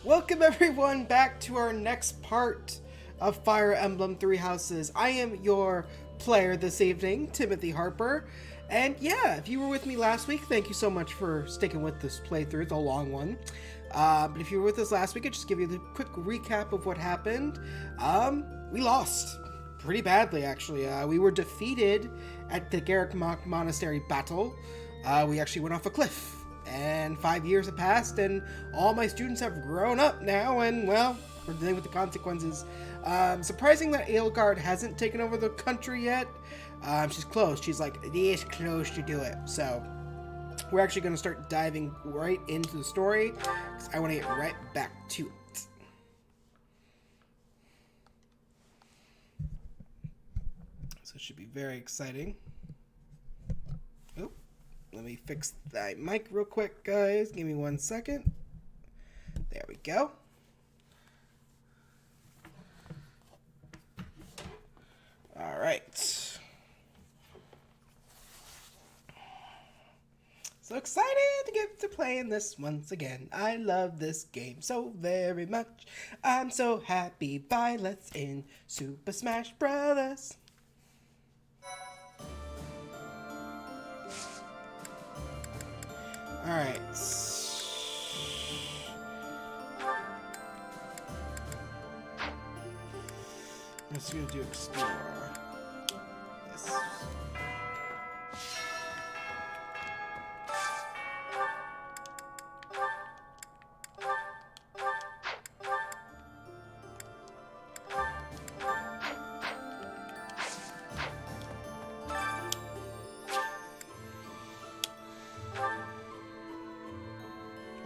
Welcome everyone back to our next part of Fire Emblem Three Houses. I am your player this evening, Timothy Harper. And yeah, if you were with me last week, thank you so much for sticking with this playthrough. It's a long one. But if you were with us last week, I'll just give you the quick recap of what happened. We lost. Pretty badly, actually. We were defeated at the Garrick Monastery battle. We actually went off a cliff. And 5 years have passed, and all my students have grown up now, and, well, we're dealing with the consequences. Surprising that Aelgard hasn't taken over the country yet. She's close. She's like this close to do it. So, we're actually going to start diving right into the story, because I want to get right back to it. So, it should be very exciting. Oh. Let me fix that mic real quick, guys. Give me 1 second. There we go. All right. So excited to get to playing this once again. I love this game so very much. I'm so happy Violet's in Super Smash Brothers. Alright. Let's go do explore. Yes.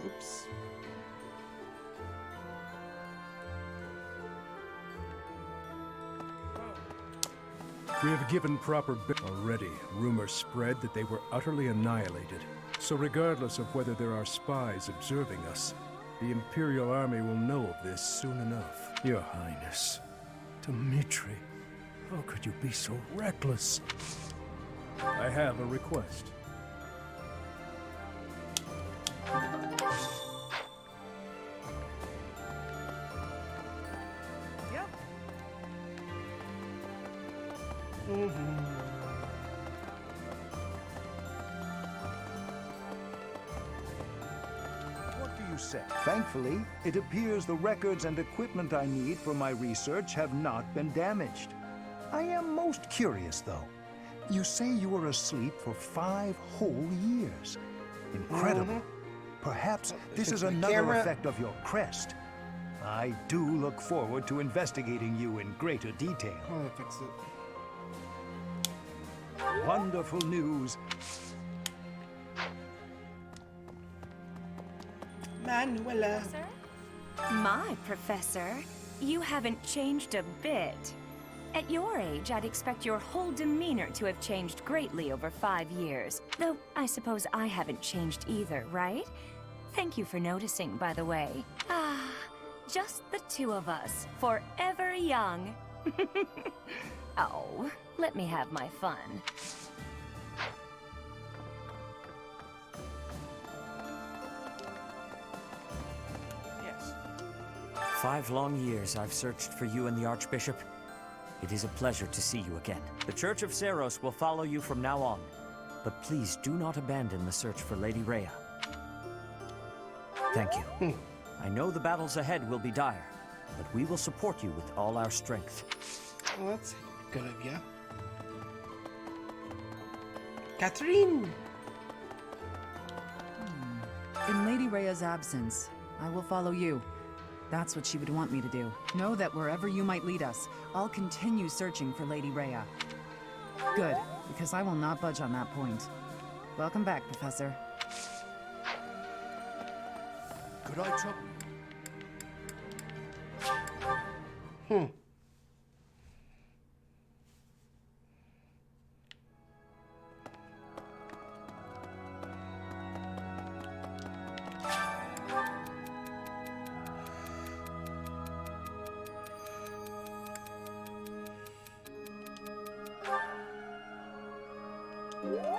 Oops. We have given proper already. Rumors spread that they were utterly annihilated. So regardless of whether there are spies observing us, the Imperial Army will know of this soon enough. Your Highness, Dmitri, how could you be so reckless? I have a request. What do you say? Thankfully, it appears the records and equipment I need for my research have not been damaged. I am most curious, though. You say you were asleep for 5 whole years. Incredible. Perhaps this is another effect of your crest. I do look forward to investigating you in greater detail. Oh, that fix it. Wonderful news. Manuela. My professor, you haven't changed a bit. At your age, I'd expect your whole demeanor to have changed greatly over 5 years. Though, I suppose I haven't changed either, right? Thank you for noticing, by the way. Ah, just the two of us, forever young. Oh, let me have my fun. Yes. 5 long years I've searched for you and the Archbishop. It is a pleasure to see you again. The Church of Seiros will follow you from now on. But please do not abandon the search for Lady Rhea. Thank you. I know the battles ahead will be dire, but we will support you with all our strength. Well, that's good of you. Catherine! In Lady Rhea's absence, I will follow you. That's what she would want me to do. Know that wherever you might lead us, I'll continue searching for Lady Rhea. Good, because I will not budge on that point. Welcome back, Professor. Could I trouble?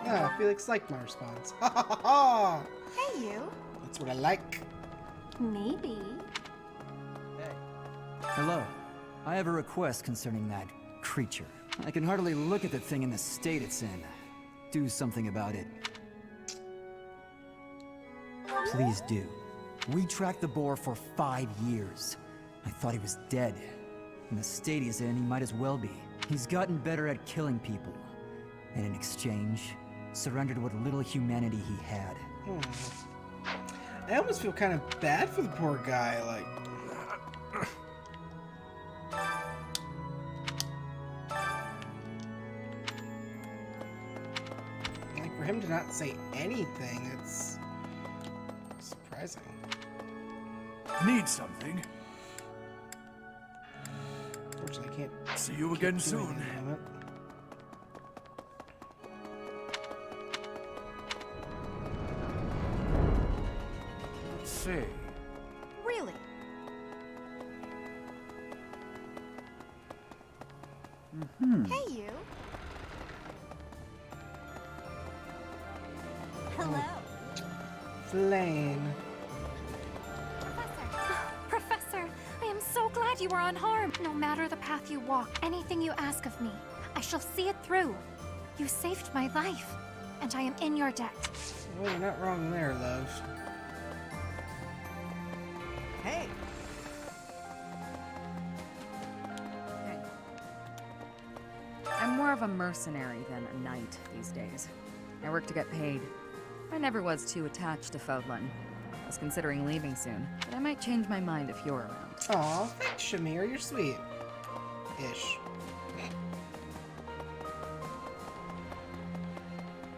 Yeah, Felix liked my response. Ha ha ha ha! Hey, you. That's what I like. Maybe. Hello. I have a request concerning that creature. I can hardly look at the thing in the state it's in. Do something about it. Please do. We tracked the boar for 5 years. I thought he was dead. In the state he's in, he might as well be. He's gotten better at killing people. And in exchange, surrendered what little humanity he had. I almost feel kind of bad for the poor guy, like... Like, for him to not say anything, it's... surprising. Need something? Unfortunately, I can't... See you again do soon. anything with it. Say, Really? Hey, you. Hello. Flame. Professor, I am so glad you are unharmed. No matter the path you walk, anything you ask of me, I shall see it through. You saved my life, and I am in your debt. Well, you're not wrong there, love. Hey! Hey. I'm more of a mercenary than a knight these days. I work to get paid. I never was too attached to Fodlan. I was considering leaving soon, but I might change my mind if you're around. Aw, thanks, Shamir. You're sweet. Ish.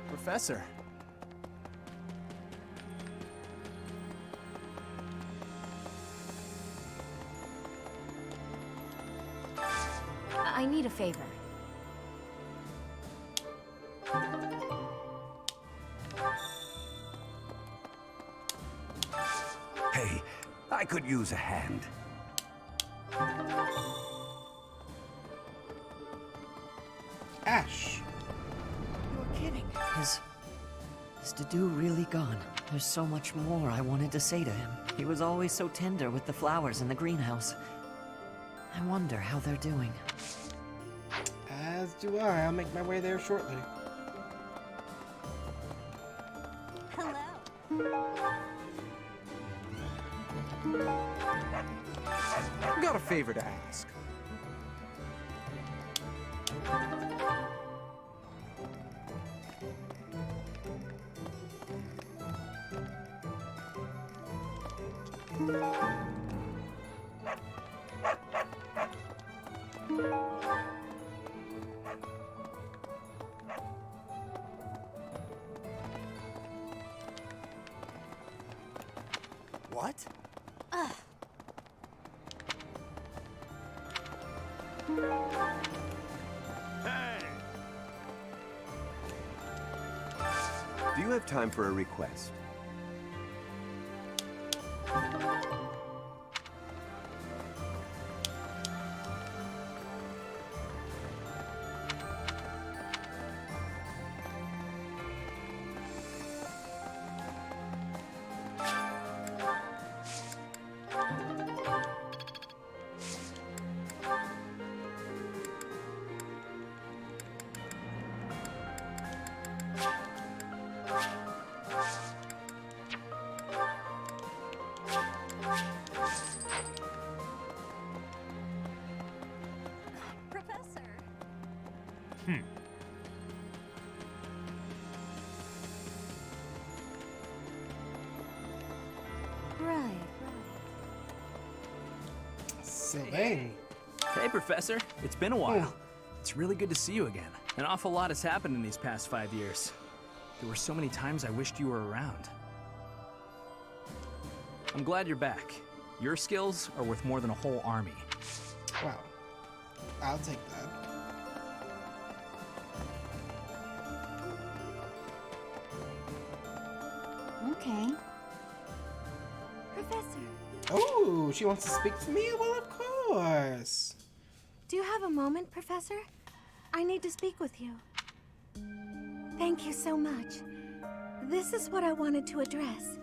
Professor. I need a favor. Hey, I could use a hand. Ash. You're kidding. Is Dedu really gone? There's so much more I wanted to say to him. He was always so tender with the flowers in the greenhouse. I wonder how they're doing. As do I. I'll make my way there shortly. Hello. Got a favor to ask. What? Do you have time for a request? Professor. Right. Sylvain. Hey, Professor. It's been a while. It's really good to see you again. An awful lot has happened in these past 5 years. There were so many times I wished you were around. I'm glad you're back. Your skills are worth more than a whole army. Wow. I'll take that. Okay. Professor, Oh, she wants to speak to me? Well, of course. do you have a moment, Professor? I need to speak with you. Thank you so much. This is what I wanted to address.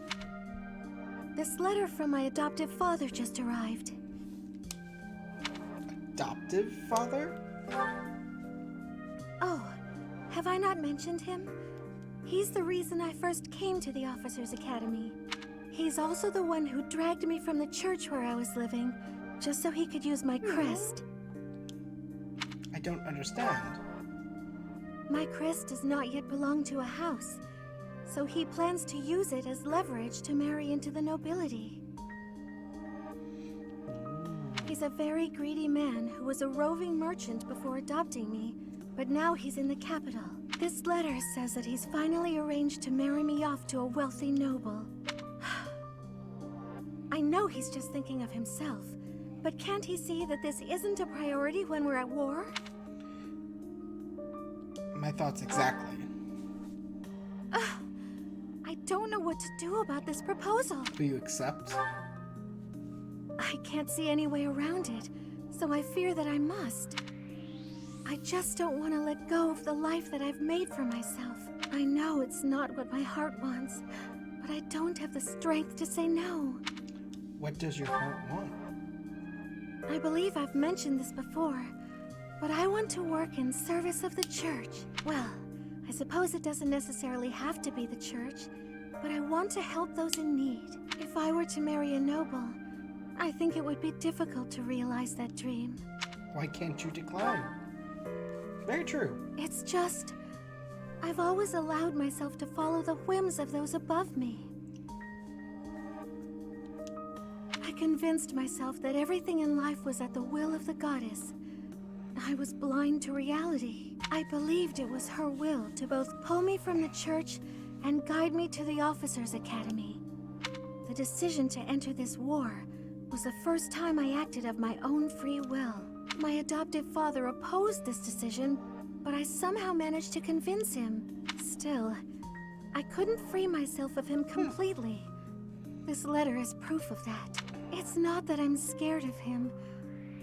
This letter from my adoptive father just arrived. adoptive father? Oh, have I not mentioned him? He's the reason I first came to the Officers' Academy. He's also the one who dragged me from the church where I was living, just so he could use my crest. I don't understand. My crest does not yet belong to a house, so he plans to use it as leverage to marry into the nobility. He's a very greedy man who was a roving merchant before adopting me, but now he's in the capital. This letter says that he's finally arranged to marry me off to a wealthy noble. I know he's just thinking of himself, but can't he see that this isn't a priority when we're at war? My thoughts exactly. I don't know what to do about this proposal. Will you accept? I can't see any way around it, so I fear that I must. I just don't want to let go of the life that I've made for myself. I know it's not what my heart wants, but I don't have the strength to say no. What does your heart want? I believe I've mentioned this before, but I want to work in service of the church. Well, I suppose it doesn't necessarily have to be the church, but I want to help those in need. If I were to marry a noble, I think it would be difficult to realize that dream. Why can't you decline? Very true. It's just, I've always allowed myself to follow the whims of those above me. I convinced myself that everything in life was at the will of the goddess. I was blind to reality. I believed it was her will to both pull me from the church and guide me to the Officers' Academy. The decision to enter this war was the first time I acted of my own free will. My adoptive father opposed this decision, but I somehow managed to convince him. Still, I couldn't free myself of him completely. This letter is proof of that. It's not that I'm scared of him,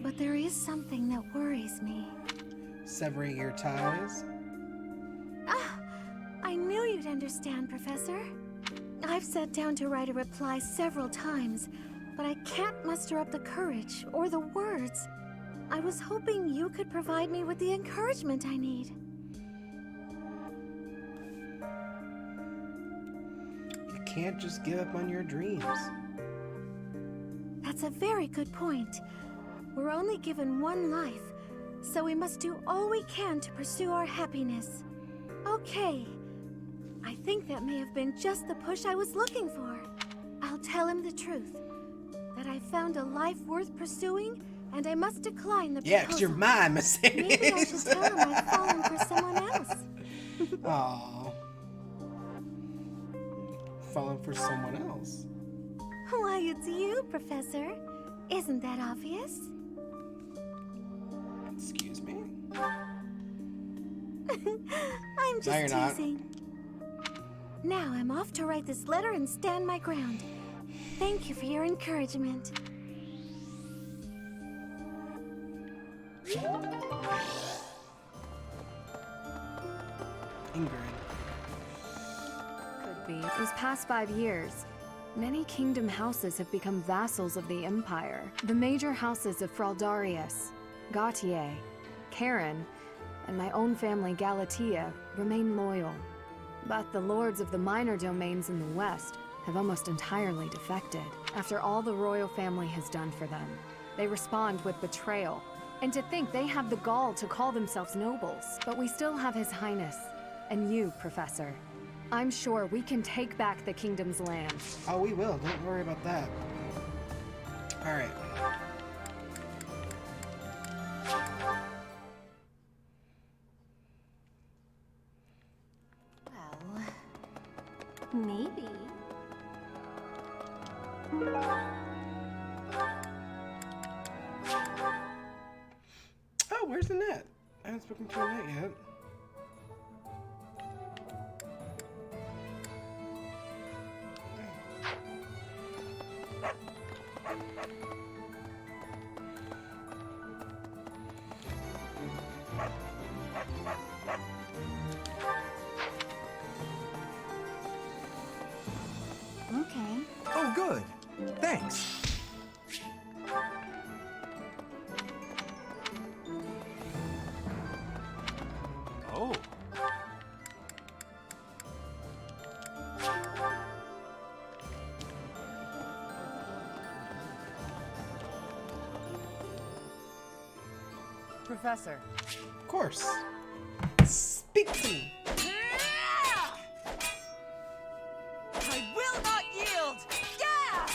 but there is something that worries me. Severing your ties? I knew you'd understand, Professor. I've sat down to write a reply several times, but I can't muster up the courage or the words. I was hoping you could provide me with the encouragement I need. You can't just give up on your dreams. That's a very good point. We're only given one life, so we must do all we can to pursue our happiness. Okay. I think that may have been just the push I was looking for. I'll tell him the truth. That I found a life worth pursuing, and I must decline the proposal. Yeah, because you're mine, Mercedes. Maybe I should tell him I've fallen for someone else. Aww. Falling for someone else. Why, it's you, Professor. Isn't that obvious? Excuse me? I'm just No, you're not. teasing. Now I'm off to write this letter and stand my ground. Thank you for your encouragement. Ingrid. Could be. These past 5 years, many kingdom houses have become vassals of the Empire. The major houses of Fraldarius, Gautier, Karen, and my own family Galatea remain loyal. But the lords of the minor domains in the west have almost entirely defected. After all the royal family has done for them, they respond with betrayal. And to think they have the gall to call themselves nobles. But we still have His Highness, and you, Professor. I'm sure we can take back the kingdom's land. Oh, we will. Don't worry about that. Alright. Well, maybe. Oh, where's the net? I haven't spoken to Annette yet. Okay. Oh, good. Thanks. Professor. Of course. Speak to me. I will not yield! Yeah!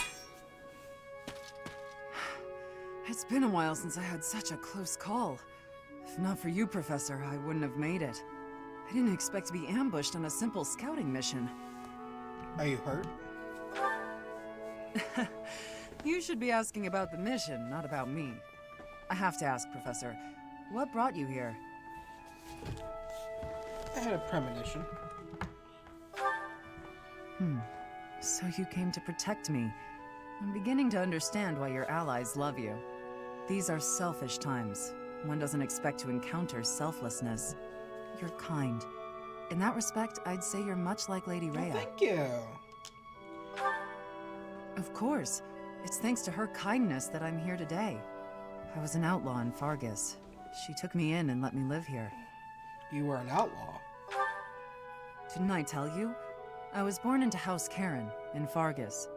It's been a while since I had such a close call. If not for you, Professor, I wouldn't have made it. I didn't expect to be ambushed on a simple scouting mission. Are you hurt? You should be asking about the mission, not about me. I have to ask, Professor, what brought you here? I had a premonition. So you came to protect me. I'm beginning to understand why your allies love you. These are selfish times. One doesn't expect to encounter selflessness. You're kind. In that respect, I'd say you're much like Lady Rhea. Oh, thank you. Of course. It's thanks to her kindness that I'm here today. I was an outlaw in Fargus. She took me in and let me live here. You were an outlaw. Didn't I tell you? I was born into House Karen in Fargus.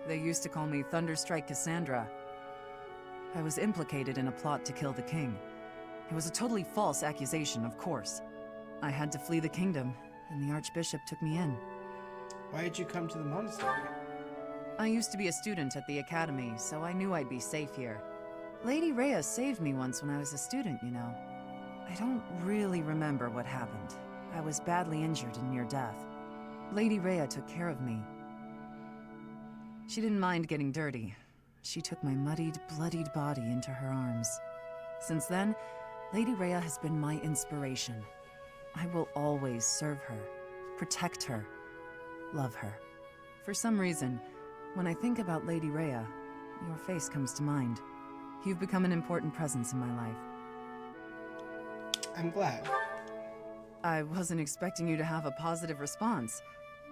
They used to call me Thunderstrike Cassandra. I was implicated in a plot to kill the king. It was a totally false accusation, of course. I had to flee the kingdom, and the Archbishop took me in. Why did you come to the monastery? I used to be a student at the academy, so I knew I'd be safe here. Lady Rhea saved me once when I was a student, you know. I don't really remember what happened. I was badly injured and near death. Lady Rhea took care of me. She didn't mind getting dirty. She took my muddied, bloodied body into her arms. Since then, Lady Rhea has been my inspiration. I will always serve her, protect her, love her. For some reason, when I think about Lady Rhea, your face comes to mind. You've become an important presence in my life. I'm glad. I wasn't expecting you to have a positive response.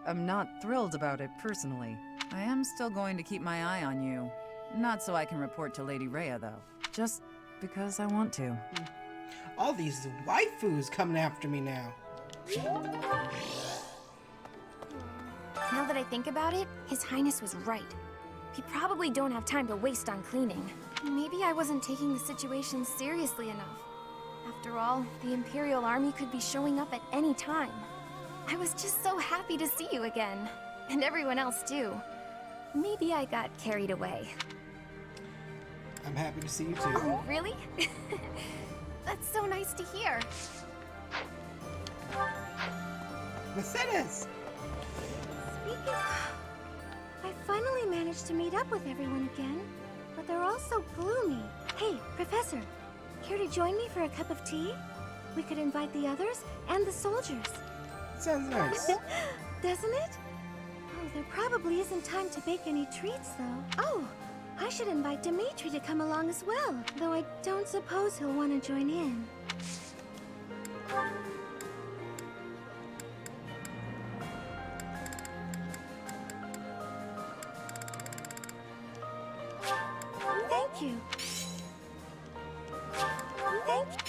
I'm not thrilled about it personally. I am still going to keep my eye on you. Not so I can report to Lady Rhea, though. Just because I want to. All these waifus coming after me now. Now that I think about it, His Highness was right. We probably don't have time to waste on cleaning. Maybe I wasn't taking the situation seriously enough. After all, the Imperial Army could be showing up at any time. I was just so happy to see you again. And everyone else too. Maybe I got carried away. I'm happy to see you too. Oh, really? That's so nice to hear. Mercedes! Speaking... I finally managed to meet up with everyone again, but they're all so gloomy. Hey, Professor, care to join me for a cup of tea? We could invite the others and the soldiers. Sounds nice. Doesn't it? Oh, there probably isn't time to bake any treats, though. Oh, I should invite Dimitri to come along as well, though I don't suppose he'll want to join in. Thank you. Thank you.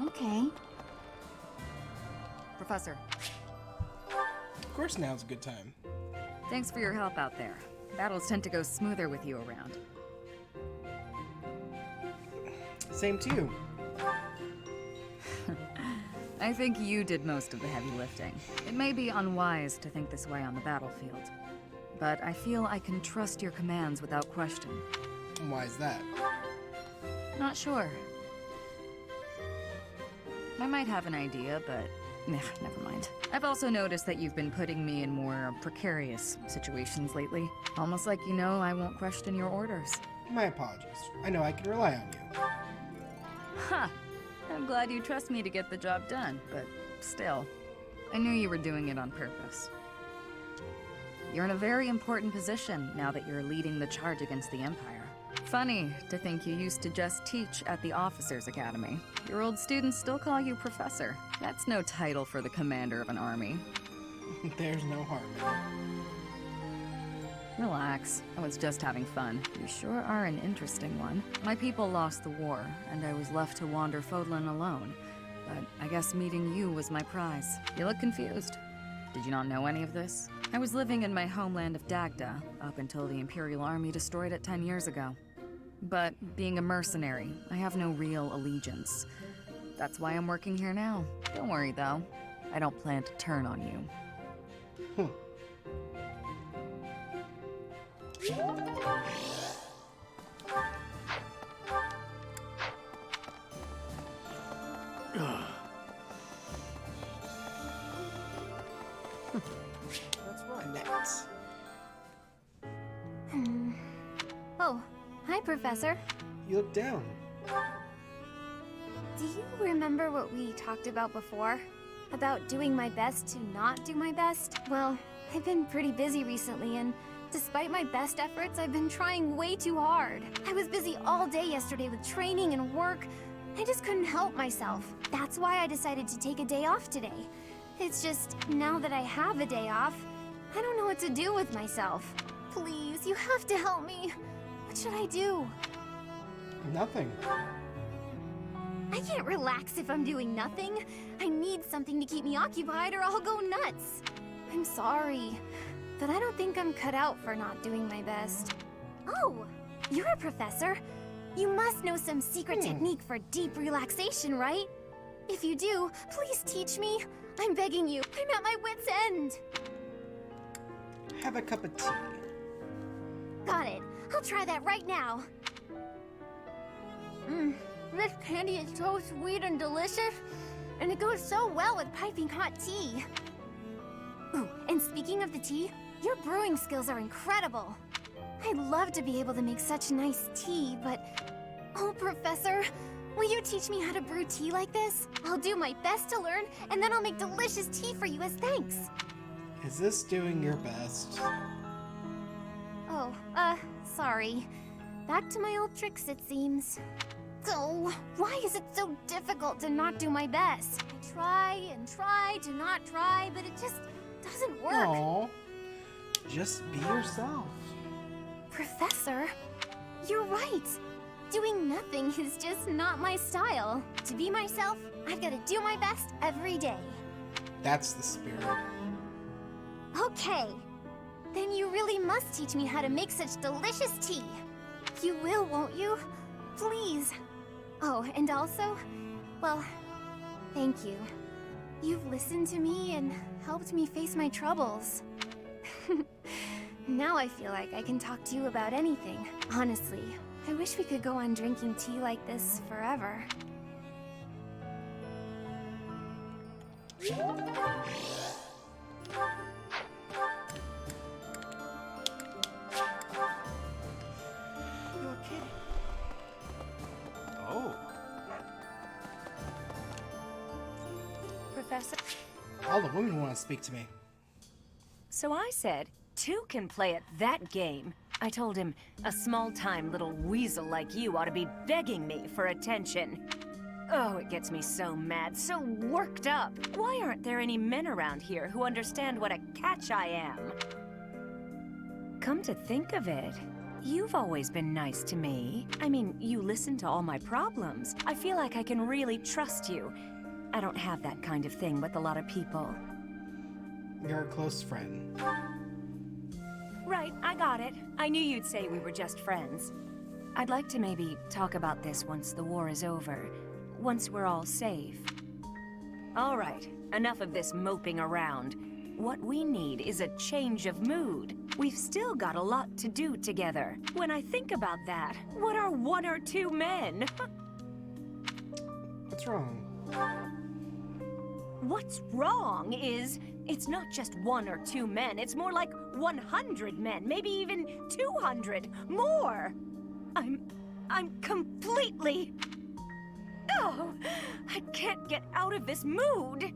Okay. Professor, Of course now's a good time. thanks for your help out there. Battles tend to go smoother with you around. Same to you. I think you did most of the heavy lifting. It may be unwise to think this way on the battlefield, but I feel I can trust your commands without question. And why is that? Not sure. I might have an idea, but never mind. I've also noticed that you've been putting me in more precarious situations lately. Almost like you know I won't question your orders. My apologies. I know I can rely on you. Ha! I'm glad you trust me to get the job done, but still, I knew you were doing it on purpose. You're in a very important position now that you're leading the charge against the Empire. Funny to think you used to just teach at the Officers' Academy. Your old students still call you Professor. That's no title for the commander of an army. There's no harm in it. Relax. I was just having fun. You sure are an interesting one. My people lost the war, and I was left to wander Fodlan alone. But I guess meeting you was my prize. You look confused. Did you not know any of this? I was living in my homeland of Dagda, up until the Imperial Army destroyed it 10 years ago. But being a mercenary, I have no real allegiance. That's why I'm working here now. Don't worry, though. I don't plan to turn on you. That's right. Oh, hi, Professor. You look down. Do you remember what we talked about before? About doing my best to not do my best? Well, I've been pretty busy recently, and despite my best efforts, I've been trying way too hard. I was busy all day yesterday with training and work. I just couldn't help myself. That's why I decided to take a day off today. It's just, now that I have a day off, I don't know what to do with myself. Please, you have to help me. What should I do? Nothing. I can't relax if I'm doing nothing. I need something to keep me occupied or I'll go nuts. I'm sorry, but I don't think I'm cut out for not doing my best. Oh, you're a professor. You must know some secret technique for deep relaxation, right? If you do, please teach me. I'm begging you. I'm at my wit's end. Have a cup of tea. Got it. I'll try that right now. This candy is so sweet and delicious, and it goes so well with piping hot tea. Ooh, and speaking of the tea, your brewing skills are incredible. I'd love to be able to make such nice tea, but... Oh, Professor, will you teach me how to brew tea like this? I'll do my best to learn, and then I'll make delicious tea for you as thanks. Is this doing your best? Oh, sorry. Back to my old tricks, it seems. So, why is it so difficult to not do my best? I try and try to not try, but it just doesn't work. Aww. Just be yourself. Professor, you're right. Doing nothing is just not my style. To be myself, I've got to do my best every day. That's the spirit. Okay. Then you really must teach me how to make such delicious tea. You will, won't you? Please. Oh, and also, well, thank you. You've listened to me and helped me face my troubles. Now I feel like I can talk to you about anything. Honestly, I wish we could go on drinking tea like this forever. You're kidding. Oh. Professor? All the women want to speak to me. So I said, two can play at that game. I told him, a small-time little weasel like you ought to be begging me for attention. Oh, it gets me so mad, so worked up. Why aren't there any men around here who understand what a catch I am? Come to think of it, you've always been nice to me. I mean, you listen to all my problems. I feel like I can really trust you. I don't have that kind of thing with a lot of people. You're a close friend. Right, I got it. I knew you'd say we were just friends. I'd like to maybe talk about this once the war is over. Once we're all safe. All right, enough of this moping around. What we need is a change of mood. We've still got a lot to do together. When I think about that, what are one or two men? What's wrong? What's wrong is, it's not just one or two men, it's more like 100 men, maybe even 200, more! I'm completely... Oh, I can't get out of this mood!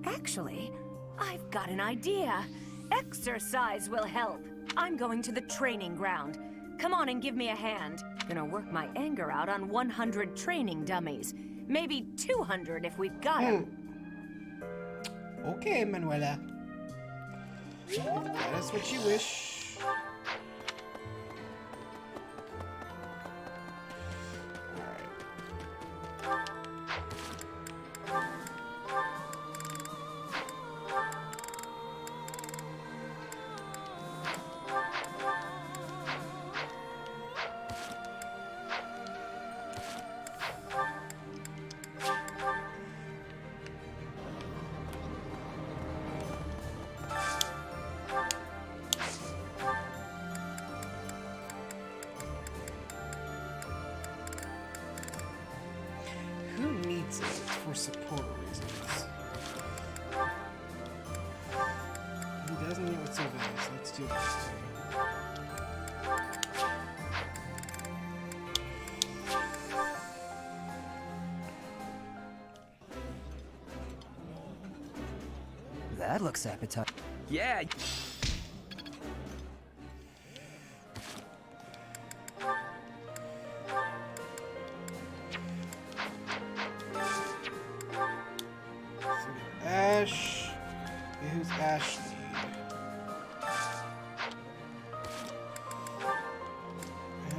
Actually, I've got an idea. Exercise will help. I'm going to the training ground. Come on and give me a hand. Gonna work my anger out on 100 training dummies. Maybe 200 if we've got them. Okay, Manuela. That is what you wish. Who needs it for support reasons? He doesn't need it with Sylvain, so let's do this. That looks appetizing. Yeah. Ash. Okay, who's Ash need?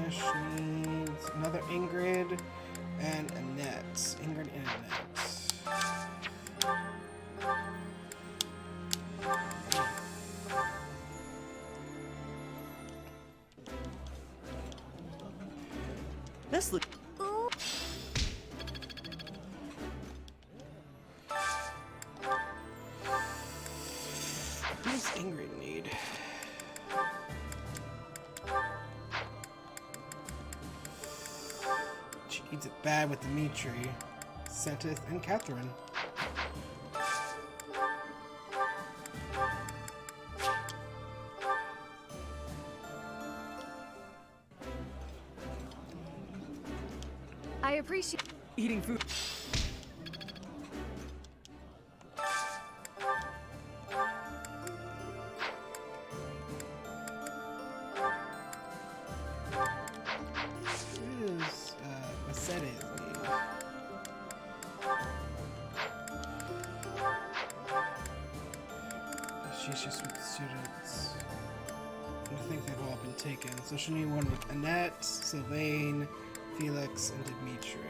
Ash needs another Ingrid and Annette. Ingrid and Annette. This looks. What does Ingrid need? She needs it bad with Dimitri, Sentis, and Catherine. I appreciate Eating food. What is Mercedes need? She's just with the students. I think they've all been taken. So she'll need one with Annette, Sylvain, Felix, and Dimitri.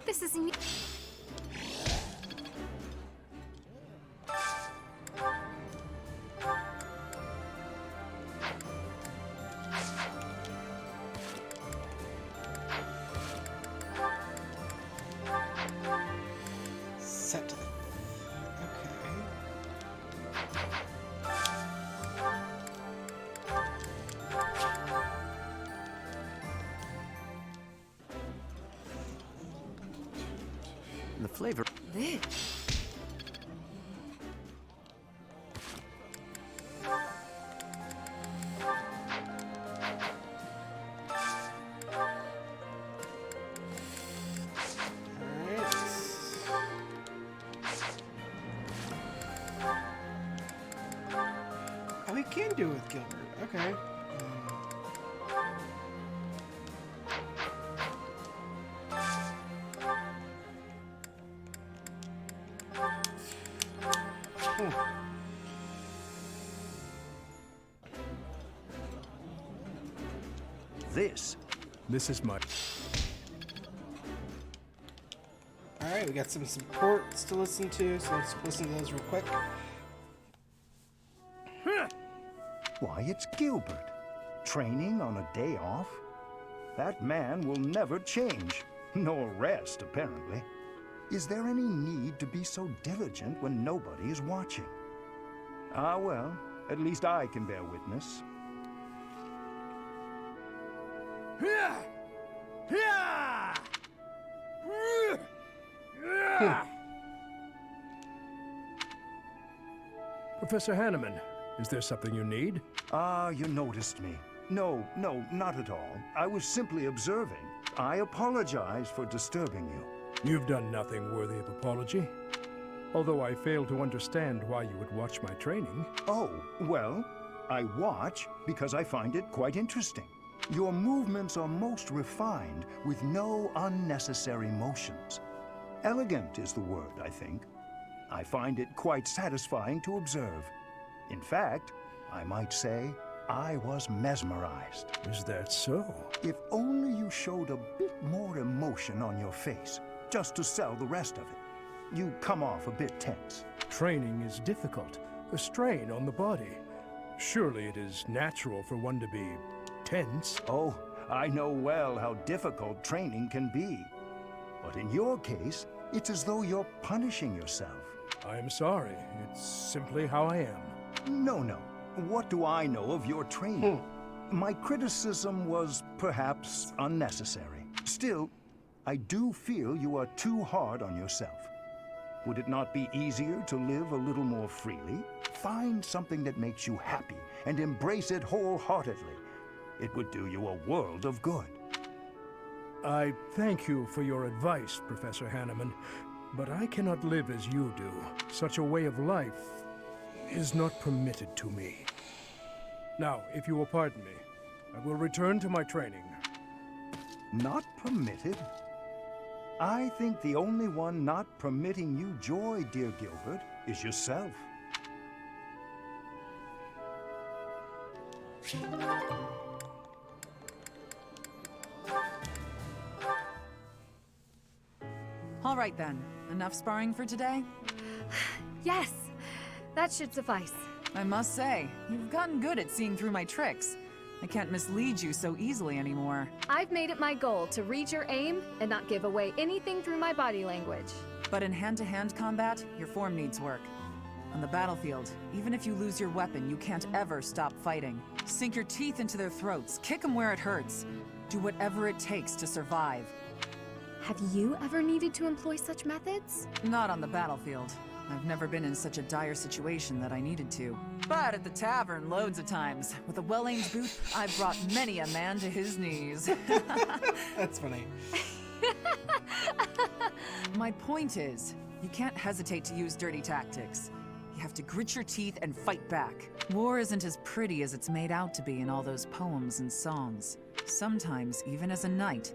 This is neat. Set. Okay. The flavor. this. Oh, we can do it with Gilbert. Okay. This is my... Alright, we got some supports to listen to, so let's listen to those real quick. Why, it's Gilbert. Training on a day off? That man will never change, nor rest, apparently. Is there any need to be so diligent when nobody is watching? Ah, well, at least I can bear witness. Professor Hanneman, Is there something you need? Ah, you noticed me. No, not at all. I was simply observing. I apologize for disturbing you. You've done nothing worthy of apology. Although I fail to understand why you would watch my training. Oh, well, I watch because I find it quite interesting. Your movements are most refined, with no unnecessary motions. Elegant is the word, I think. I find it quite satisfying to observe. In fact, I might say I was mesmerized. Is that so? If only you showed a bit more emotion on your face, just to sell the rest of it. You come off a bit tense. Training is difficult, a strain on the body. Surely it is natural for one to be tense. Oh, I know well how difficult training can be. But in your case, it's as though you're punishing yourself. I'm sorry. It's simply how I am. No. What do I know of your training? My criticism was perhaps unnecessary. Still, I do feel you are too hard on yourself. Would it not be easier to live a little more freely? Find something that makes you happy and embrace it wholeheartedly. It would do you a world of good. I thank you for your advice, Professor Hanneman, but I cannot live as you do. Such a way of life is not permitted to me. Now, if you will pardon me, I will return to my training. Not permitted? I think the only one not permitting you joy, dear Gilbert, is yourself. All right then. Enough sparring for today? Yes! That should suffice. I must say, you've gotten good at seeing through my tricks. I can't mislead you so easily anymore. I've made it my goal to read your aim and not give away anything through my body language. But in hand-to-hand combat, your form needs work. On the battlefield, even if you lose your weapon, you can't ever stop fighting. Sink your teeth into their throats, kick them where it hurts. Do whatever it takes to survive. Have you ever needed to employ such methods? Not on the battlefield. I've never been in such a dire situation that I needed to. But at the tavern, loads of times. With a well-aimed boot, I've brought many a man to his knees. That's funny. My point is, you can't hesitate to use dirty tactics. You have to grit your teeth and fight back. War isn't as pretty as it's made out to be in all those poems and songs. Sometimes, even as a knight,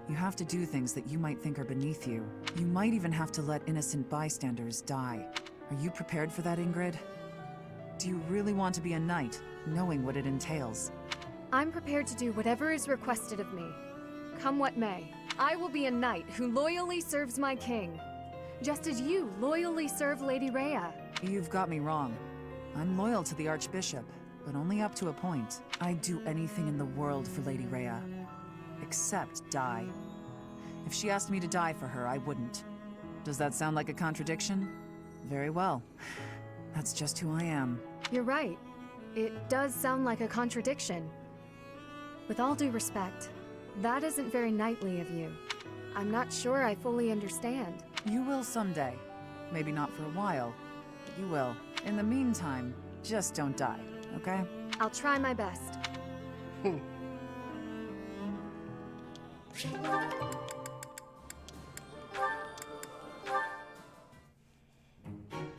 you have to do things that you might think are beneath you. You might even have to let innocent bystanders die. Are you prepared for that, Ingrid? Do you really want to be a knight, knowing what it entails? I'm prepared to do whatever is requested of me. Come what may, I will be a knight who loyally serves my king. Just as you loyally serve Lady Rhea. You've got me wrong. I'm loyal to the Archbishop, but only up to a point. I'd do anything in the world for Lady Rhea. Except die. If she asked me to die for her, I wouldn't. Does that sound like a contradiction? Very well. That's just who I am. You're right. It does sound like a contradiction. With all due respect, that isn't very knightly of you. I'm not sure I fully understand. You will someday. Maybe not for a while, but you will. In the meantime, just don't die, okay? I'll try my best.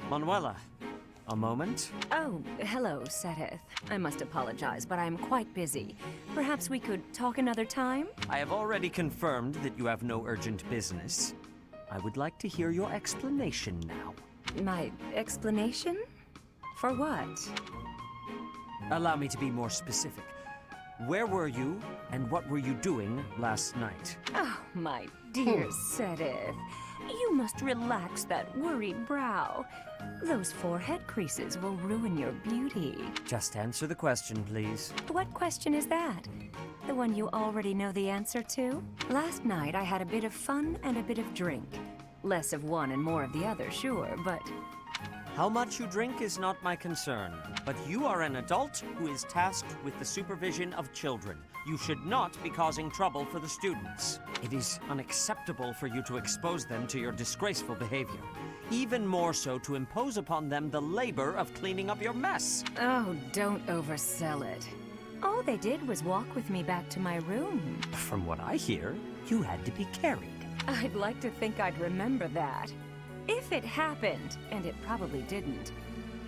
Manuela, a moment? Oh, hello, Seteth. I must apologize, but I'm quite busy. Perhaps we could talk another time? I have already confirmed that you have no urgent business. I would like to hear your explanation now. My explanation? For what? Allow me to be more specific. Where were you, and what were you doing last night? Oh, my dear Seteth. You must relax that worried brow. Those forehead creases will ruin your beauty. Just answer the question, please. What question is that? The one you already know the answer to? Last night I had a bit of fun and a bit of drink. Less of one and more of the other, sure, but... How much you drink is not my concern, but you are an adult who is tasked with the supervision of children. You should not be causing trouble for the students. It is unacceptable for you to expose them to your disgraceful behavior. Even more so to impose upon them the labor of cleaning up your mess. Oh, don't oversell it. All they did was walk with me back to my room. From what I hear, you had to be carried. I'd like to think I'd remember that. If it happened, and it probably didn't,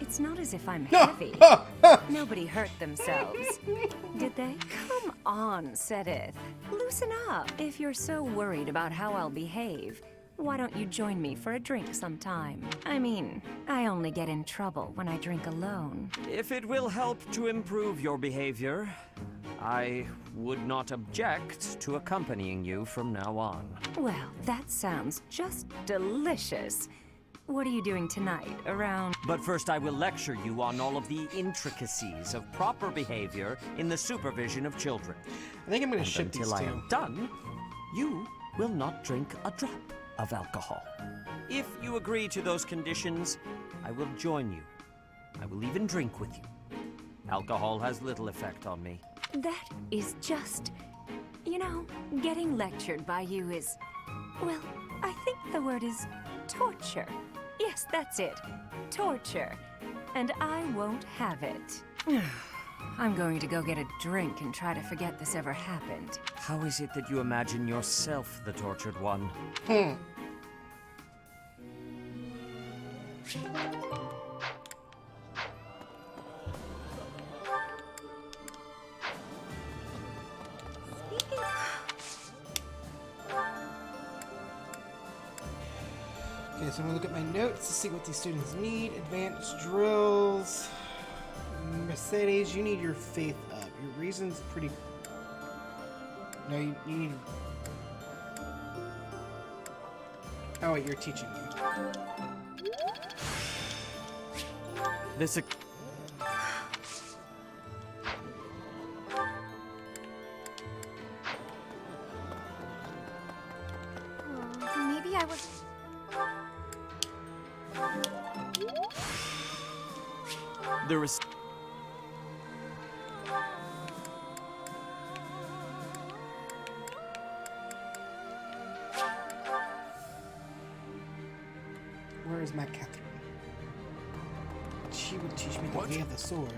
it's not as if I'm heavy. Nobody hurt themselves. Did they? Come on, Sedith. Loosen up. If you're so worried about how I'll behave, why don't you join me for a drink sometime? I mean, I only get in trouble when I drink alone. If it will help to improve your behavior, I would not object to accompanying you from now on. Well, that sounds just delicious. What are you doing tonight, around? But first I will lecture you on all of the intricacies of proper behavior in the supervision of children. I think I'm gonna ship these Until I two. am done, you will not drink a drop of alcohol. If you agree to those conditions, I will join you. I will even drink with you. Alcohol has little effect on me. That is just... You know, getting lectured by you is... Well, I think the word is torture. Yes, that's it. Torture. And I won't have it. I'm going to go get a drink and try to forget this ever happened. How is it that you imagine yourself the tortured one? Okay, so I'm gonna look at my notes to see what these students need. Advanced drills. Mercedes, you need your faith up. Your reason's pretty... No, you need... Oh wait, you're teaching me. This... Maybe I was... There is... Where is my Catherine? She would teach me the way of the sword.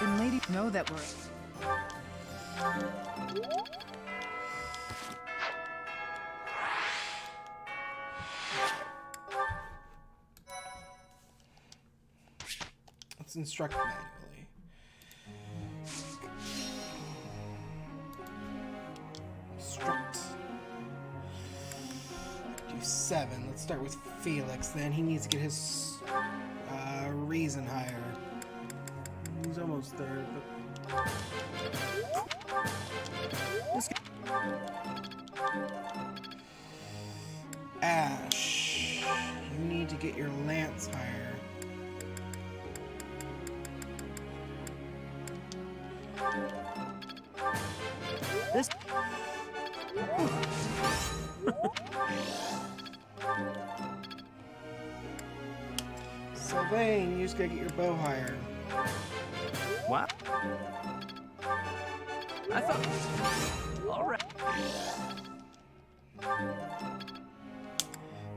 And lady, know that we're... Let's instruct manually. Instruct. Do 7. Let's start with Felix then. He needs to get his reason higher. He's almost there, but... Ash, you need to get your lance higher. This... Sylvain, you just gotta get your bow higher. What? I thought... Alright.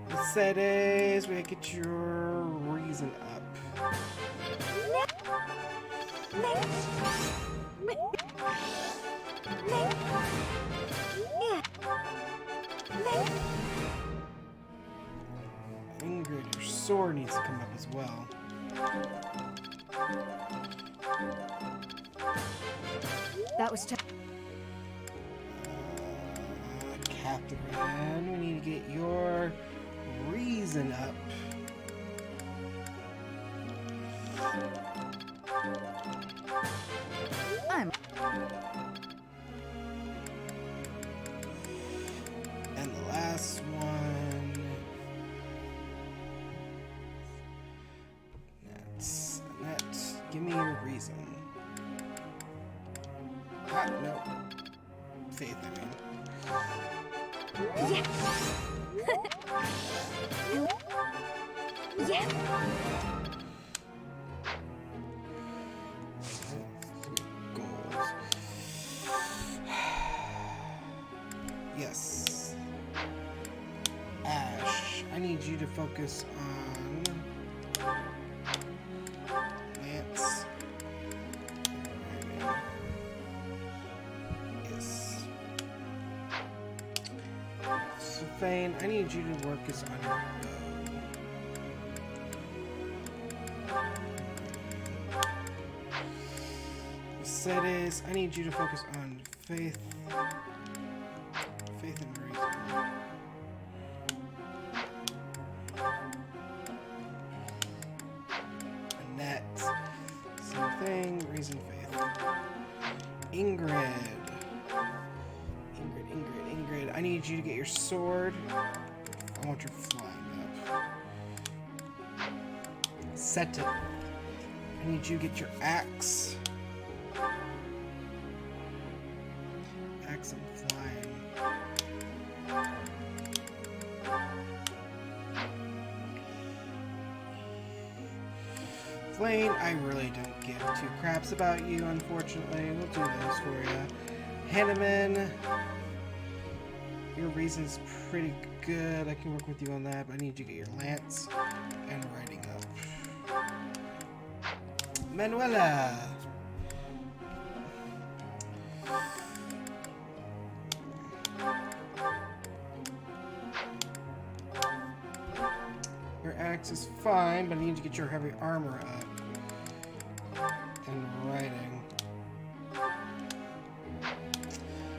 Mercedes, we gotta get your reason up. Ingrid, your sword needs to come up as well. That was Catherine, we need to get your reason up. And the last one. That's give me your reason. Ah, no. Faith, I mean. Yeah. Yeah. Goals. Yes. Ash, I need you to focus on Lance. Yes. So Thane, I need you to work us on your bow. Set is, I need you to focus on faith. Faith and reason. Annette. Same thing. Reason, faith. Ingrid. Ingrid. I need you to get your sword. I want your flying up. Set it. I need you to get your axe. Axe and flying. Flame, I really don't give two craps about you, unfortunately. We'll do those for you. Hanneman, your reason's pretty good. I can work with you on that, but I need you to get your lance and writing up. Manuela. Your axe is fine, but I need to get your heavy armor up. And writing.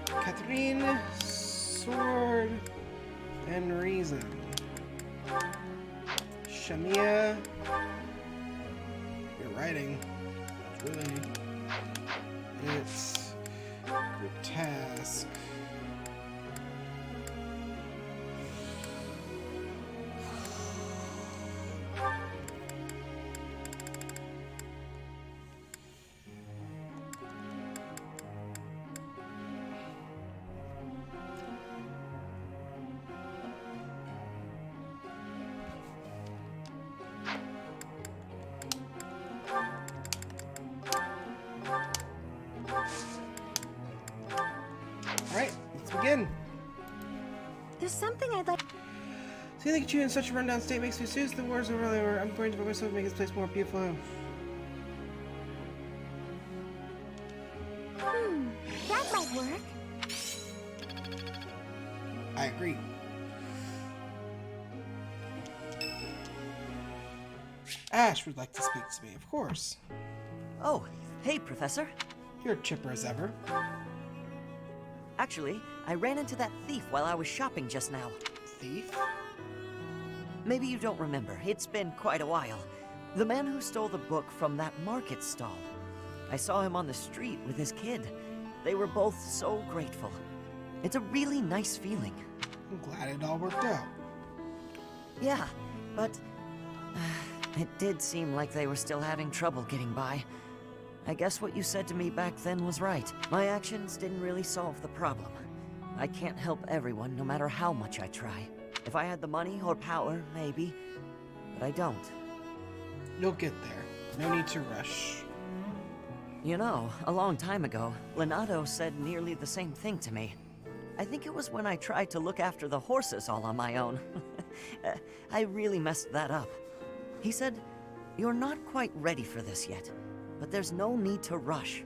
Catherine, sword and reason. Shamia, your writing. It's grotesque. Alright, let's begin. There's something I'd like. Seeing you in such a rundown state makes me serious. The wars are really over. I'm going to put myself to make this place more beautiful. That might work. I agree. Ash would like to speak to me, of course. Oh, hey, Professor. You're chipper as ever. Actually, I ran into that thief while I was shopping just now. Thief? Maybe you don't remember. It's been quite a while. The man who stole the book from that market stall. I saw him on the street with his kid. They were both so grateful. It's a really nice feeling. I'm glad it all worked out. Yeah, but it did seem like they were still having trouble getting by. I guess what you said to me back then was right. My actions didn't really solve the problem. I can't help everyone, no matter how much I try. If I had the money or power, maybe. But I don't. You'll get there. No need to rush. You know, a long time ago, Leonardo said nearly the same thing to me. I think it was when I tried to look after the horses all on my own. I really messed that up. He said, "You're not quite ready for this yet, but there's no need to rush."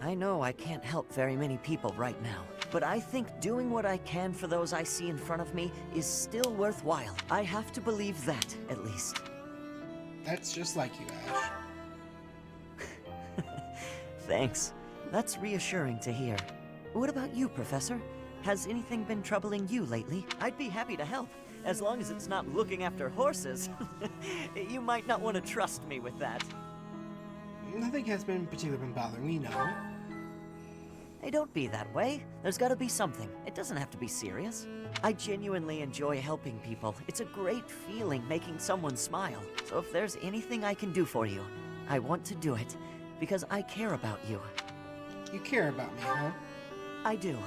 I know I can't help very many people right now, but I think doing what I can for those I see in front of me is still worthwhile. I have to believe that, at least. That's just like you, Ash. Thanks. That's reassuring to hear. What about you, Professor? Has anything been troubling you lately? I'd be happy to help, as long as it's not looking after horses. You might not want to trust me with that. Nothing has been particularly bothering me, no. Hey, don't be that way. There's gotta be something. It doesn't have to be serious. I genuinely enjoy helping people. It's a great feeling making someone smile. So if there's anything I can do for you, I want to do it, because I care about you. You care about me, huh? I do.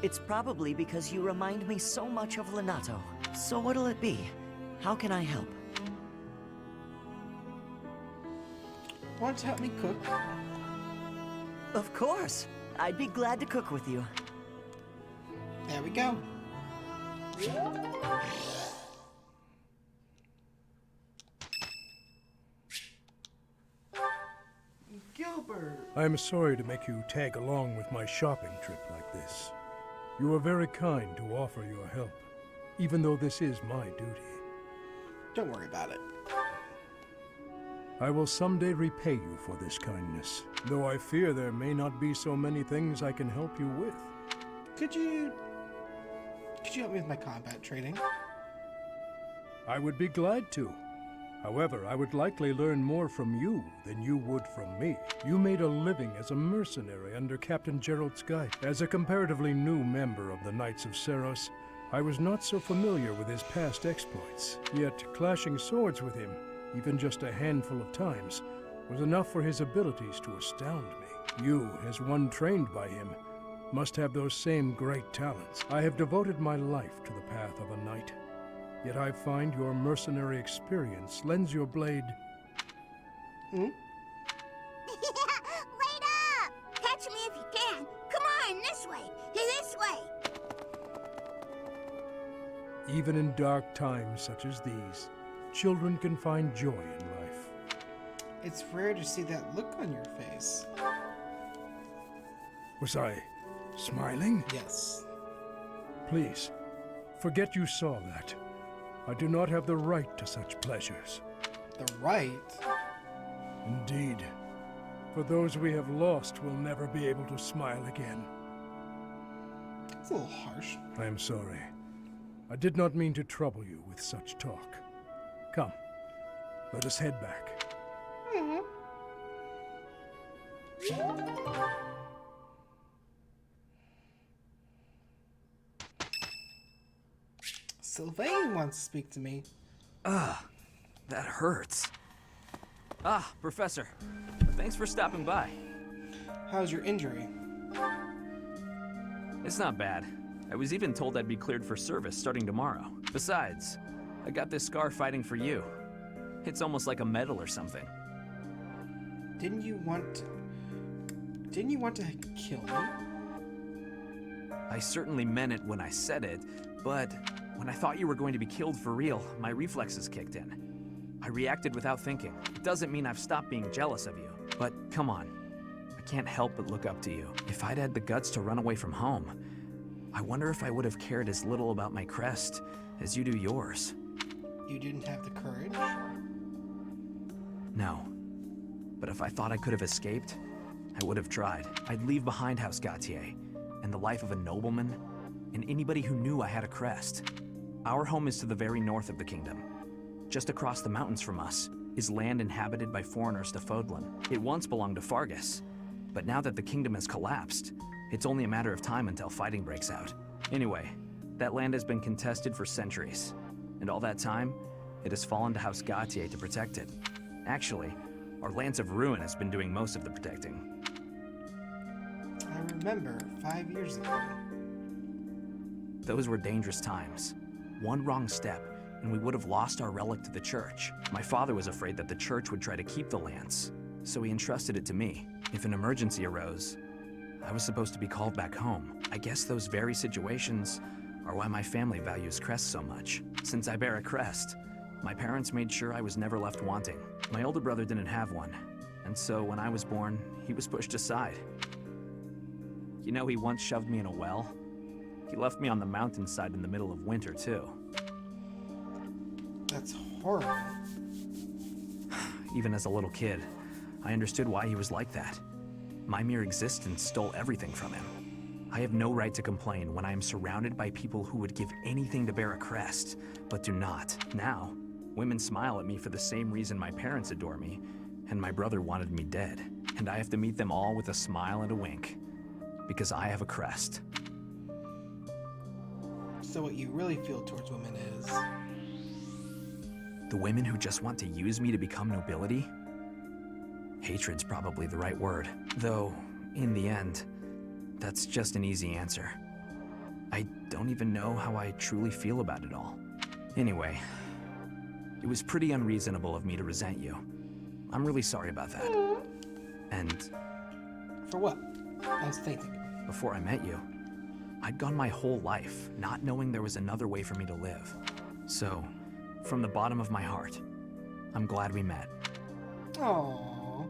It's probably because you remind me so much of Lenato. So what'll it be? How can I help? Want to help me cook? Of course. I'd be glad to cook with you. There we go. Albert. I am sorry to make you tag along with my shopping trip like this. You are very kind to offer your help, even though this is my duty. Don't worry about it. I will someday repay you for this kindness, though I fear there may not be so many things I can help you with. Could you help me with my combat training? I would be glad to. However, I would likely learn more from you than you would from me. You made a living as a mercenary under Captain Gerald's guide. As a comparatively new member of the Knights of Seros, I was not so familiar with his past exploits. Yet, clashing swords with him, even just a handful of times, was enough for his abilities to astound me. You, as one trained by him, must have those same great talents. I have devoted my life to the path of a knight. Yet I find your mercenary experience lends your blade... Wait up! Catch me if you can! Come on, this way! This way! Even in dark times such as these, children can find joy in life. It's rare to see that look on your face. Was I smiling? Yes. Please, forget you saw that. I do not have the right to such pleasures. The right? Indeed. For those we have lost will never be able to smile again. It's a little harsh. I am sorry. I did not mean to trouble you with such talk. Come, let us head back. Sylvain wants to speak to me. That hurts. Professor. Thanks for stopping by. How's your injury? It's not bad. I was even told I'd be cleared for service starting tomorrow. Besides, I got this scar fighting for you. It's almost like a medal or something. Didn't you want to kill me? I certainly meant it when I said it, but when I thought you were going to be killed for real, my reflexes kicked in. I reacted without thinking. It doesn't mean I've stopped being jealous of you, but come on. I can't help but look up to you. If I'd had the guts to run away from home, I wonder if I would have cared as little about my crest as you do yours. You didn't have the courage? No. But if I thought I could have escaped, I would have tried. I'd leave behind House Gautier and the life of a nobleman and anybody who knew I had a crest. Our home is to the very north of the kingdom. Just across the mountains from us is land inhabited by foreigners to Fodlan. It once belonged to Fargus, but now that the kingdom has collapsed, it's only a matter of time until fighting breaks out. Anyway, that land has been contested for centuries, and all that time, it has fallen to House Gautier to protect it. Actually, our Lance of Ruin has been doing most of the protecting. I remember 5 years ago. Those were dangerous times. One wrong step, and we would have lost our relic to the church. My father was afraid that the church would try to keep the lance, so he entrusted it to me. If an emergency arose, I was supposed to be called back home. I guess those very situations are why my family values crests so much. Since I bear a crest, my parents made sure I was never left wanting. My older brother didn't have one, and so when I was born, he was pushed aside. You know, he once shoved me in a well. He left me on the mountainside in the middle of winter, too. That's horrible. Even as a little kid, I understood why he was like that. My mere existence stole everything from him. I have no right to complain when I am surrounded by people who would give anything to bear a crest, but do not. Now, women smile at me for the same reason my parents adore me, and my brother wanted me dead. And I have to meet them all with a smile and a wink, because I have a crest. So what you really feel towards women is... The women who just want to use me to become nobility? Hatred's probably the right word. Though, in the end, that's just an easy answer. I don't even know how I truly feel about it all. Anyway, it was pretty unreasonable of me to resent you. I'm really sorry about that. And... For what? I was thinking. Before I met you, I'd gone my whole life not knowing there was another way for me to live. So, from the bottom of my heart, I'm glad we met. Aww.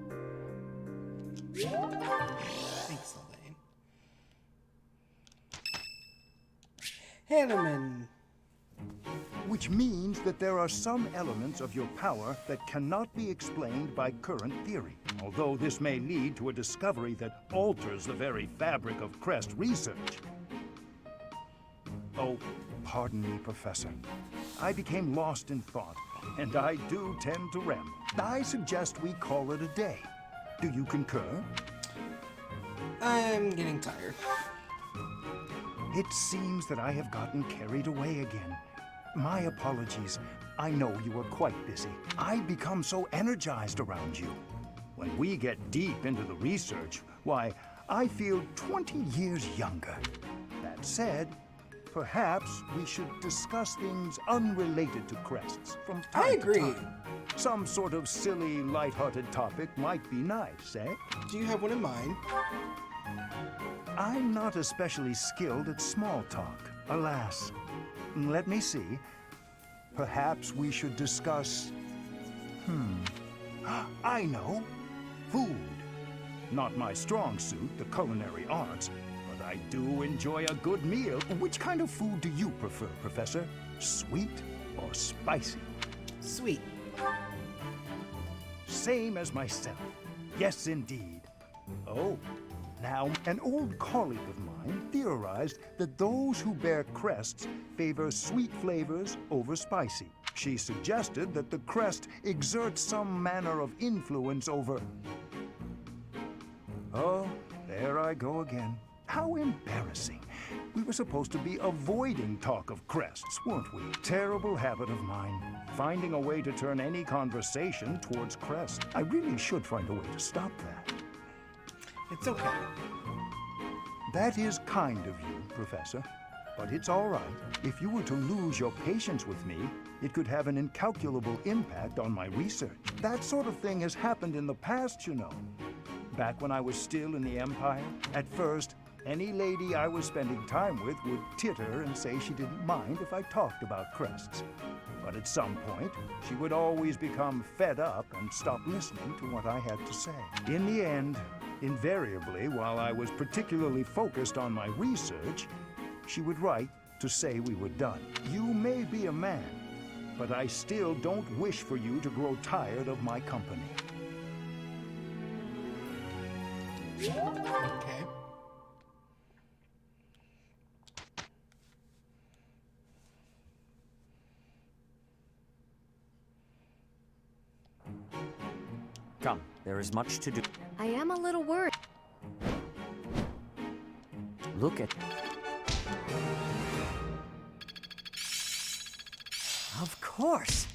Thanks, Elaine. Hanneman. Which means that there are some elements of your power that cannot be explained by current theory. Although this may lead to a discovery that alters the very fabric of Crest research. Oh, pardon me, Professor. I became lost in thought, and I do tend to ramble. I suggest we call it a day. Do you concur? I'm getting tired. It seems that I have gotten carried away again. My apologies. I know you are quite busy. I become so energized around you. When we get deep into the research, why, I feel 20 years younger. That said, perhaps we should discuss things unrelated to crests from time to time. Some sort of silly, lighthearted topic might be nice, eh? Do you have one in mind? I'm not especially skilled at small talk, alas. Let me see. Perhaps we should discuss... I know. Food. Not my strong suit, the culinary arts, but I do enjoy a good meal. Which kind of food do you prefer, Professor? Sweet or spicy? Sweet. Same as myself. Yes, indeed. Oh, now, an old colleague of mine theorized that those who bear crests favor sweet flavors over spicy. She suggested that the crest exerts some manner of influence over... Oh, there I go again. How embarrassing. We were supposed to be avoiding talk of crests, weren't we? Terrible habit of mine. Finding a way to turn any conversation towards crest. I really should find a way to stop that. It's okay. That is kind of you, Professor. But it's all right. If you were to lose your patience with me, it could have an incalculable impact on my research. That sort of thing has happened in the past, you know. Back when I was still in the Empire, at first, any lady I was spending time with would titter and say she didn't mind if I talked about crests. But at some point, she would always become fed up and stop listening to what I had to say. In the end, invariably, while I was particularly focused on my research, she would write to say we were done. You may be a man, but I still don't wish for you to grow tired of my company. Okay. Come, there is much to do. I am a little worried. Look at... Of course.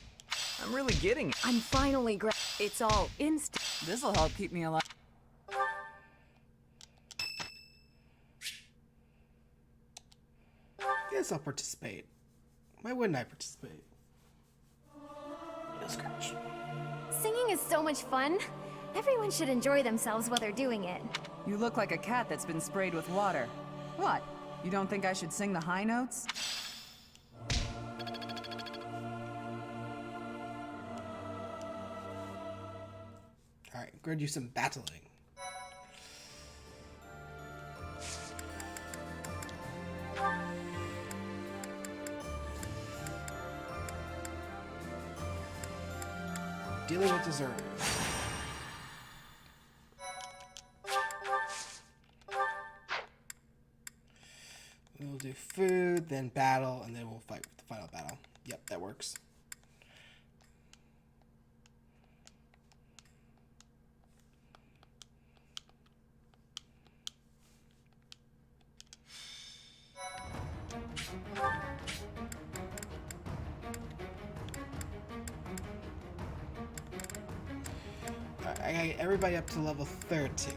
I'm really getting it. I'm finally It's all instant. This'll help keep me alive. Yes, I'll participate. Why wouldn't I participate? No scratch. Singing is so much fun. Everyone should enjoy themselves while they're doing it. You look like a cat that's been sprayed with water. What? You don't think I should sing the high notes? Alright, I'm gonna do some battling. Dealing with deserters. We'll do food, then battle, and then we'll fight with the final battle. Yep, that works. I gotta get everybody up to level 30.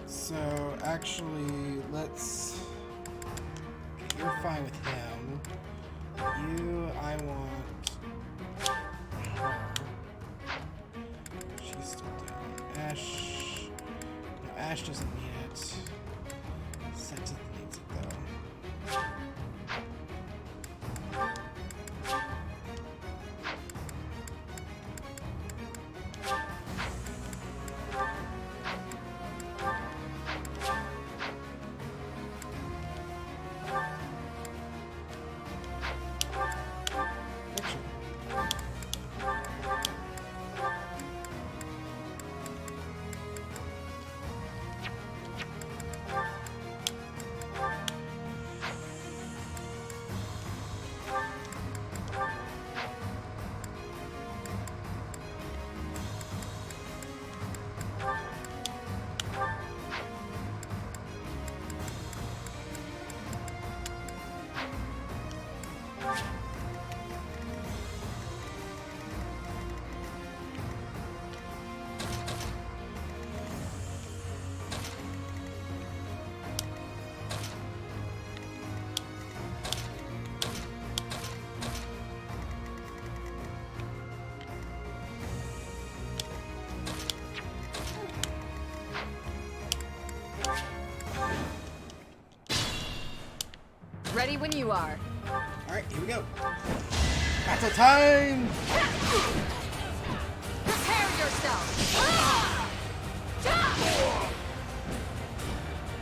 So, actually, let's... Okay, you're fine with him. You, I want... her. She's still down. Ash... No, Ash doesn't need it. Sexton needs it, though. Ready when you are. Alright, here we go. Battle time! Prepare yourself!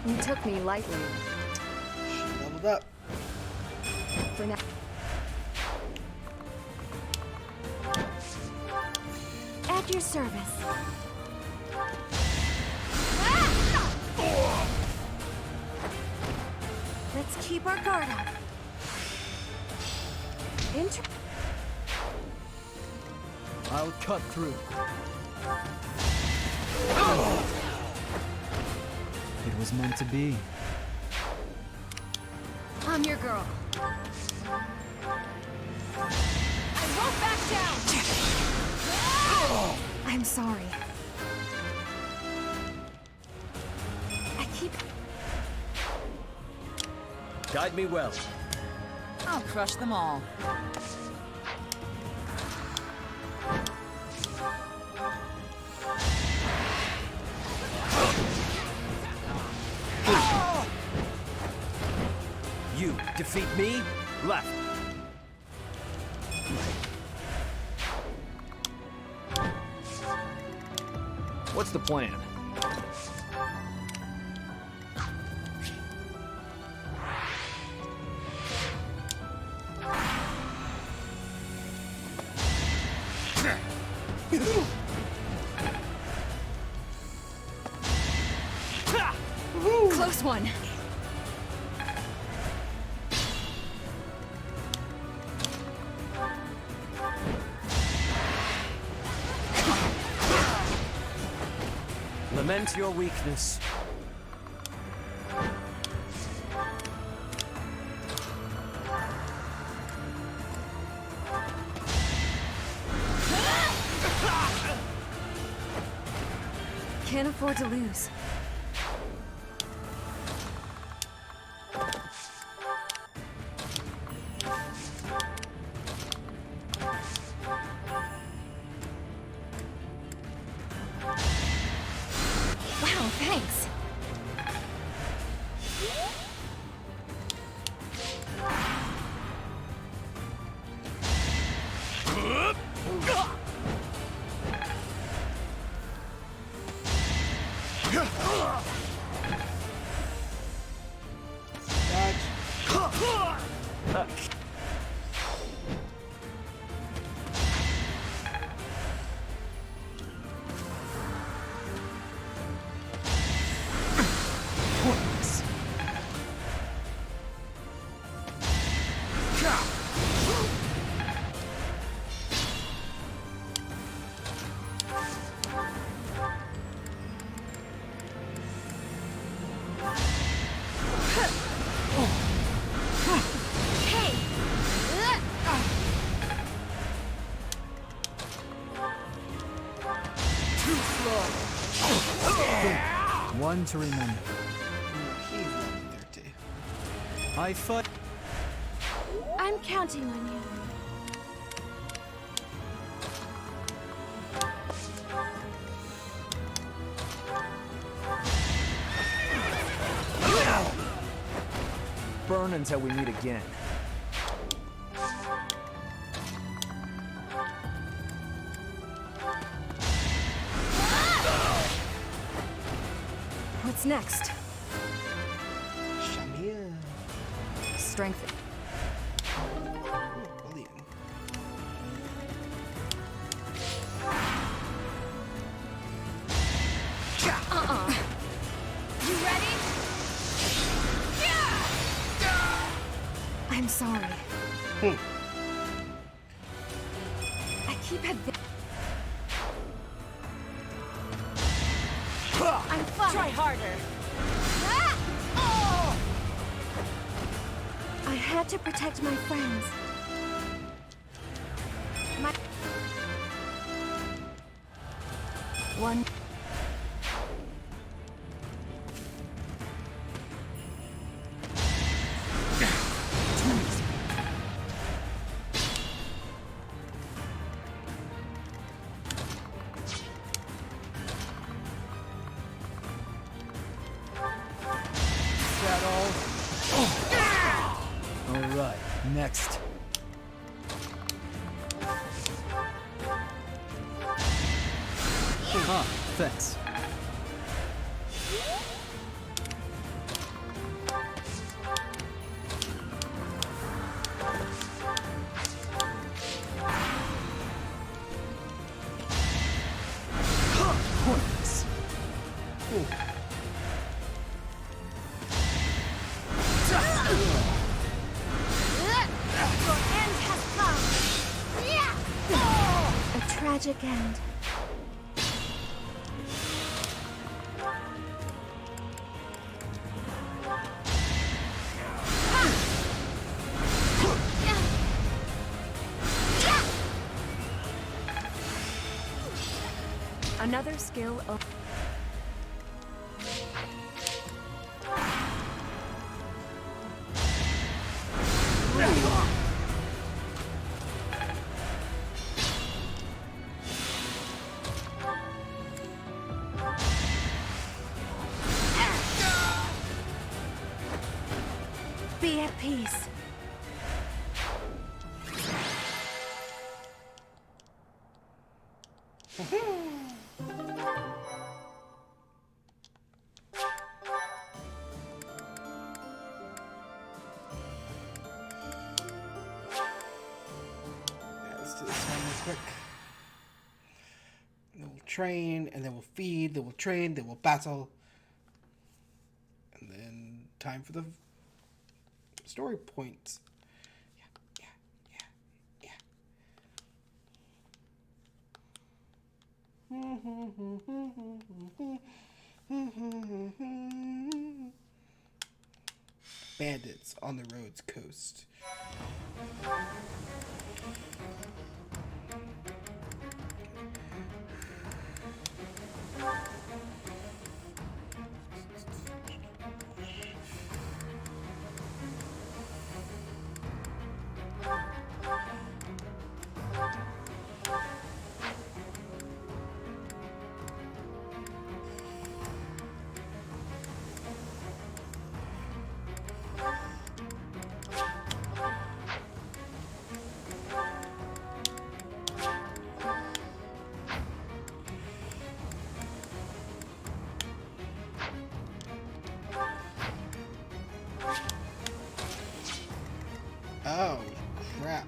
You took me lightly. She leveled up. For now. At your service. Let's keep our guard up. I'll cut through. It was meant to be. I'm your girl. I won't back down! I'm sorry. I keep... Guide me well. I'll crush them all. You defeat me? Left. What's the plan? Close one. Lament your weakness. Can't afford to lose. Wow, thanks. One to remember. He's level 30. I fight. I'm counting on you. Burn until we meet again. What's next? Shamir. Strength. Bullion. You ready? I'm sorry. I keep advancing. I'm fine. Try harder. I had to protect my friends. One. Alright, next. Huh, thanks. Pointless. Your end has come! A tragic end. Another skill of... Be at peace. Let's do this one real quick. And then we'll train, and then we'll feed, then we'll train, then we'll battle. And then time for the story points. Bandits on the road's coast. Oh, crap.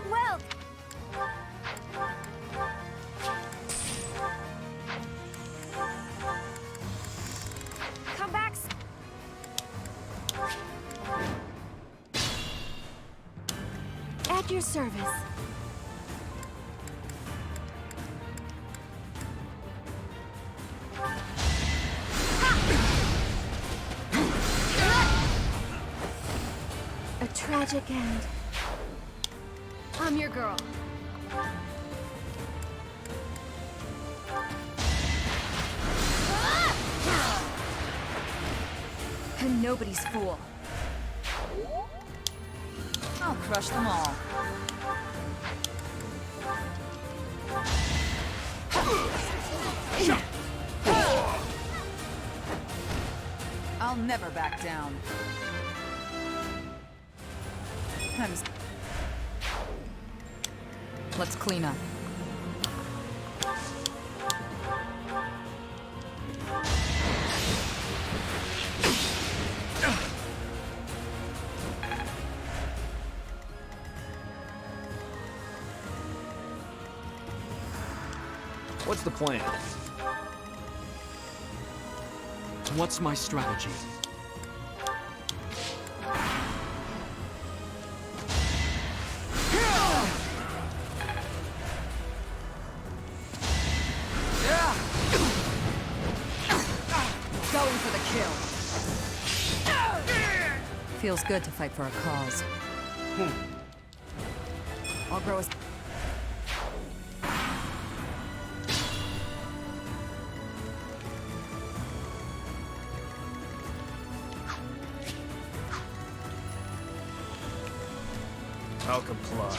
Well, come back. At your service. A tragic end. I'm your girl. And nobody's fool. I'll crush them all. I'll never back down. Let's clean up. What's the plan? What's my strategy? Going for the kill. Feels good to fight for a cause. I'll grow as... I'll comply.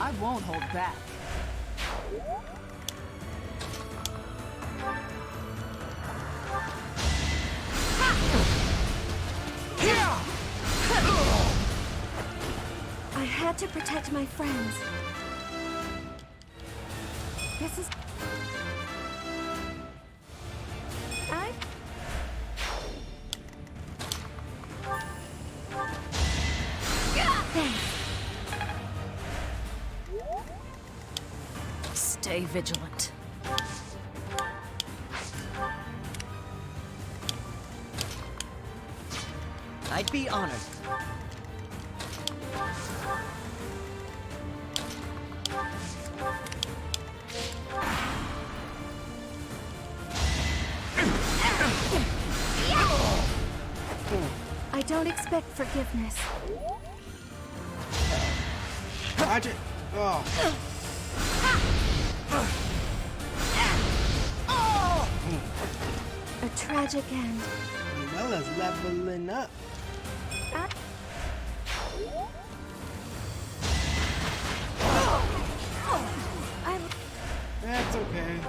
I won't hold back. I had to protect my friends. This is... Stay vigilant. I'd be honored. I don't expect forgiveness. Dodge it. Oh. A tragic end. As well as leveling up. That's okay.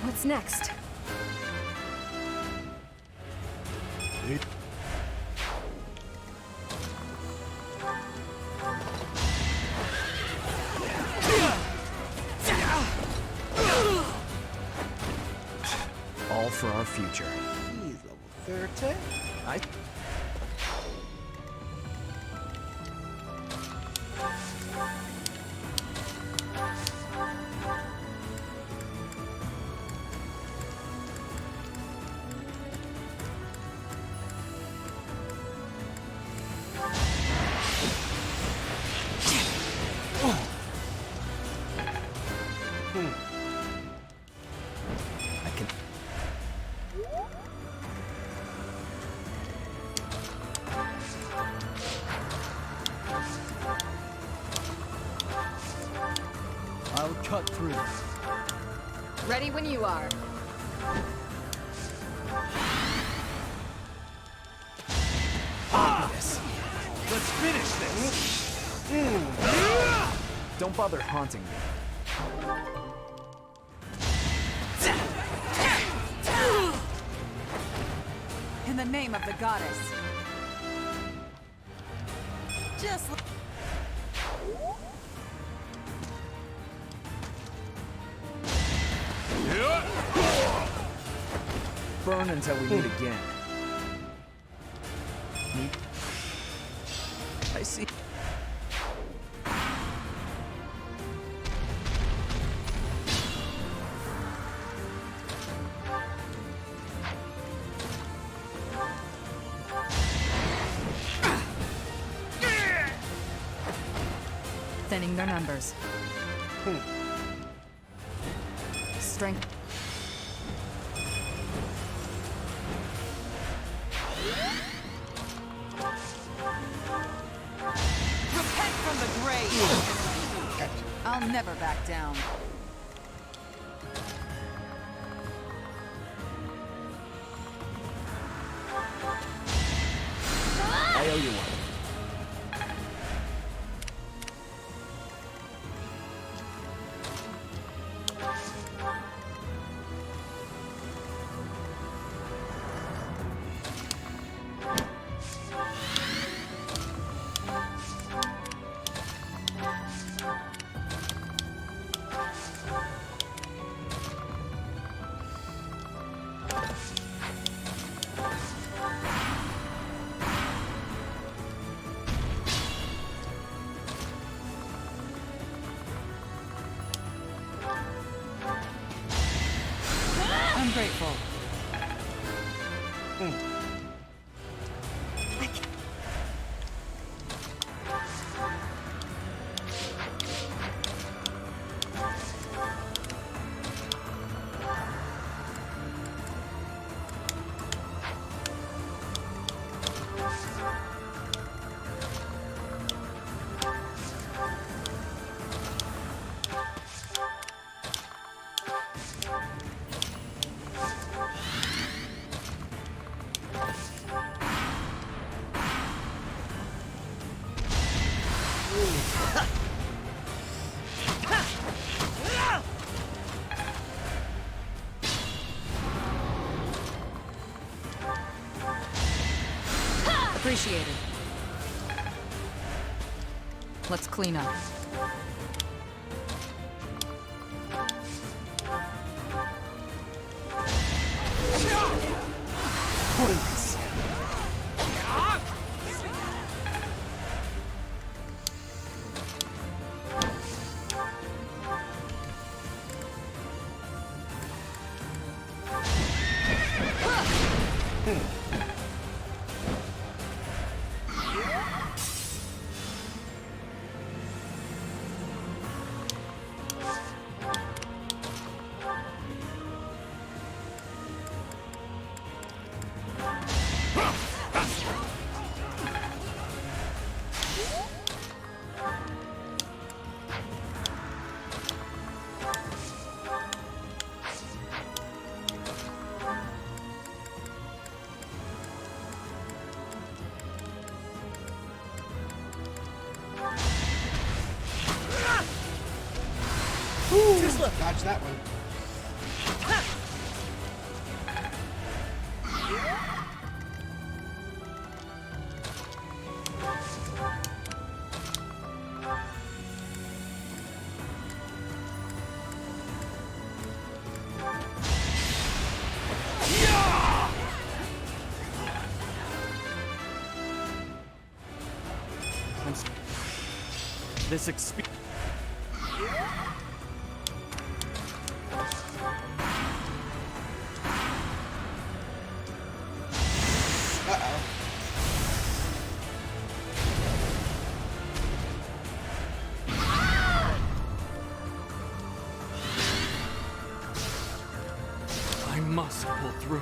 What's next? All for our future. He's level 30. I'll cut through. Ready when you are. Let's finish this! Don't bother haunting me. In the name of the goddess. Just... Burn until we meet again. Meet? I see. Thinning their numbers. Strength. Repent from the grave! I'll never back down. I owe you one. I'm grateful. Appreciated. Let's clean up. Points. Dodge that one. This experience. I must pull through.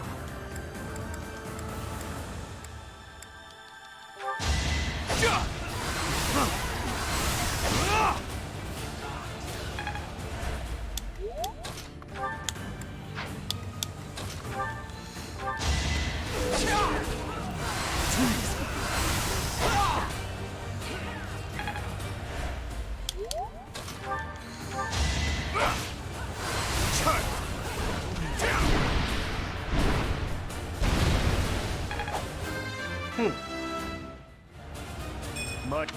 Mud.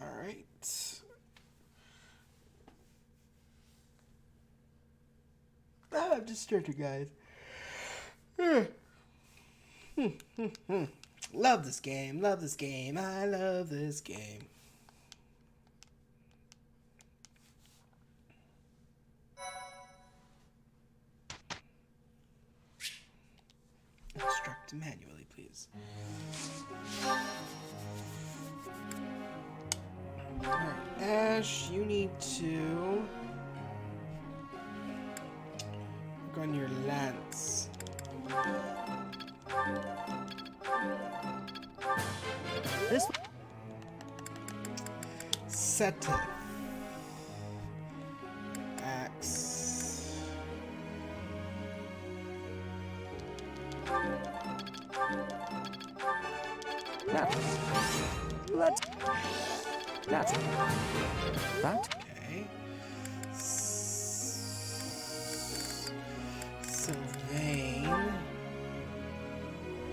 All right. I'm distracted, guys. Love this game. Love this game. I love this game. Instruct manually, please. Alright, Ash, you need to work on your lance. This Set it. Axe. Let's. That's that. Okay. Sylvain.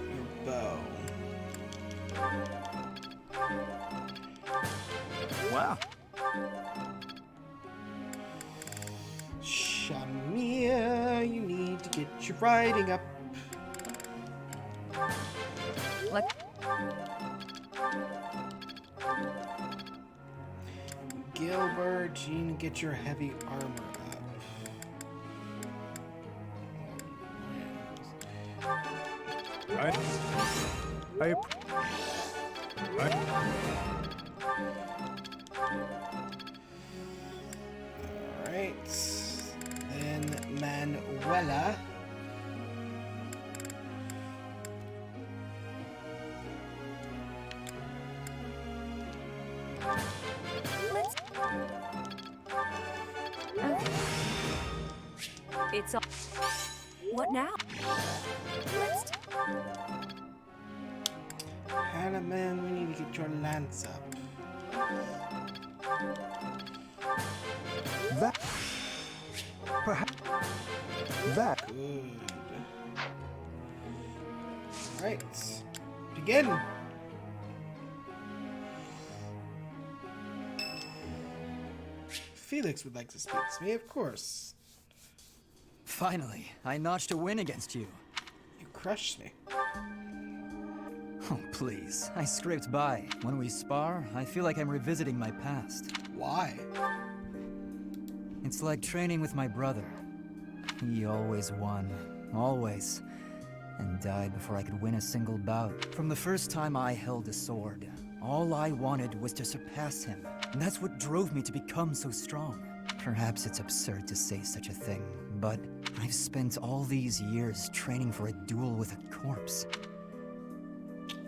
Your bow. Wow. Shamir, you need to get your riding up. Let. Gilbert, you need to get your heavy armor up. Alright. Then Manuela. Let's... Okay. It's all... What now? Let's... Hannah, man, we need to get your lance up. That... Perhaps... That... Good. Alright. Begin! Felix would like to speak to me, of course. Finally, I notched a win against you. You crushed me. Oh, please. I scraped by. When we spar, I feel like I'm revisiting my past. Why? It's like training with my brother. He always won. Always. And died before I could win a single bout. From the first time I held a sword, all I wanted was to surpass him. And that's what drove me to become so strong. Perhaps it's absurd to say such a thing, but I've spent all these years training for a duel with a corpse.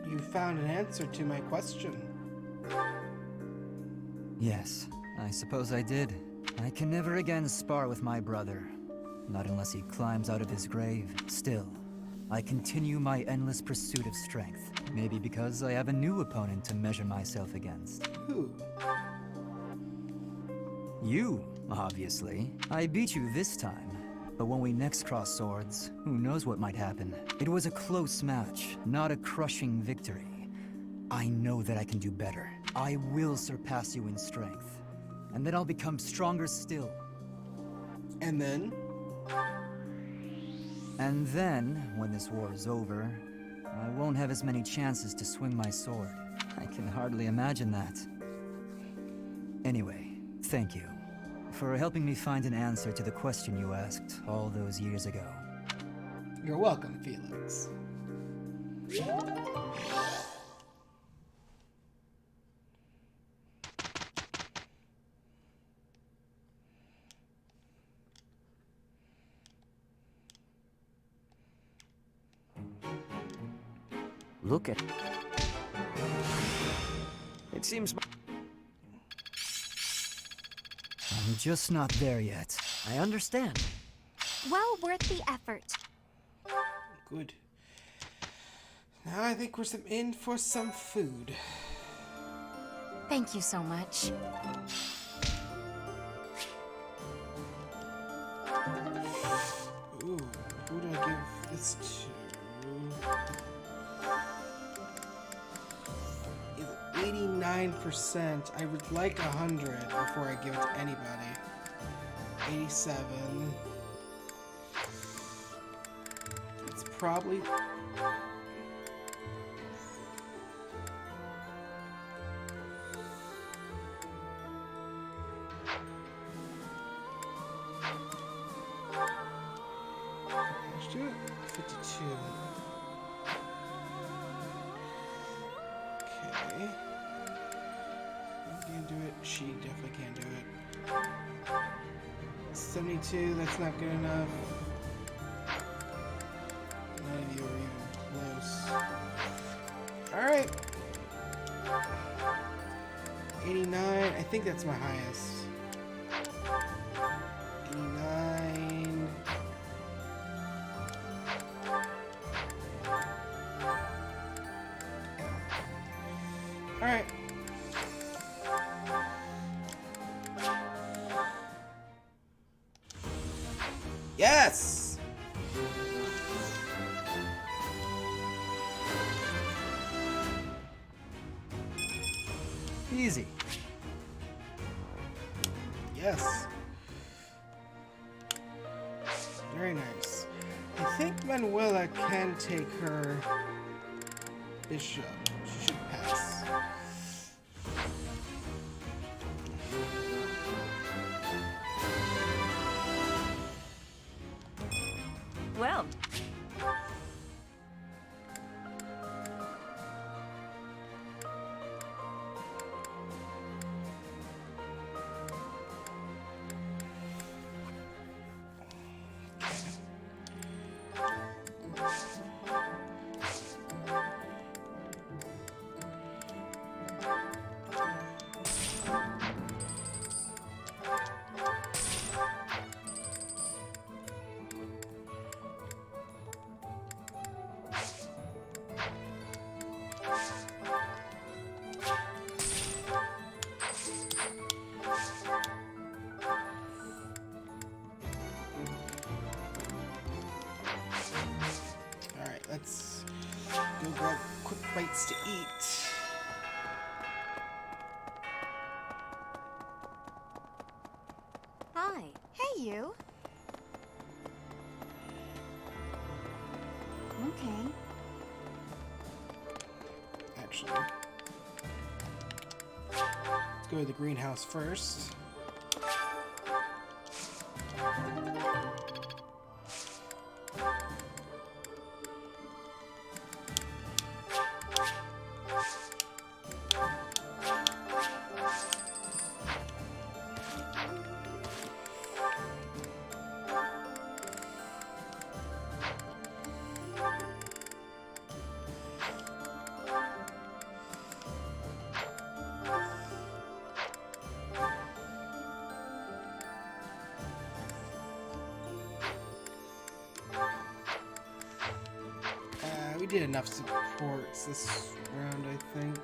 You found an answer to my question. Yes, I suppose I did. I can never again spar with my brother. Not unless he climbs out of his grave. Still, I continue my endless pursuit of strength. Maybe because I have a new opponent to measure myself against. Who? You, obviously. I beat you this time. But when we next cross swords, who knows what might happen. It was a close match, not a crushing victory. I know that I can do better. I will surpass you in strength. And then I'll become stronger still. And then? And then, when this war is over, I won't have as many chances to swing my sword. I can hardly imagine that. Anyway, thank you for helping me find an answer to the question you asked all those years ago. You're welcome, Felix. Look at... It seems... I'm just not there yet. I understand. Well worth the effort. Good. Now I think we're in for some food. Thank you so much. Ooh, who do I give this to? Is it 89%? I would like 100 before I give it to anybody. 87. It's probably... Let's do it. 52. Okay. You can do it. She definitely can't do it. 72, that's not good enough. None of you are even close. Alright. 89, I think that's my highest. 89. Alright. Yes! Easy. Yes. Very nice. I think Manuela can take her bishop. She should pass. Well. let's go grab quick bites to eat. Hi. Hey, you. Okay. Actually, let's go to the greenhouse first. We did enough supports this round, I think.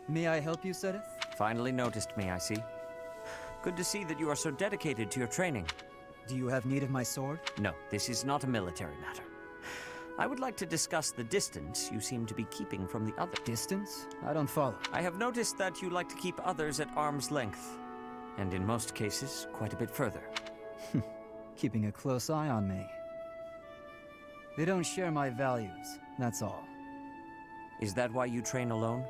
May I help you, Sedith? Finally noticed me, I see. Good to see that you are so dedicated to your training. Do you have need of my sword? No, this is not a military matter. I would like to discuss the distance you seem to be keeping from the other. Distance? I don't follow. I have noticed that you like to keep others at arm's length. And in most cases, quite a bit further. Keeping a close eye on me. They don't share my values, that's all. Is that why you train alone?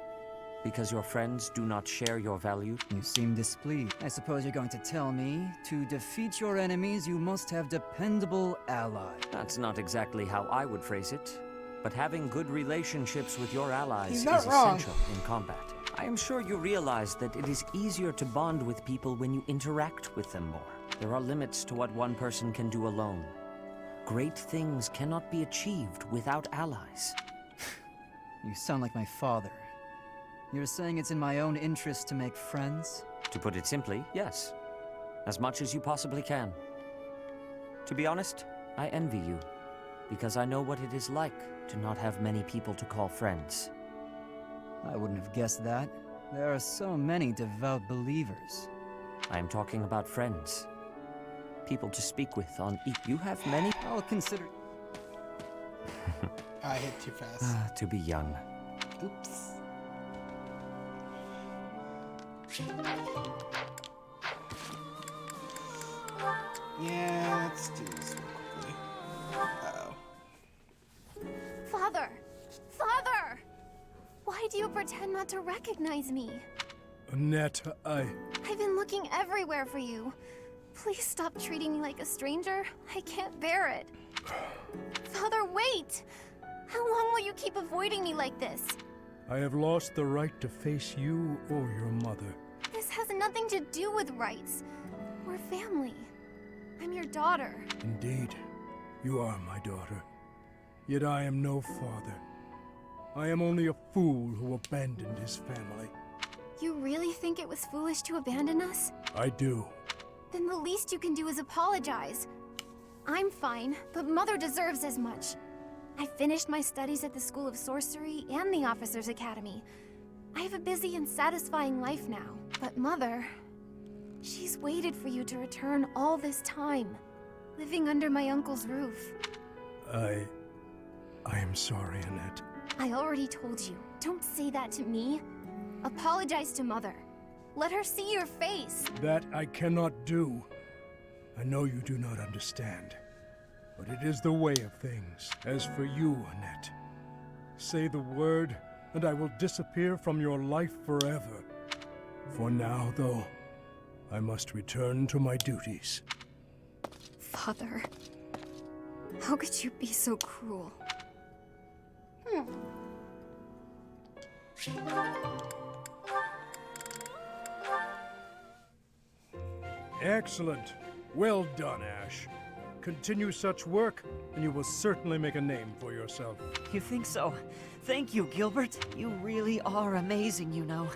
Because your friends do not share your values? You seem displeased. I suppose you're going to tell me, to defeat your enemies, you must have dependable allies. That's not exactly how I would phrase it. But having good relationships with your allies is wrong. essential in combat. I am sure you realize that it is easier to bond with people when you interact with them more. There are limits to what one person can do alone. Great things cannot be achieved without allies. You sound like my father. You're saying it's in my own interest to make friends? To put it simply, yes. As much as you possibly can. To be honest, I envy you, because I know what it is like to not have many people to call friends. I wouldn't have guessed that. There are so many devout believers. I am talking about friends. People to speak with on each. You have many? I'll consider... I hit too fast. To be young. Oops. Yeah, let's do this real quickly. Uh-oh. Father! Father! Why do you pretend not to recognize me? Annette, I've been looking everywhere for you. Please stop treating me like a stranger. I can't bear it. Father, wait! How long will you keep avoiding me like this? I have lost the right to face you or your mother. This has nothing to do with rights. We're family. I'm your daughter. Indeed, you are my daughter. Yet I am no father. I am only a fool who abandoned his family. You really think it was foolish to abandon us? I do. Then the least you can do is apologize. I'm fine, but Mother deserves as much. I finished my studies at the School of Sorcery and the Officers' Academy. I have a busy and satisfying life now. But Mother, she's waited for you to return all this time, living under my uncle's roof. I am sorry, Annette. I already told you. Don't say that to me. Apologize to Mother. Let her see your face. That I cannot do. I know you do not understand, but it is the way of things. As for you, Annette, say the word, and I will disappear from your life forever. For now, though, I must return to my duties. Father, how could you be so cruel? Excellent. Well done, Ash. Continue such work, and you will certainly make a name for yourself. You think so? Thank you, Gilbert. You really are amazing, you know.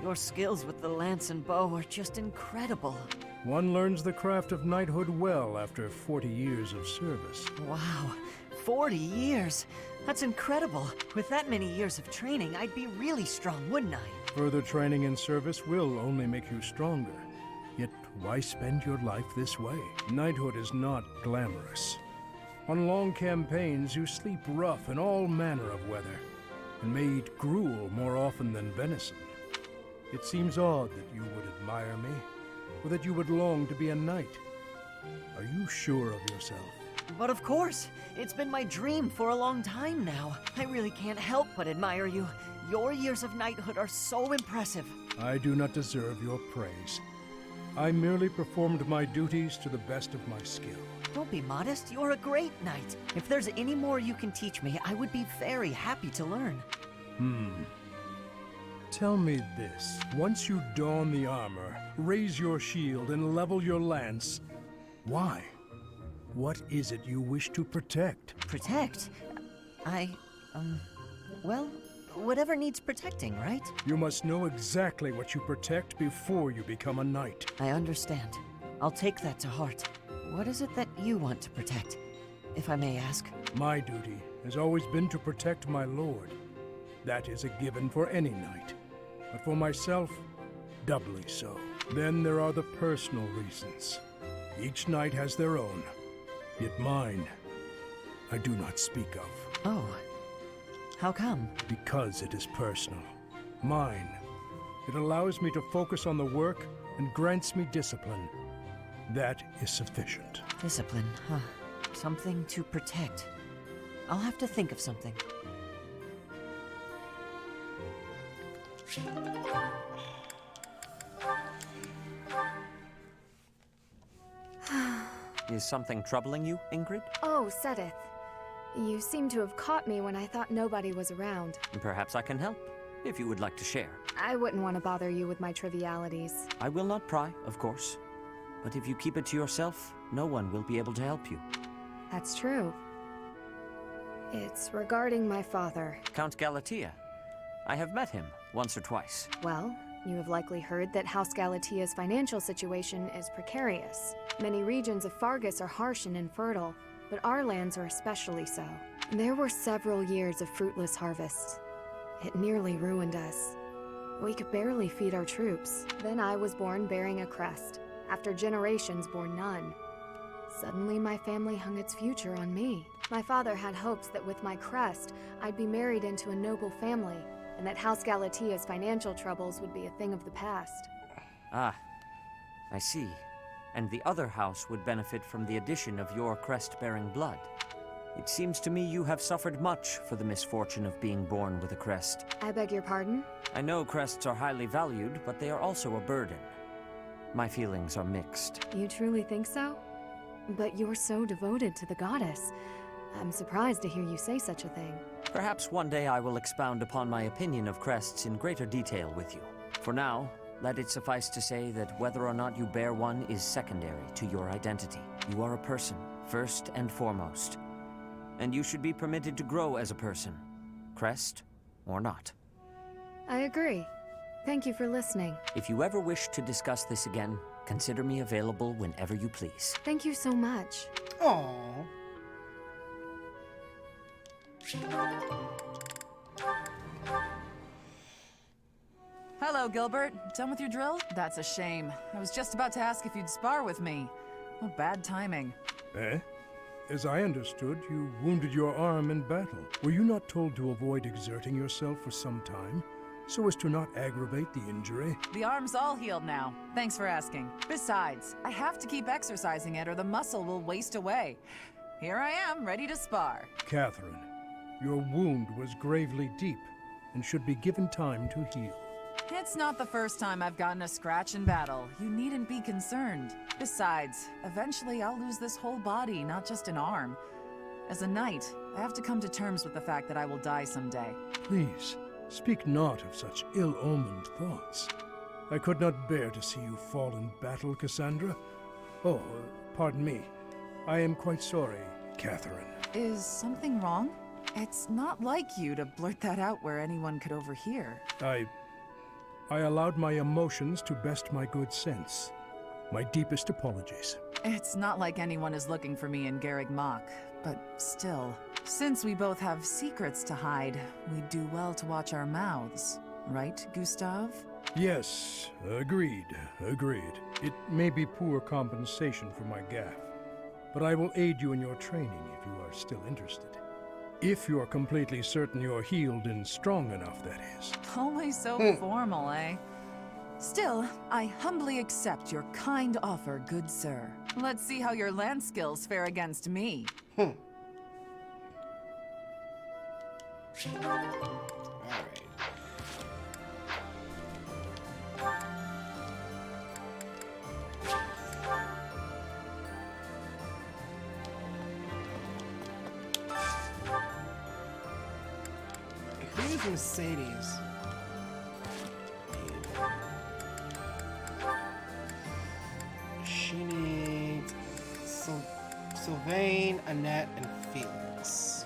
Your skills with the lance and bow are just incredible. One learns the craft of knighthood well after 40 years of service. Wow, 40 years? That's incredible. With that many years of training, I'd be really strong, wouldn't I? Further training in service will only make you stronger. Yet why spend your life this way? Knighthood is not glamorous. On long campaigns, you sleep rough in all manner of weather, and may eat gruel more often than venison. It seems odd that you would admire me, or that you would long to be a knight. Are you sure of yourself? But of course, it's been my dream for a long time now. I really can't help but admire you. Your years of knighthood are so impressive. I do not deserve your praise. I merely performed my duties to the best of my skill. Don't be modest, you're a great knight. If there's any more you can teach me, I would be very happy to learn. Tell me this. Once you don the armor, raise your shield, and level your lance, why? What is it you wish to protect? Protect? Well, whatever needs protecting, right? You must know exactly what you protect before you become a knight. I understand. I'll take that to heart. What is it that you want to protect, if I may ask? My duty has always been to protect my lord. That is a given for any knight. But for myself, doubly so. Then there are the personal reasons. Each knight has their own. Yet mine, I do not speak of. Oh. How come? Because it is personal. Mine. It allows me to focus on the work and grants me discipline. That is sufficient. Discipline, huh? Something to protect. I'll have to think of something. Is something troubling you, Ingrid? Oh, Sedith. You seem to have caught me when I thought nobody was around. Perhaps I can help, if you would like to share. I wouldn't want to bother you with my trivialities. I will not pry, of course. But if you keep it to yourself, no one will be able to help you. That's true. It's regarding my father. Count Galatea. I have met him once or twice. Well, you have likely heard that House Galatea's financial situation is precarious. Many regions of Fargus are harsh and infertile, but our lands are especially so. There were several years of fruitless harvests. It nearly ruined us. We could barely feed our troops. Then I was born bearing a crest, after generations bore none. Suddenly my family hung its future on me. My father had hopes that with my crest, I'd be married into a noble family, and that House Galatea's financial troubles would be a thing of the past. Ah, I see. And the other house would benefit from the addition of your crest-bearing blood. It seems to me you have suffered much for the misfortune of being born with a crest. I beg your pardon? I know crests are highly valued, but they are also a burden. My feelings are mixed. You truly think so? But you're so devoted to the goddess. I'm surprised to hear you say such a thing. Perhaps one day I will expound upon my opinion of crests in greater detail with you. For now, let it suffice to say that whether or not you bear one is secondary to your identity. You are a person, first and foremost. And you should be permitted to grow as a person, crest or not. I agree. Thank you for listening. If you ever wish to discuss this again, consider me available whenever you please. Thank you so much. Aww. Hello, Gilbert. Done with your drill? That's a shame. I was just about to ask if you'd spar with me. Oh, bad timing. Eh? As I understood, you wounded your arm in battle. Were you not told to avoid exerting yourself for some time, so as to not aggravate the injury? The arm's all healed now. Thanks for asking. Besides, I have to keep exercising it or the muscle will waste away. Here I am, ready to spar. Catherine, your wound was gravely deep and should be given time to heal. It's not the first time I've gotten a scratch in battle. You needn't be concerned. Besides, eventually I'll lose this whole body, not just an arm. As a knight, I have to come to terms with the fact that I will die someday. Please, speak not of such ill-omened thoughts. I could not bear to see you fall in battle, Cassandra. Oh, pardon me. I am quite sorry, Catherine. Is something wrong? It's not like you to blurt that out where anyone could overhear. I allowed my emotions to best my good sense. My deepest apologies. It's not like anyone is looking for me in Garreg Mach, but still. Since we both have secrets to hide, we'd do well to watch our mouths. Right, Gustav? Yes, agreed, agreed. It may be poor compensation for my gaffe, but I will aid you in your training if you are still interested. If you are completely certain you're healed and strong enough, that is. Always so formal, eh? Still, I humbly accept your kind offer, good sir. Let's see how your land skills fare against me. Who's Mercedes? She needs Sylvain, Annette, and Felix.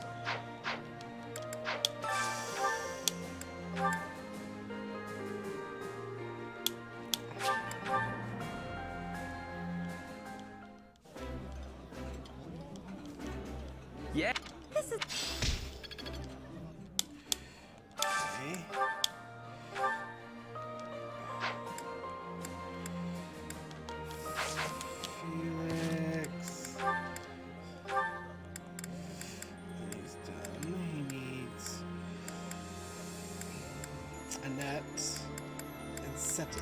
Yeah. This is... Okay. Felix. He's done. He needs Annette and Seta.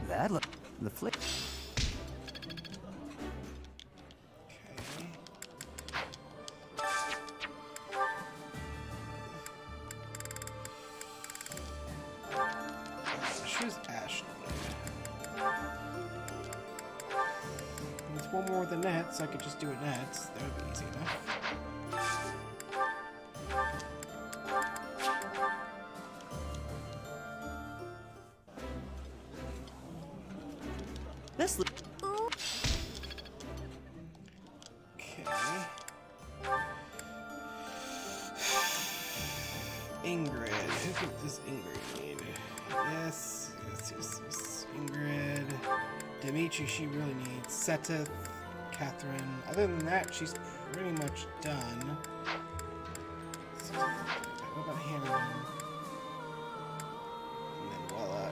That look the flip. She's Ashley. There's one more with Annette, so I could just do Annette. That would be easy enough. This look. Okay. Ingrid. Who does Ingrid need? Yes. Ingrid. Dimitri, she really needs. Seteth. Catherine. Other than that, she's pretty much done. So, what about Hannah? And then voila.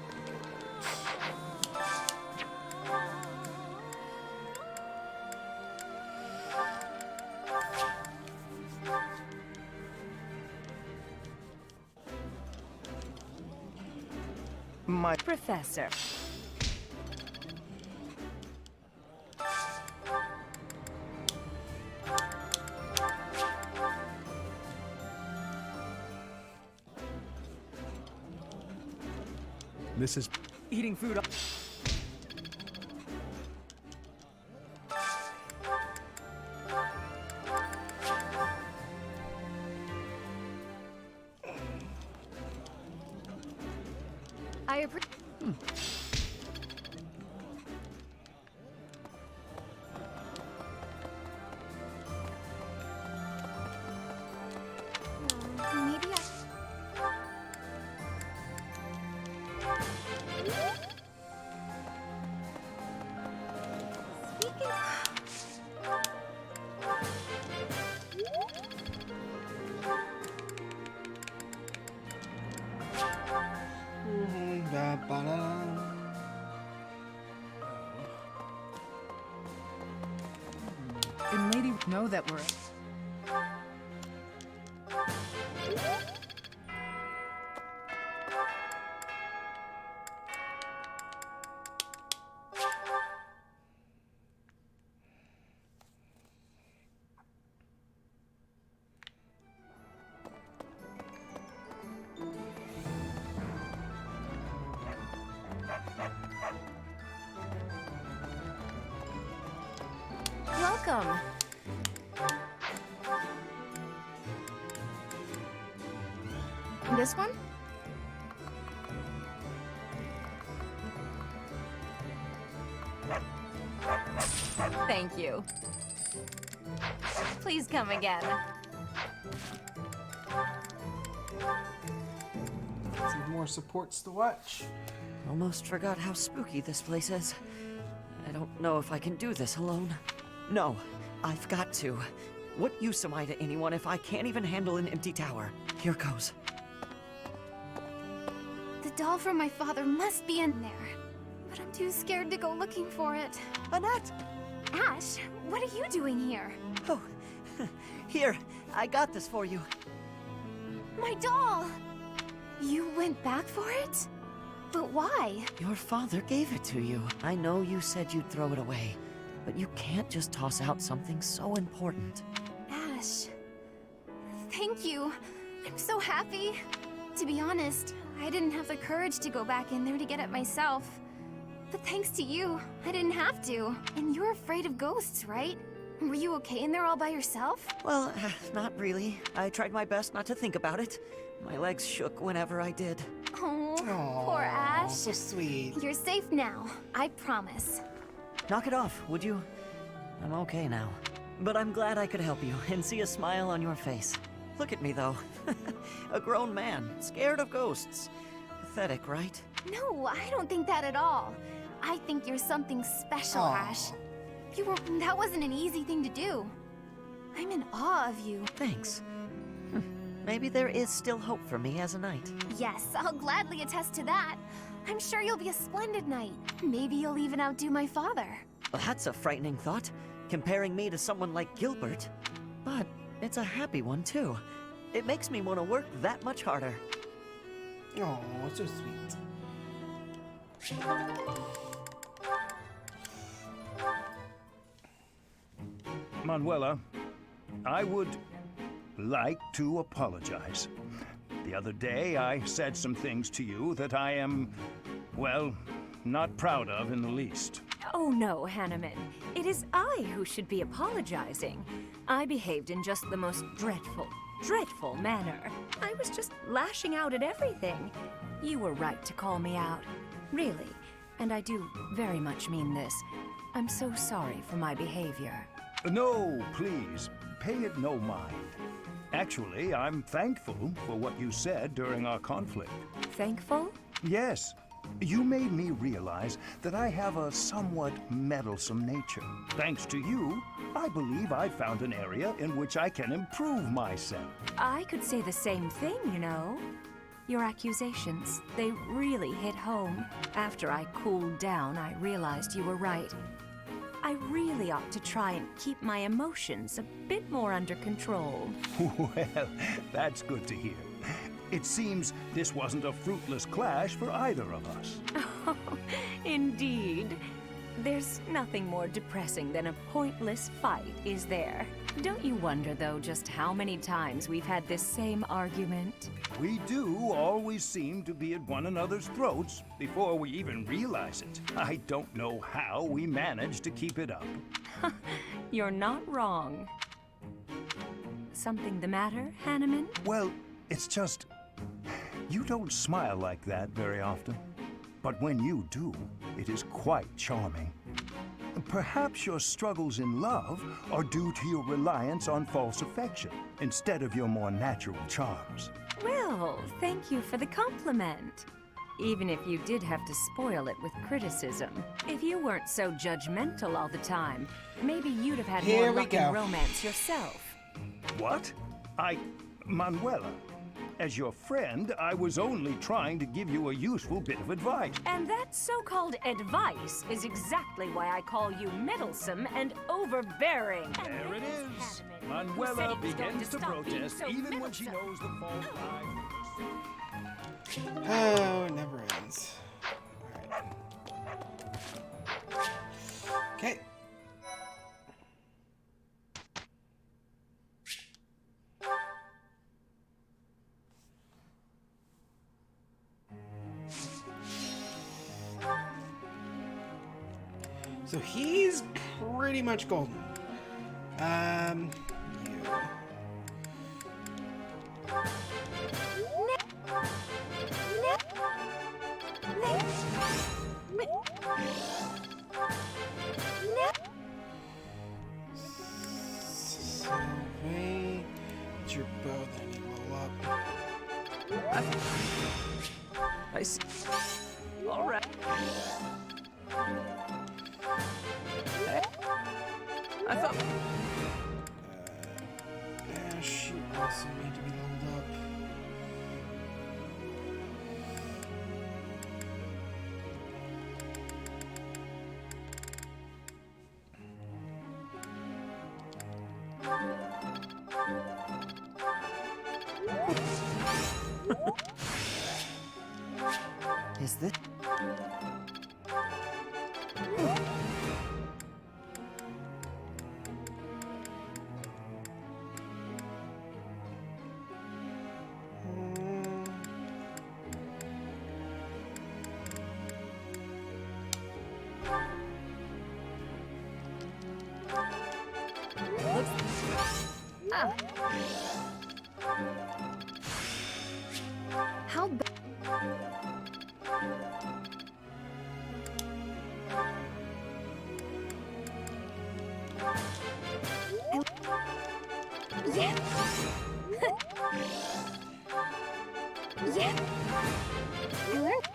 My Professor. This is Eating food. I appreciate. Maybe I... And lady, know that we're... Welcome. This one? Thank you. Please come again. Some more supports to watch. Almost forgot how spooky this place is. I don't know if I can do this alone. No, I've got to. What use am I to anyone if I can't even handle an empty tower? Here goes. The doll from my father must be in there. But I'm too scared to go looking for it. Annette! Ash, what are you doing here? Oh, here, I got this for you. My doll! You went back for it? But why? Your father gave it to you. I know you said you'd throw it away, but you can't just toss out something so important. Ash, thank you. I'm so happy. To be honest, I didn't have the courage to go back in there to get it myself. But thanks to you, I didn't have to. And you're afraid of ghosts, right? Were you okay in there all by yourself? Well, not really. I tried my best not to think about it. My legs shook whenever I did. Oh, Aww, poor Ash. so sweet. You're safe now, I promise. Knock it off, would you? I'm okay now. But I'm glad I could help you and see a smile on your face. Look at me, though. A grown man, scared of ghosts. Pathetic, right? No, I don't think that at all. I think you're something special, Ash. That wasn't an easy thing to do. I'm in awe of you. Thanks. Maybe there is still hope for me as a knight. Yes, I'll gladly attest to that. I'm sure you'll be a splendid knight. Maybe you'll even outdo my father. Well, that's a frightening thought, comparing me to someone like Gilbert. But it's a happy one, too. It makes me want to work that much harder. Oh, so sweet. Manuela, I would like to apologize. The other day, I said some things to you that I am, well, not proud of in the least. Oh no, Hanneman. It is I who should be apologizing. I behaved in just the most dreadful manner. I was just lashing out at everything. You were right to call me out. Really. And I do very much mean this. I'm so sorry for my behavior. No, please, pay it no mind. Actually, I'm thankful for what you said during our conflict. Thankful? Yes. You made me realize that I have a somewhat meddlesome nature. Thanks to you, I believe I found an area in which I can improve myself. I could say the same thing, you know. Your accusations, they really hit home. After I cooled down, I realized you were right. I really ought to try and keep my emotions a bit more under control. Well, that's good to hear. It seems this wasn't a fruitless clash for either of us. Oh, indeed. There's nothing more depressing than a pointless fight, is there? Don't you wonder, though, just how many times we've had this same argument? We do always seem to be at one another's throats before we even realize it. I don't know how we manage to keep it up. You're not wrong. Something the matter, Hanneman? Well, it's just... you don't smile like that very often. But when you do, it is quite charming. Perhaps your struggles in love are due to your reliance on false affection instead of your more natural charms. Well, thank you for the compliment. Even if you did have to spoil it with criticism. If you weren't so judgmental all the time, maybe you'd have had more luck in romance yourself. What? Manuela, as your friend, I was only trying to give you a useful bit of advice. And that so-called advice is exactly why I call you meddlesome and overbearing. There it is. Manuela begins to protest even when she knows the fault lies. Oh, it never ends. Alright. Okay. So he's pretty much golden. You. Wait, it's your bow that you blow up. I see. All right. I thought... Ash, you also need to be leveled up. Is this... How ba- Yeah. Yeah. I learned.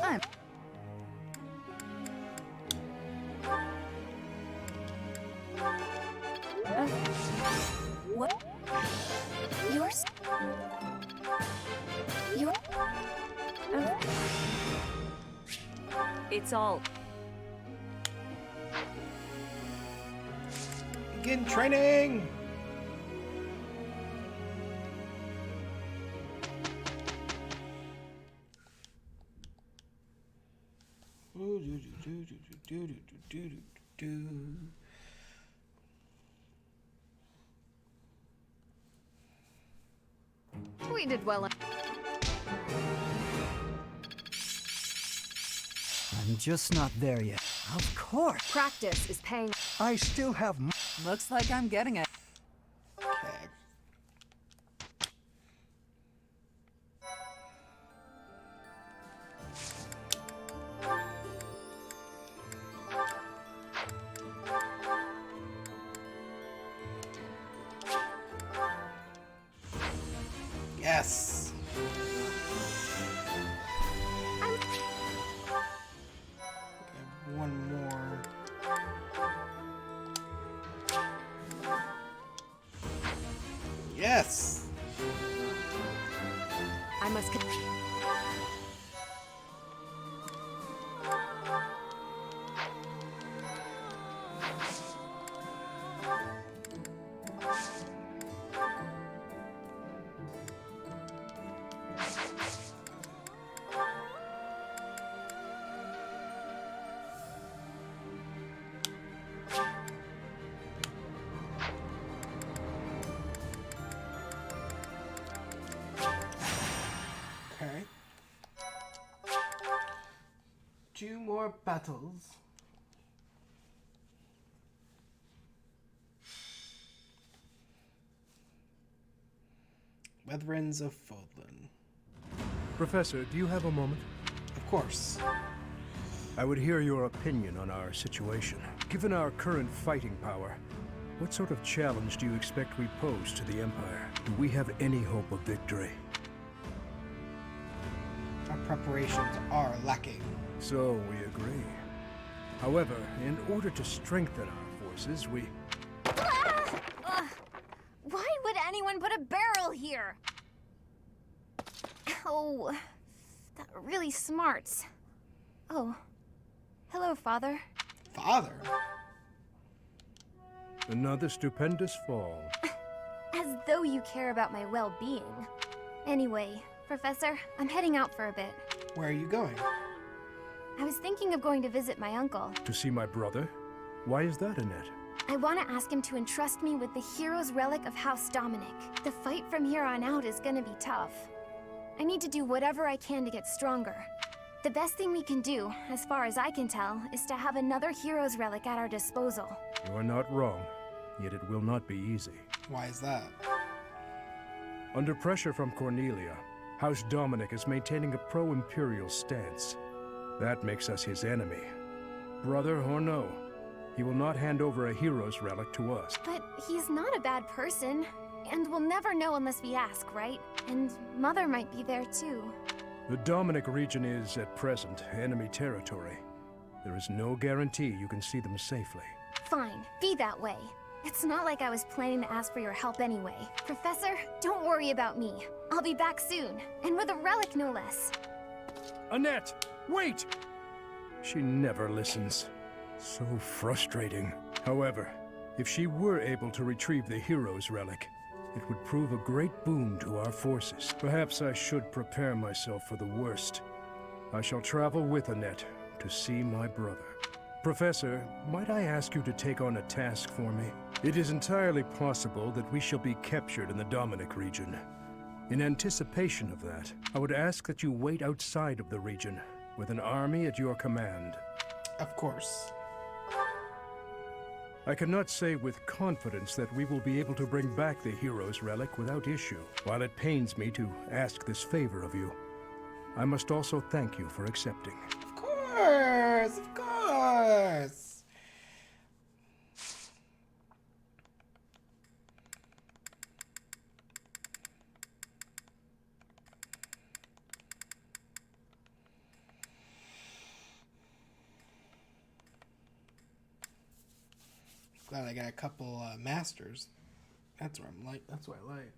I'm... What? Yours? Your? It's all. Begin training! We did well. I'm just not there yet. Of course. Practice is paying. I still have... Looks like I'm getting it. Okay. Yes. Okay, one more. Yes. I must. Okay. 2 more battles. Veterans of Fodlan. Professor, do you have a moment? Of course. I would hear your opinion on our situation. Given our current fighting power, what sort of challenge do you expect we pose to the Empire? Do we have any hope of victory? Our preparations are lacking. So we agree. However, in order to strengthen our forces, we... Why would anyone put a barrel here? Oh, that really smarts. Oh, hello, Father. Father? Another stupendous fall. As though you care about my well-being. Anyway, Professor, I'm heading out for a bit. Where are you going? I was thinking of going to visit my uncle. To see my brother? Why is that, Annette? I want to ask him to entrust me with the hero's relic of House Dominic. The fight from here on out is gonna be tough. I need to do whatever I can to get stronger. The best thing we can do, as far as I can tell, is to have another hero's relic at our disposal. You are not wrong, yet it will not be easy. Why is that? Under pressure from Cornelia, House Dominic is maintaining a pro-Imperial stance. That makes us his enemy. Brother or no, he will not hand over a hero's relic to us. But he's not a bad person. And we'll never know unless we ask, right? And Mother might be there too. The Dominic region is, at present, enemy territory. There is no guarantee you can see them safely. Fine, be that way. It's not like I was planning to ask for your help anyway. Professor, don't worry about me. I'll be back soon, and with a relic no less. Annette, wait! She never listens. So frustrating. However, if she were able to retrieve the hero's relic, it would prove a great boon to our forces. Perhaps I should prepare myself for the worst. I shall travel with Annette to see my brother. Professor, might I ask you to take on a task for me? It is entirely possible that we shall be captured in the Dominic region. In anticipation of that, I would ask that you wait outside of the region, with an army at your command. Of course. I cannot say with confidence that we will be able to bring back the hero's relic without issue. While it pains me to ask this favor of you, I must also thank you for accepting. Of course, of course. Glad I got a couple masters. That's what I'm like. That's what I like.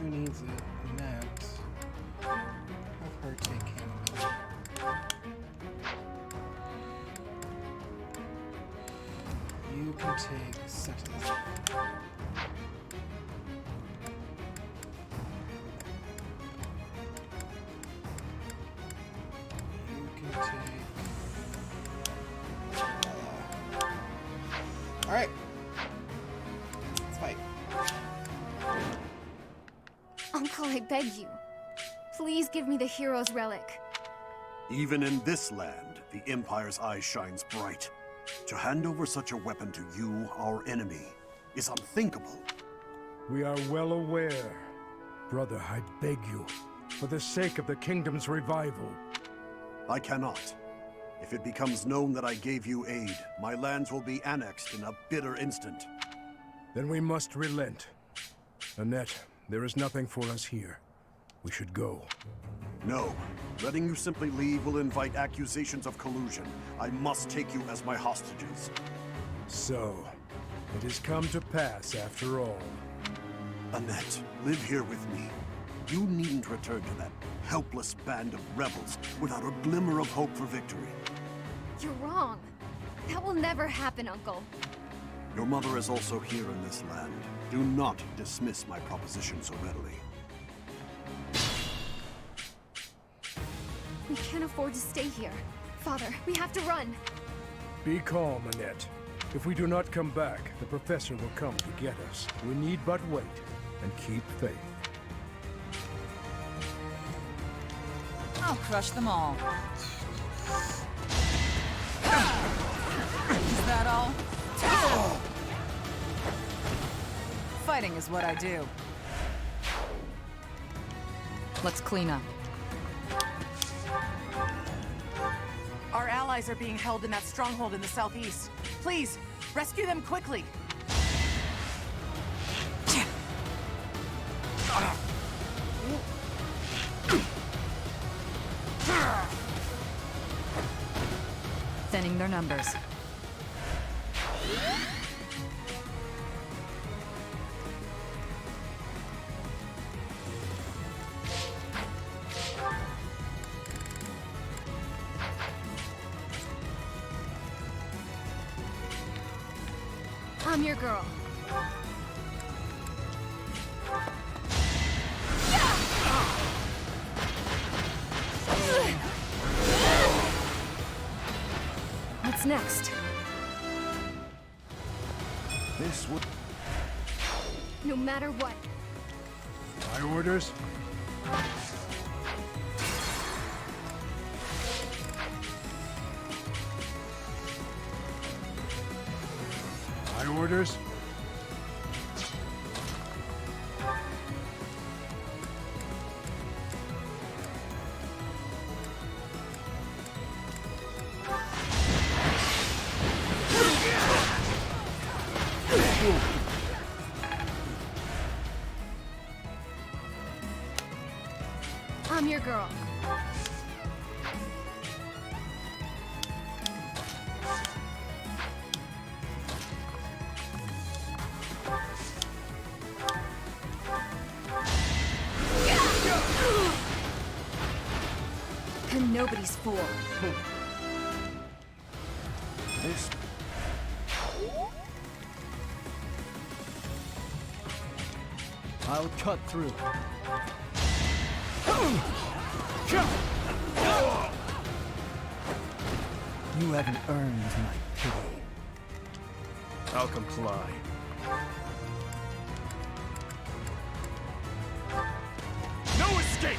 Who needs it? Annette. Have her take care of it. You can take settings. You can take. All right. Let's fight. Uncle, I beg you. Please give me the hero's relic. Even in this land, the Empire's eye shines bright. To hand over such a weapon to you, our enemy, is unthinkable. We are well aware. Brother, I beg you, for the sake of the kingdom's revival. I cannot. If it becomes known that I gave you aid, my lands will be annexed in a bitter instant. Then we must relent. Annette, there is nothing for us here. We should go. No. Letting you simply leave will invite accusations of collusion. I must take you as my hostages. So, it has come to pass after all. Annette, live here with me. You needn't return to that helpless band of rebels without a glimmer of hope for victory. You're wrong. That will never happen, Uncle. Your mother is also here in this land. Do not dismiss my proposition so readily. We can't afford to stay here. Father, we have to run. Be calm, Annette. If we do not come back, the professor will come to get us. We need but wait and keep faith. I'll crush them all. Is that all? Fighting is what I do. Let's clean up. Our allies are being held in that stronghold in the southeast. Please, rescue them quickly. Thinning their numbers. I'm your girl. What's next? This would... No matter what. My orders? My orders? I'm your girl. And nobody's fool. This... I'll cut through. You haven't earned my pity. I'll comply. No escape!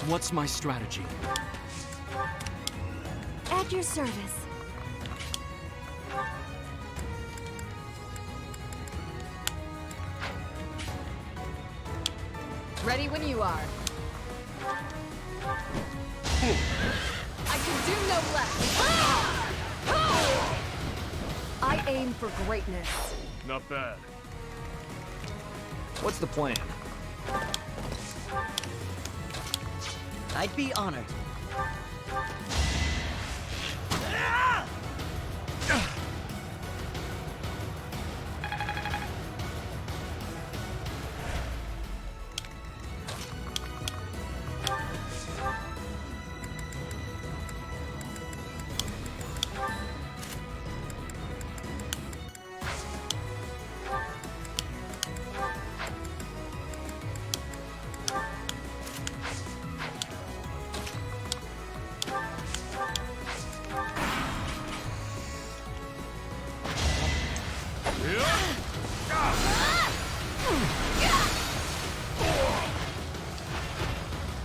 What's my strategy? At your service. Ready when you are. I can do no less. I aim for greatness. Not bad. What's the plan? I'd be honored.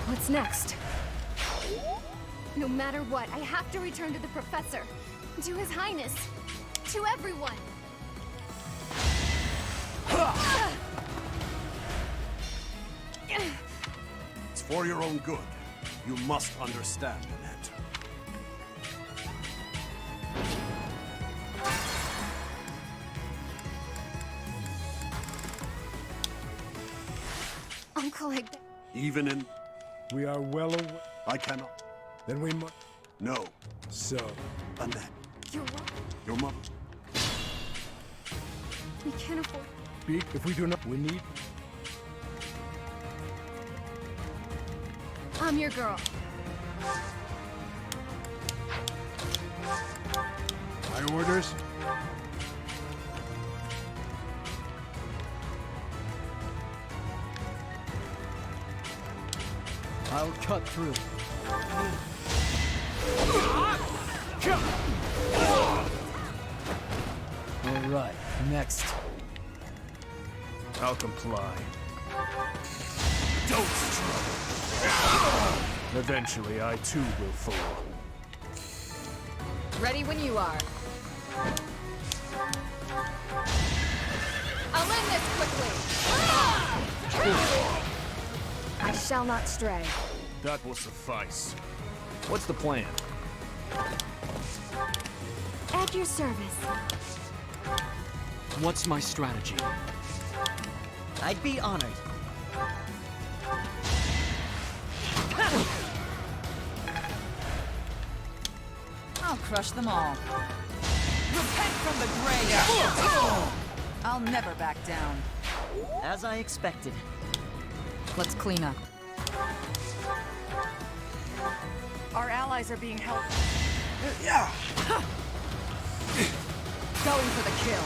What's next? No matter what, I have to return to the professor. To His Highness. To everyone. It's for your own good. You must understand, Annette. Uncle, Even in... We are well aware. I cannot. Then we must... No. So... Annette. You're what? Your mother. We can't afford... Speak if we do not... We need... I'm your girl. My orders? I'll cut through. All right, next. I'll comply. Don't struggle. Eventually, I too will fall. Ready when you are. I'll end this quickly. I shall not stray. That will suffice. What's the plan? At your service. What's my strategy? I'd be honored. I'll crush them all. Repent from the grave! I'll never back down. As I expected. Let's clean up. Our allies are being held. Yeah. Going for the kill.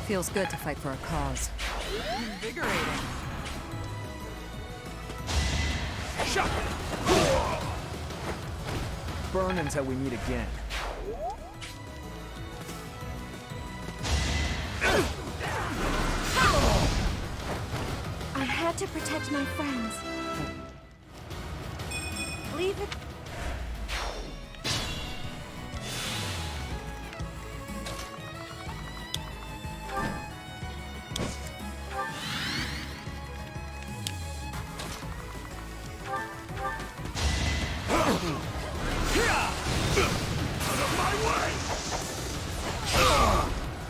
Feels good to fight for a cause. Invigorating. Shot! Burn until we meet again. I had to protect my friends. Leave it.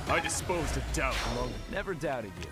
I disposed of doubt long. Never doubted you.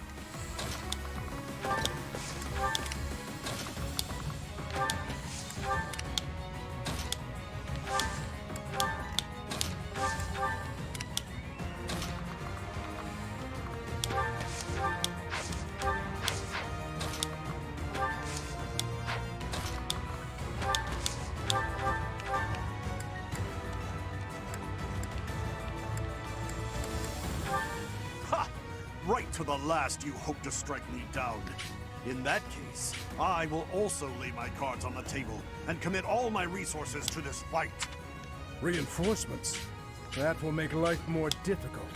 Right to the last you hope to strike me down. In that case, I will also lay my cards on the table and commit all my resources to this fight. Reinforcements? That will make life more difficult.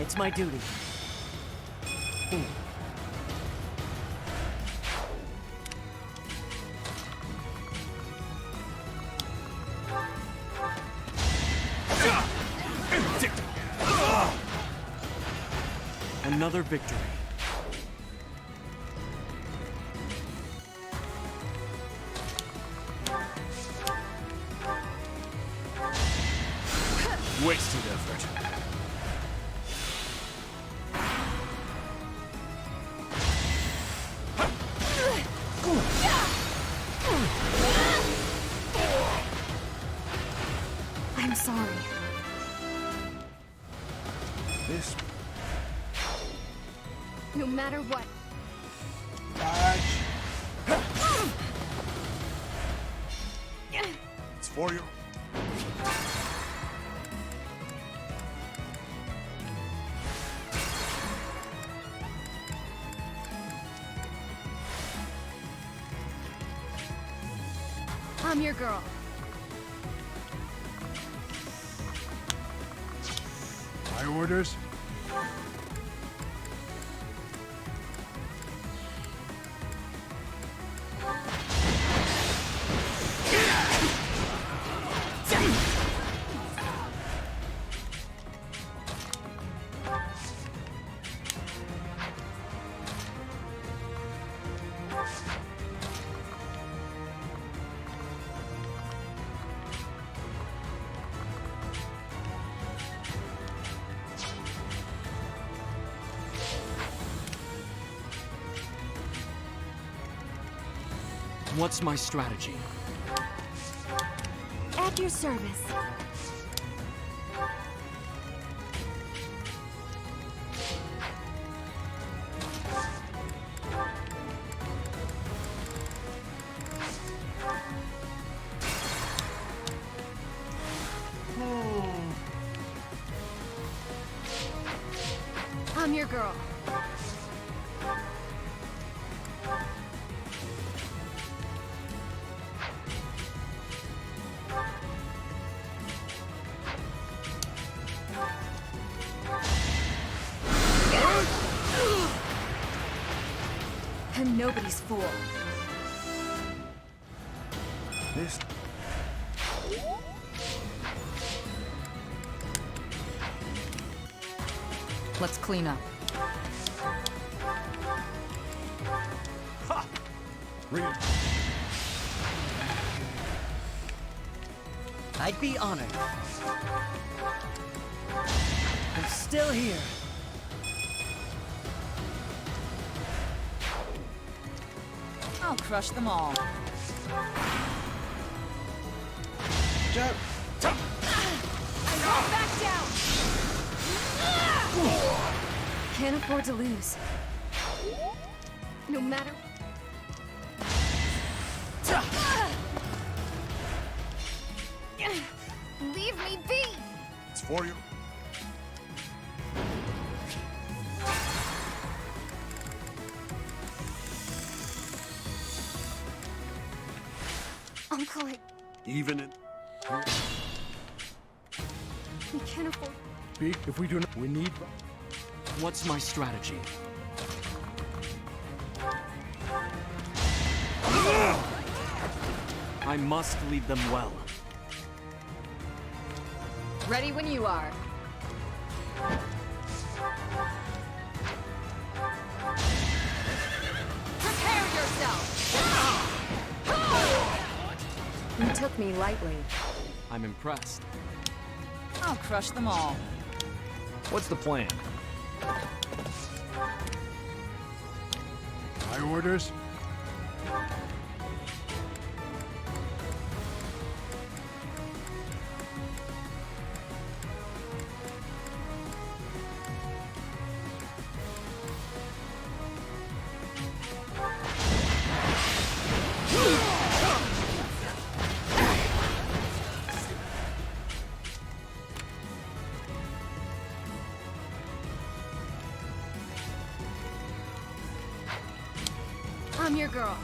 It's my duty. Another victory. Wasted effort. I'm sorry. This... No matter what. It's for you. I'm your girl. My orders? What's my strategy? At your service. I'm your girl. I'm nobody's fool. This... Let's clean up. Ha! I'd be honored. I'm still here. I'll crush them all. Jump. I won't back down! Can't afford to lose. No matter... Leave me be! It's for you. Uncle, Even in... we can't afford... Speak. If we do not, we need... What's my strategy? I must lead them well. Ready when you are. Prepare yourself! You took me lightly. I'm impressed. I'll crush them all. What's the plan? My orders? I'm your girl.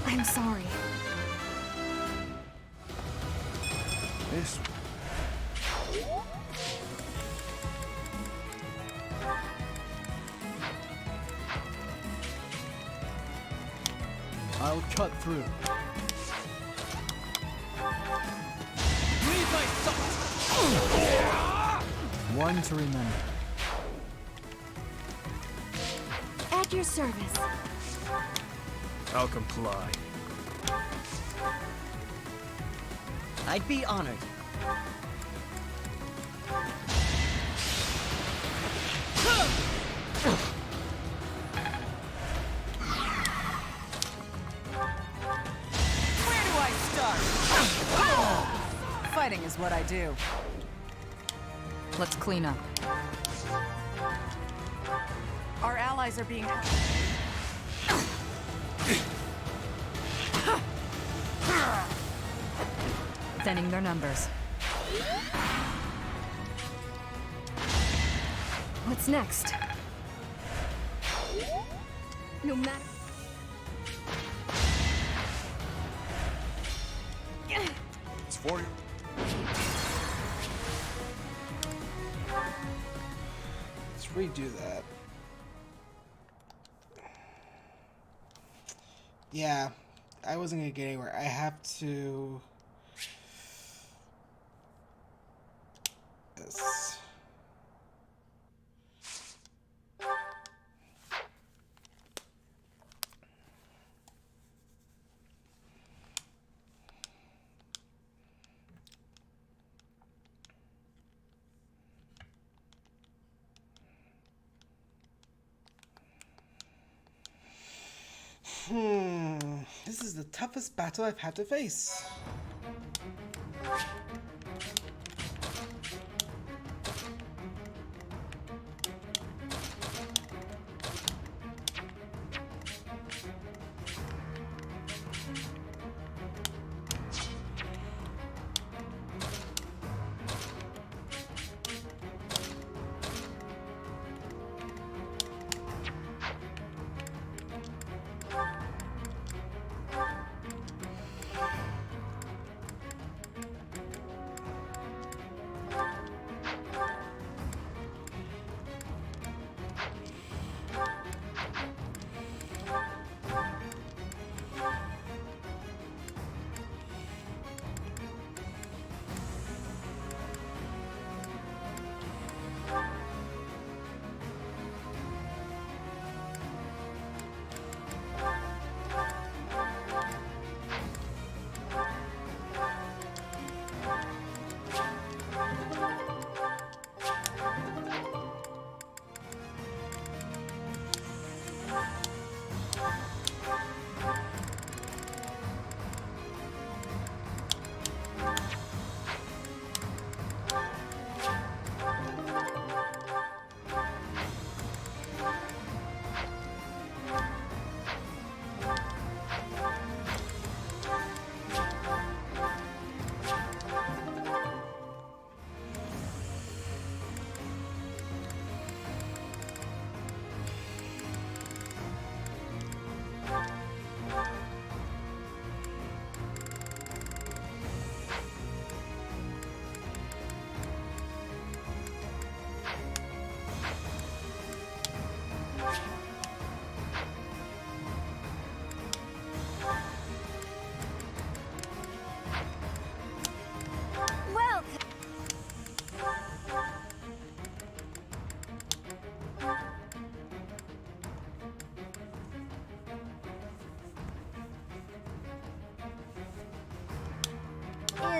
I'm sorry. This... I'll cut through. Leave my sight! One to remember. At your service. I'll comply. I'd be honored. Where do I start? Fighting is what I do. Let's clean up. Our allies are being... Thinning their numbers. What's next? No matter... It's for you. Let's redo that. Yeah, I wasn't gonna get anywhere. I have to... This. This is the toughest battle I've had to face.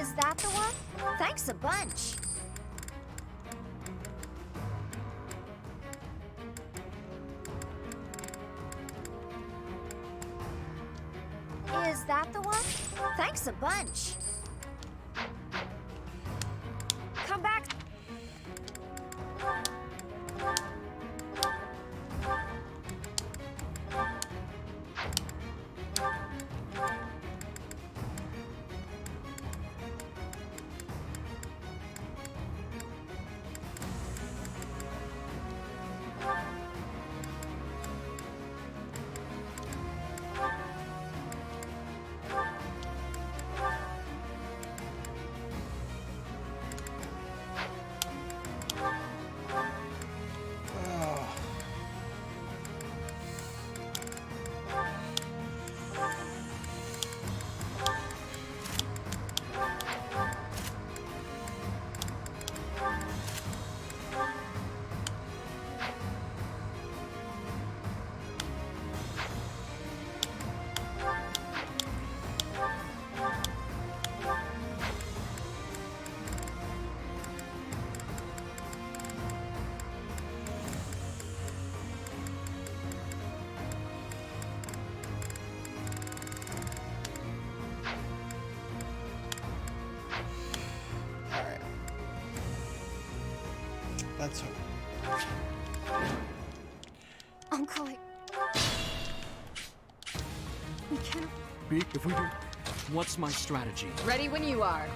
Is that the one? Thanks a bunch. Is that the one? Thanks a bunch. Come back. Let's hope. Uncle, we can't. Beak, if we do... What's my strategy? Ready when you are.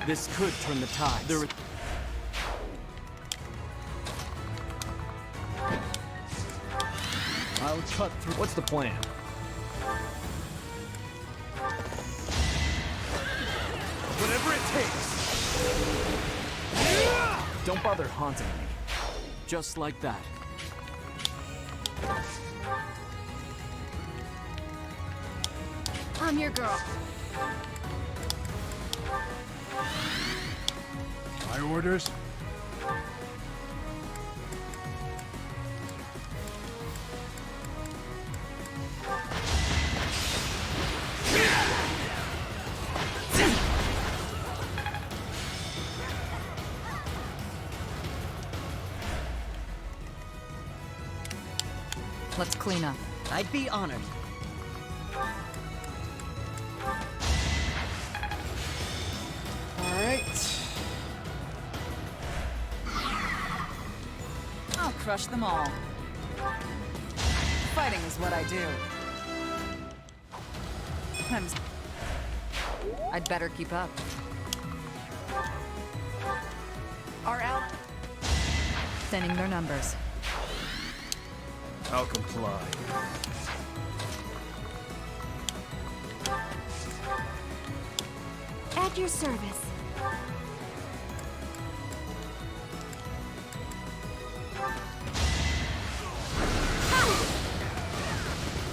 This could turn the tide. I'll cut through... What's the plan? Whatever it takes! Don't bother haunting me. Just like that. I'm your girl. My orders? Let's clean up. I'd be honored. All right. I'll crush them all. Fighting is what I do. I'd better keep up. Our ally. Thinning their numbers. I'll comply. At your service.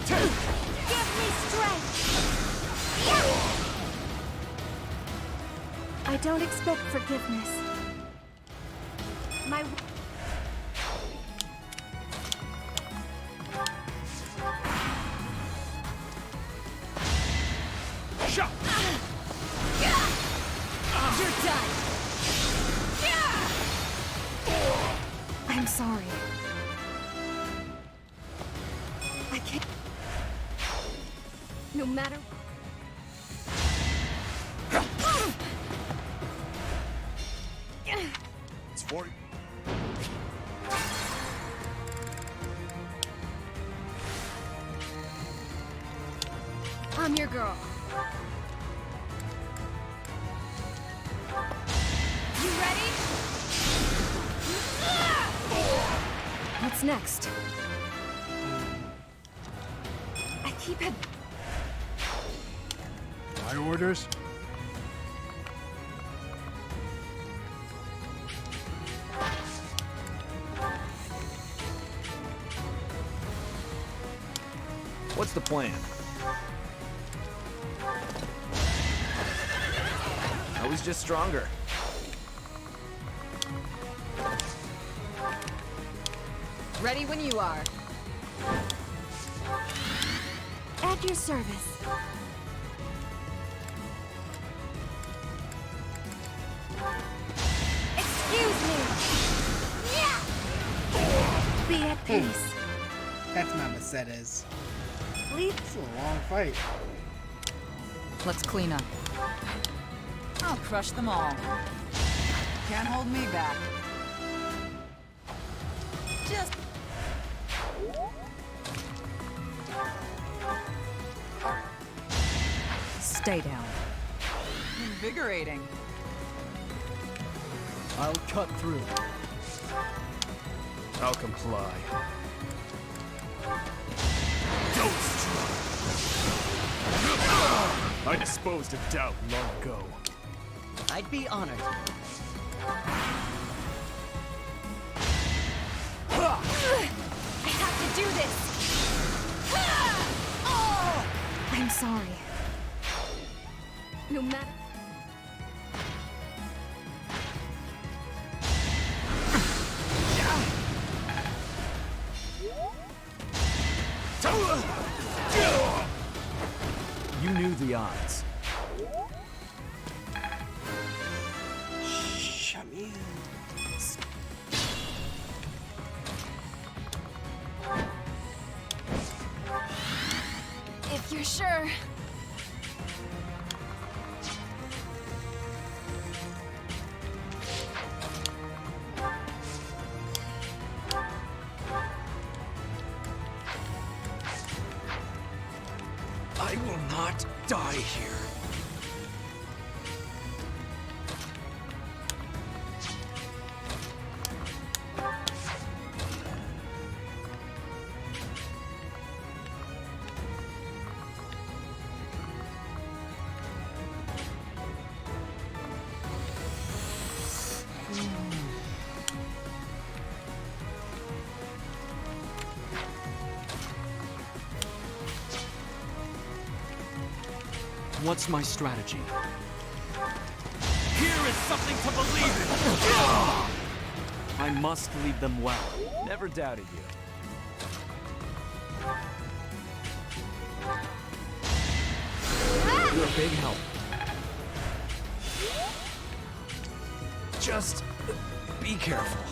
Give me strength! I don't expect forgiveness. My... Shot! You're done! I'm sorry. I can't... No matter... It's for you. I'm your girl. You ready? What's next? I keep it... My orders? What's the plan? I was just stronger. Ready when you are. At your service. Excuse me! Be at peace. That's Mama Sedes. Leave. It's a long fight. Let's clean up. I'll crush them all. Can't hold me back. Just... Stay down. Invigorating. I'll cut through. I'll comply. I disposed of doubt long ago. I'd be honored. I have to do this! I'm sorry. No matter... You knew the odds. Shut me in. If you're sure. I will not die here. What's my strategy? Here is something to believe in! I must lead them well. Never doubted you. You're a big help. Just be careful.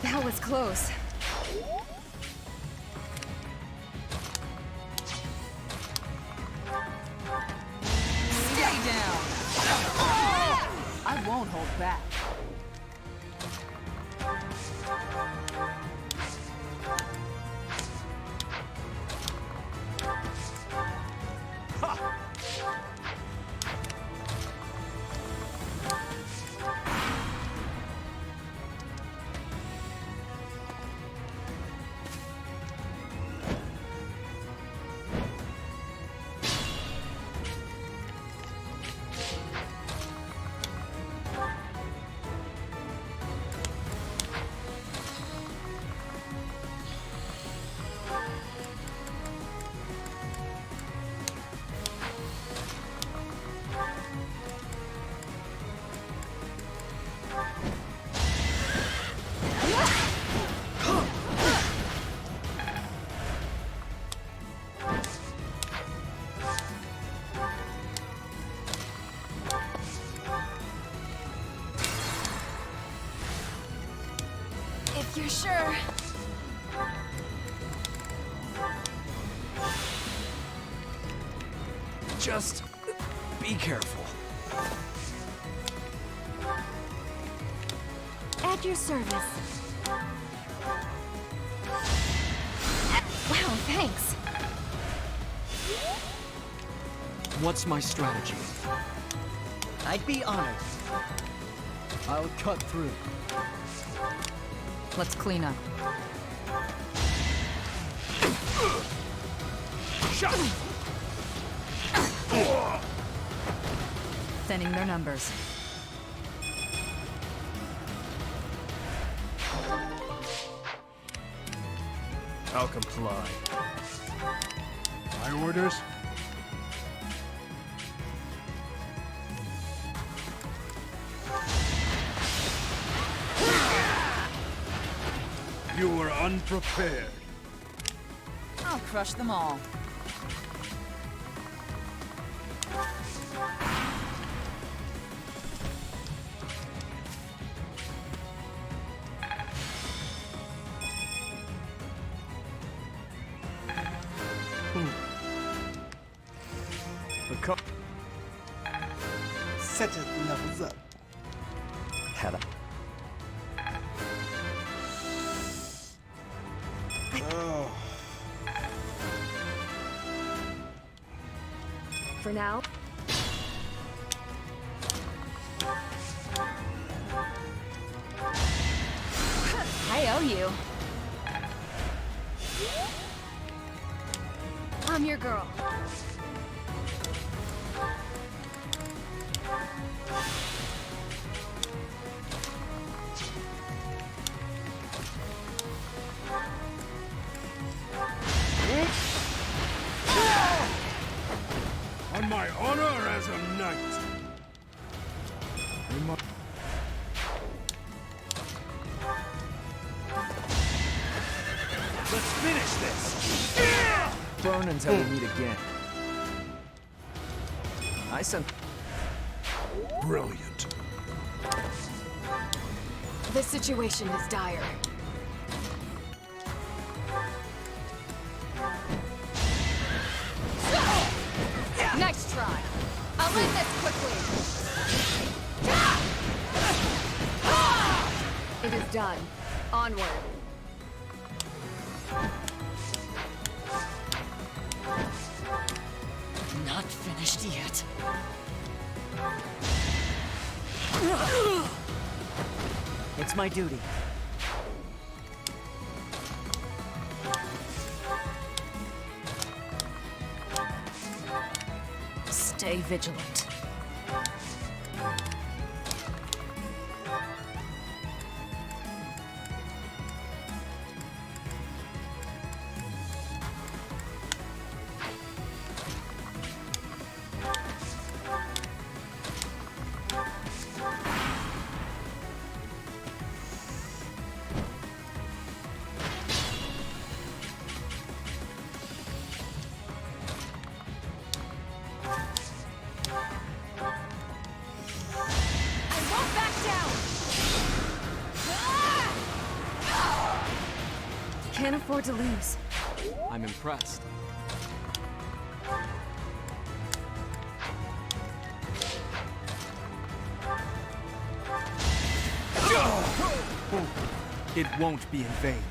That was close. Stay down! I won't hold back. Sure. Just be careful. At your service. Wow, thanks. What's my strategy? I'd be honored. I'll cut through. Let's clean up. Shot! Thinning their numbers. I'll comply. My orders? You were unprepared. I'll crush them all. Such a levels up. Had a... Oh. For now. I owe you. I'm your girl. On my honor as a knight. Let's finish this! Burn until we meet again. I sent... Brilliant. This situation is dire. Nice try. I'll end this quickly. It is done. Onward. Not finished yet. It's my duty. Stay vigilant. Can't afford to lose. I'm impressed. It won't be in vain.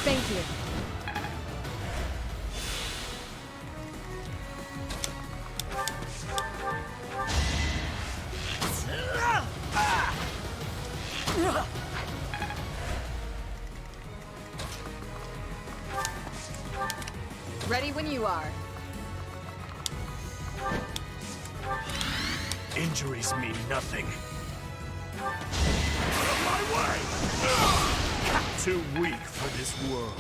Thank you. Ready when you are. Injuries mean nothing. My way! Too weak for this world.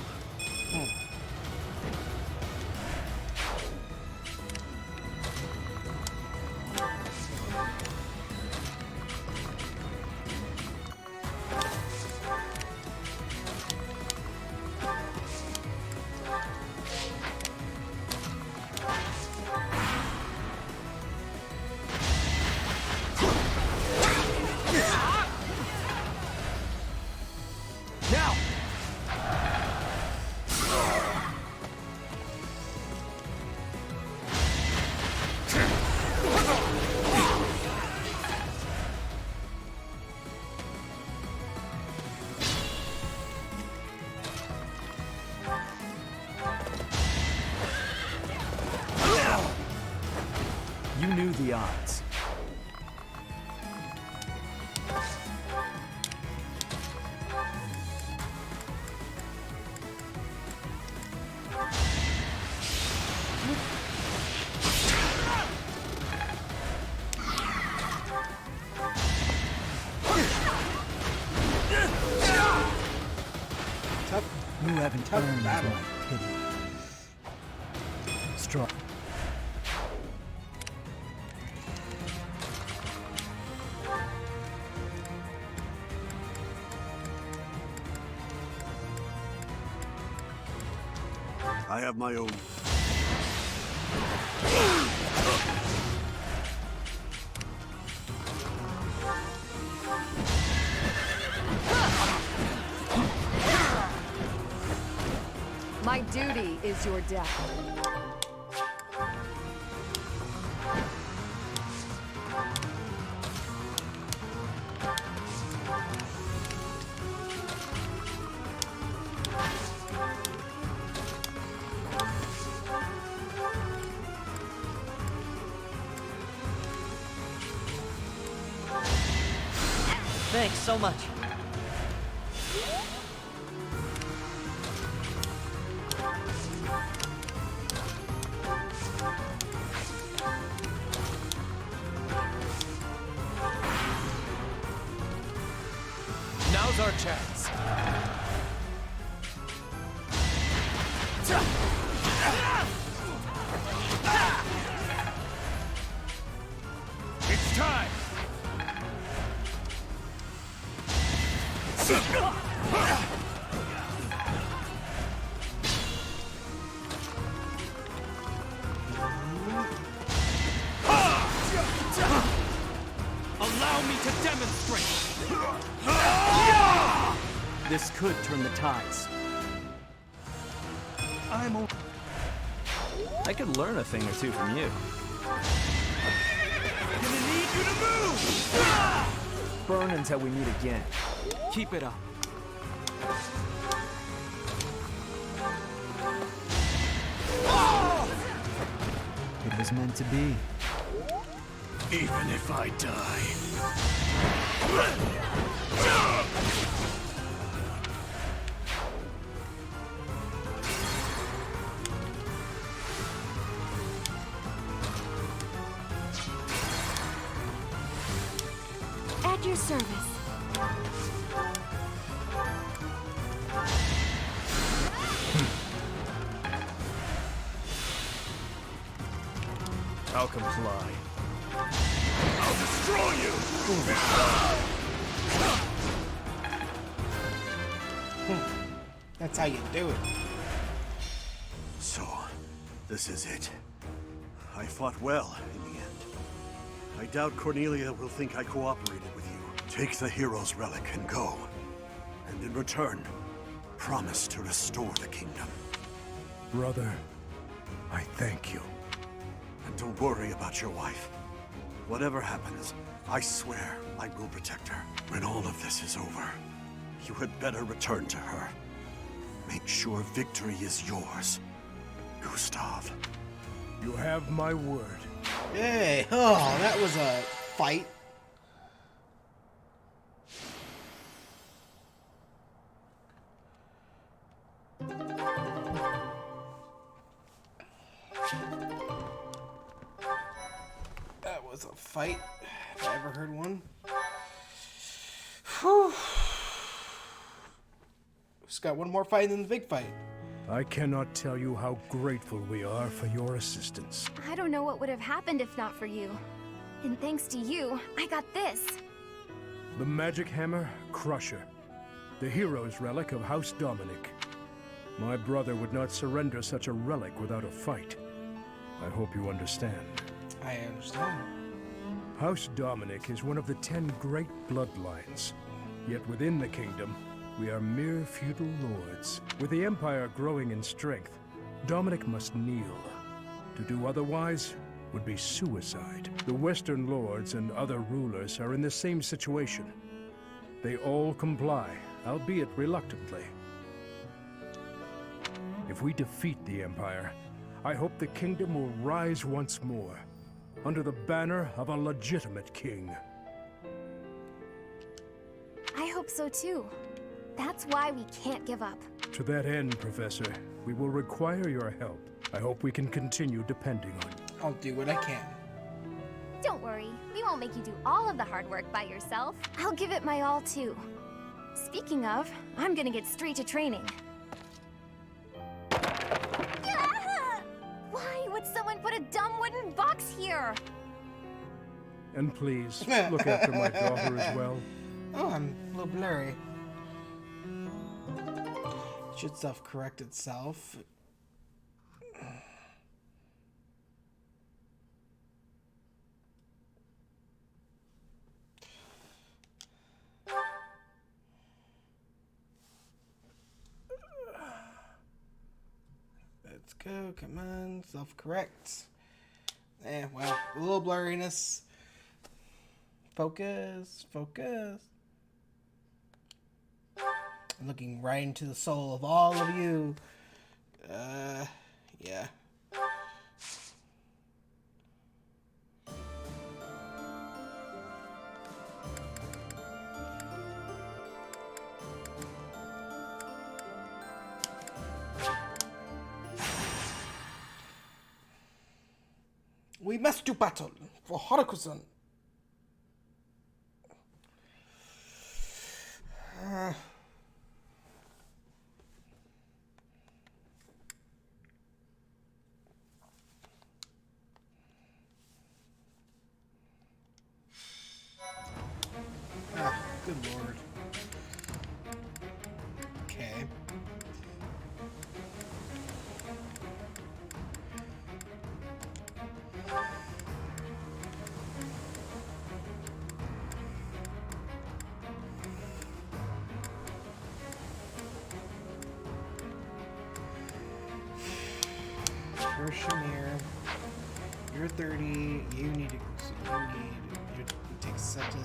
the odds. You haven't earned my pity. Strong. I have my own. My duty is your death. Thanks so much. Now's our chance. It's time. Allow me to demonstrate. This could turn the tides. I could learn a thing or two from you. Gonna need you to move. Burn until we meet again. Keep it up. It was meant to be. Even if I die. At your service. I'll comply. I'll destroy you! That's how you do it. So, this is it. I fought well in the end. I doubt Cornelia will think I cooperated with you. Take the hero's relic and go. And in return, promise to restore the kingdom. Brother, I thank you. And don't worry about your wife. Whatever happens, I swear I will protect her. When all of this is over, you had better return to her. Make sure victory is yours, Gustav. You have my word. Hey, oh, that was a fight. That was a fight, if I ever heard one. Whew. Just got one more fight than the big fight. I cannot tell you how grateful we are for your assistance. I don't know what would have happened if not for you. And thanks to you, I got this. The magic hammer, Crusher. The hero's relic of House Dominic. My brother would not surrender such a relic without a fight. I hope you understand. I understand. House Dominic is one of the 10 great bloodlines. Yet within the kingdom, we are mere feudal lords. With the Empire growing in strength, Dominic must kneel. To do otherwise would be suicide. The Western lords and other rulers are in the same situation. They all comply, albeit reluctantly. If we defeat the Empire, I hope the kingdom will rise once more. under the banner of a legitimate king. I hope so too. That's why we can't give up. To that end, Professor, we will require your help. I hope we can continue depending on you. I'll do what I can. Don't worry, we won't make you do all of the hard work by yourself. I'll give it my all too. Speaking of, I'm gonna get straight to training. Ah! Why would someone put a dumb wooden box here? And please, look after my daughter as well. Oh, I'm a little blurry. It should self-correct itself. Let's go, come on, self-correct. Well, a little blurriness. Focus, focus. I'm looking right into the soul of all of you. Yeah. We must do battle for Haruko-san. Good lord. Okay. You're Shamir. You're 30. You need to. You take such a.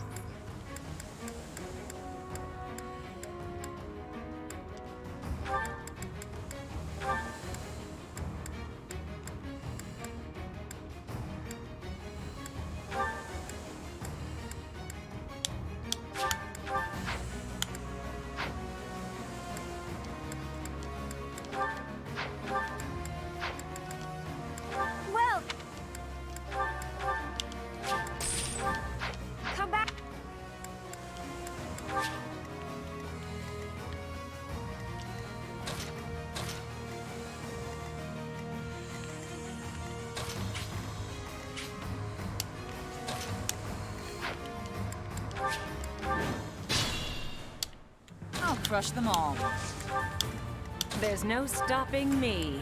Well, come back. I'll crush them all. There's no stopping me.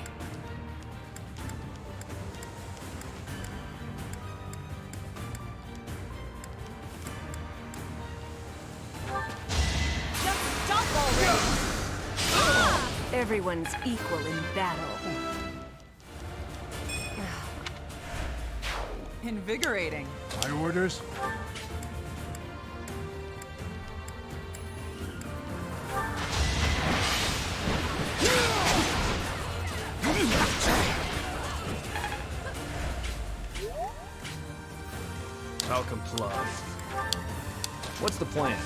Just jump already! Everyone's equal in battle. Invigorating. My orders? I'll comply. What's the plan?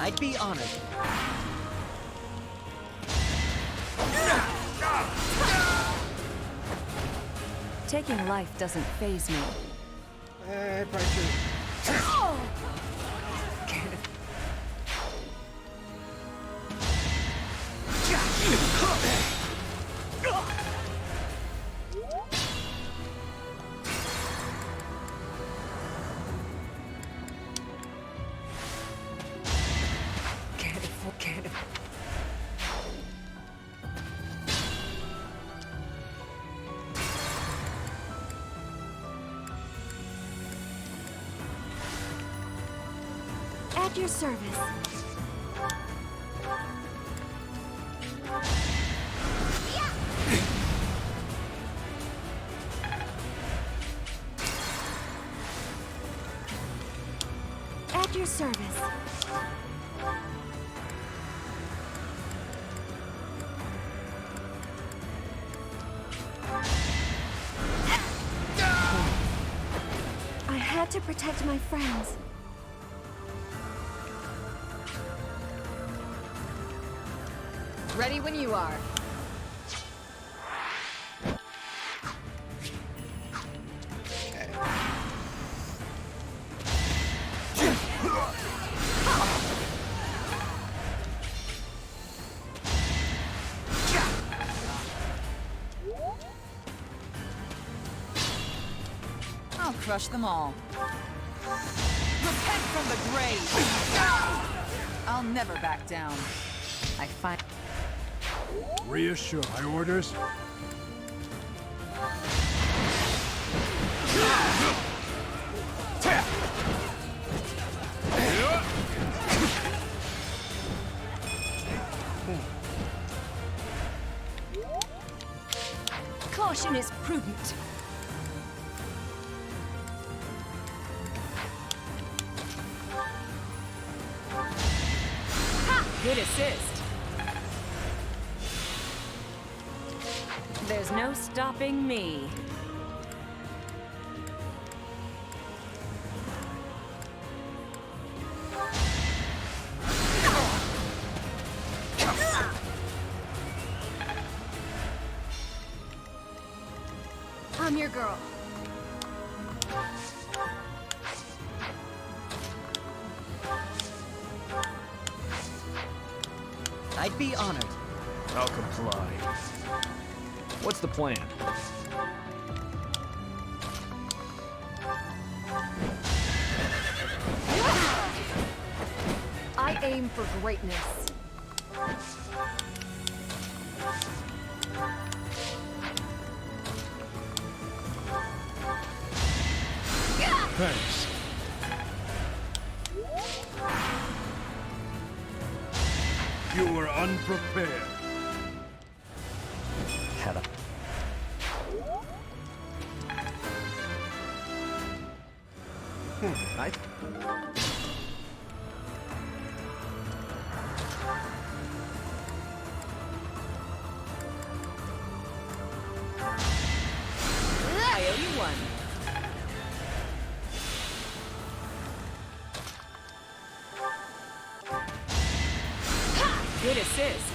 I'd be honored. Taking life doesn't faze me. Probably should. At your service. At your service. to protect my friends. Ready when you are. I'll crush them all. Repent from the grave! I'll never back down. I find... Reassure my orders. Caution is prudent. Ha! Good assist. There's no stopping me. I'm your girl. I'd be honored. I'll comply. What's the plan? I aim for greatness. Thanks. You were unprepared. Had a... I... I owe you one. Good assist.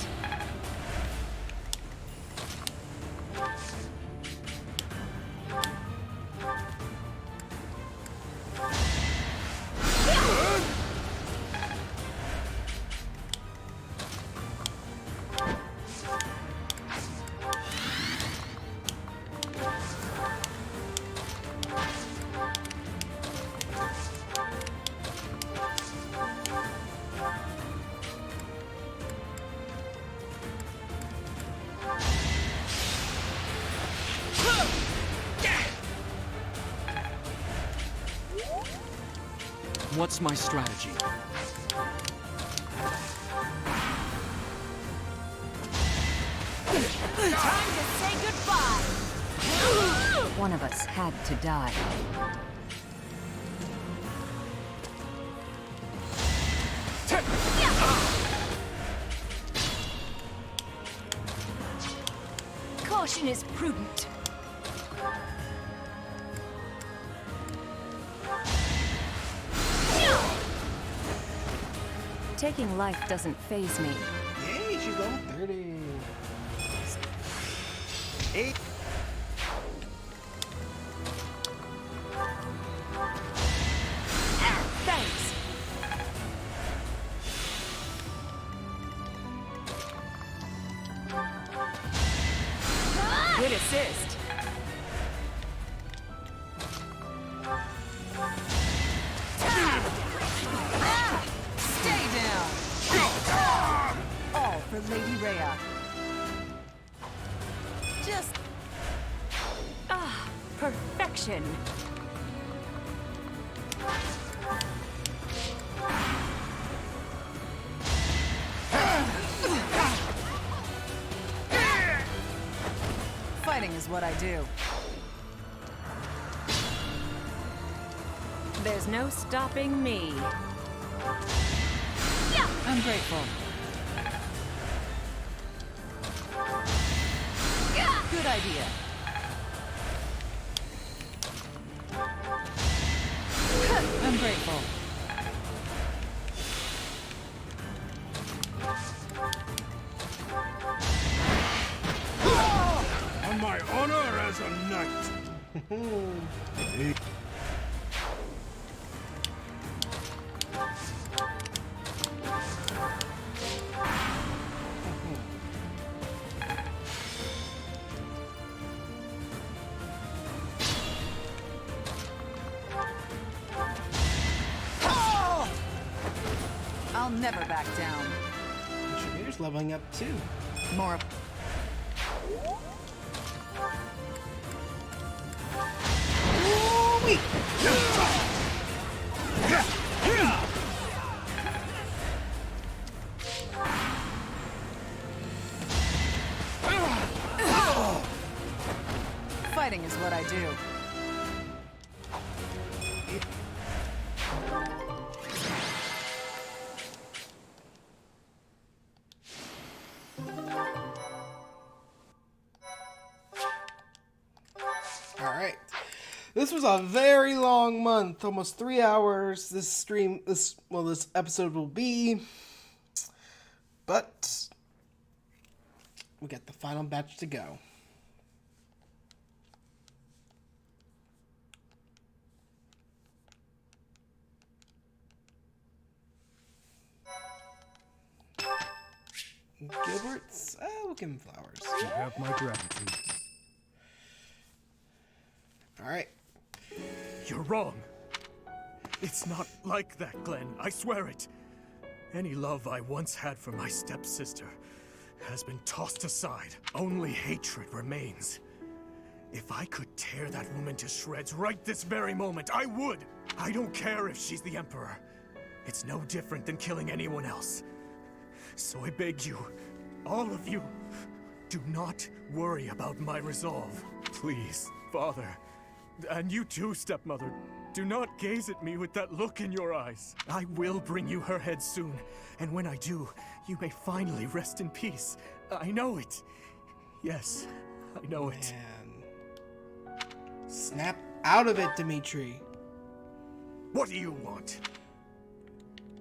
What's my strategy? Time to say goodbye. One of us had to die. Caution is prudent. Taking life doesn't faze me. Yay, she's level 30. 8. Thanks. Good assist. Stay down! All for Lady Rhea. Just... perfection. Fighting is what I do. There's no stopping me. I'm grateful. Good idea. the night. I'll never back down. Shamir's leveling up too. More. Ooh-wee. Fighting is what I do. Alright. This was a very long month, almost 3 hours. This episode will be. But we got the final batch to go. Gilbert's, we'll give him flowers. You have my gratitude. Alright. You're wrong. It's not like that, Glenn. I swear it. Any love I once had for my stepsister has been tossed aside. Only hatred remains. If I could tear that woman to shreds right this very moment, I would! I don't care if she's the Emperor. It's no different than killing anyone else. So I beg you, all of you, do not worry about my resolve. Please, Father. And you too, stepmother. Do not gaze at me with that look in your eyes. I will bring you her head soon, and when I do, you may finally rest in peace. I know it. Yes, I know it. Man. Snap out of it, Dimitri. What do you want?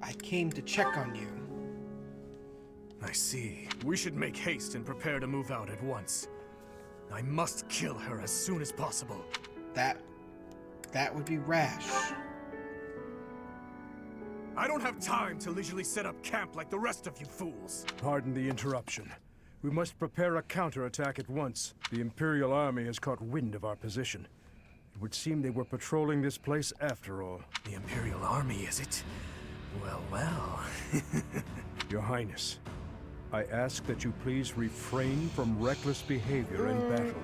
I came to check on you. I see. We should make haste and prepare to move out at once. I must kill her as soon as possible. That would be rash. I don't have time to leisurely set up camp like the rest of you fools. Pardon the interruption. We must prepare a counterattack at once. The Imperial Army has caught wind of our position. It would seem they were patrolling this place after all. The Imperial Army, is it? Well, well. Your Highness, I ask that you please refrain from reckless behavior in battle.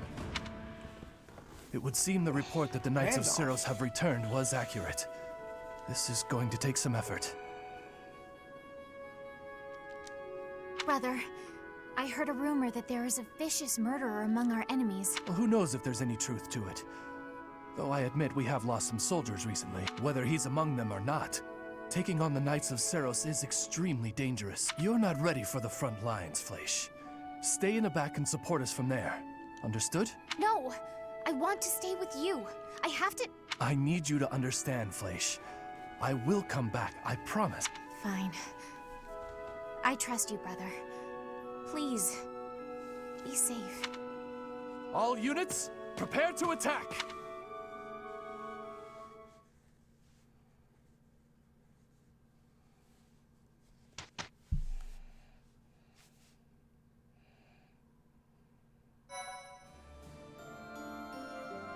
It would seem the report that the Knights of Ceros have returned was accurate. This is going to take some effort. Brother, I heard a rumor that there is a vicious murderer among our enemies. Well, who knows if there's any truth to it? Though I admit we have lost some soldiers recently. Whether he's among them or not, taking on the Knights of Ceros is extremely dangerous. You're not ready for the front lines, Fleisch. Stay in the back and support us from there. Understood? No! I want to stay with you. I have to... I need you to understand, Fleisch. I will come back, I promise. Fine. I trust you, brother. Please, be safe. All units, prepare to attack!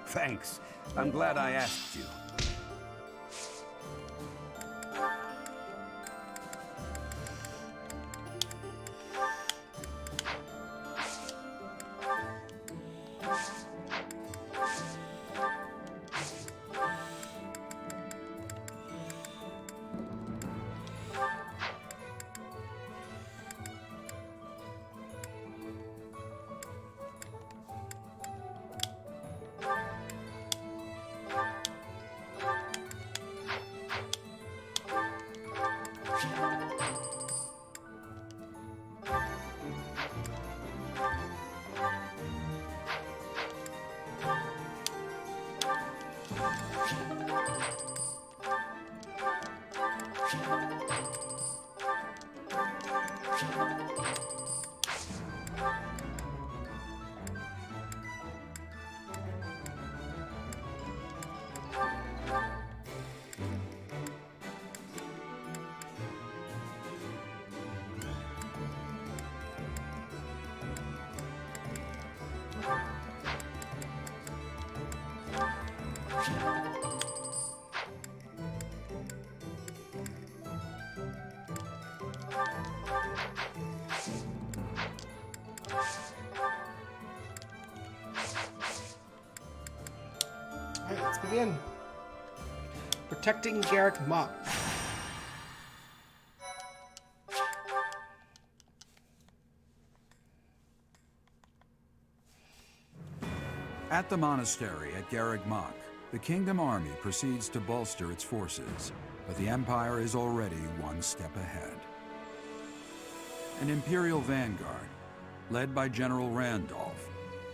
Thanks. I'm glad I asked you. Alright, let's begin. Protecting Garrick Mott. At the monastery at Garrick Mach, the Kingdom Army proceeds to bolster its forces, but the Empire is already one step ahead. An Imperial vanguard, led by General Randolph,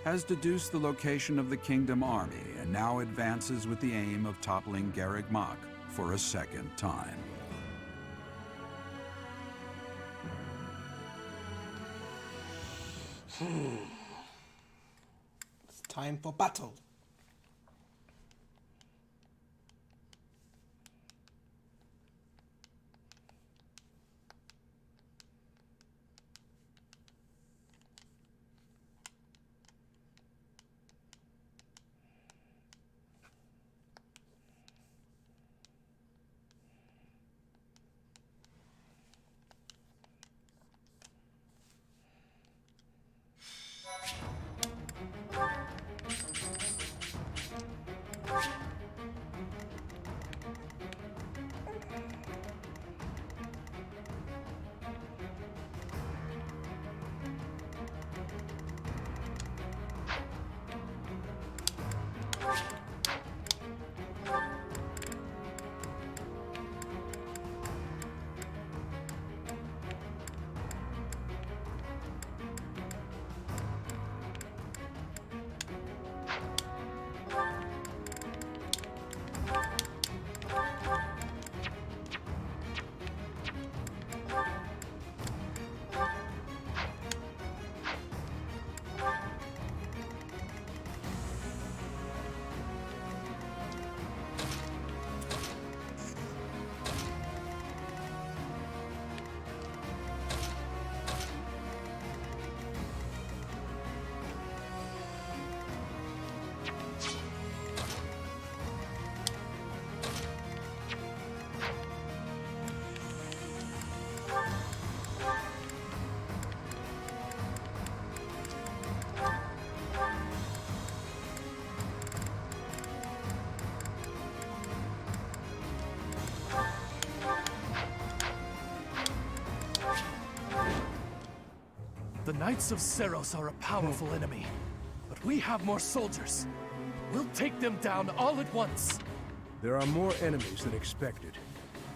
has deduced the location of the Kingdom Army and now advances with the aim of toppling Garrick Mach for a second time. It's time for battle. The Knights of Seros are a powerful enemy, but we have more soldiers. We'll take them down all at once. There are more enemies than expected.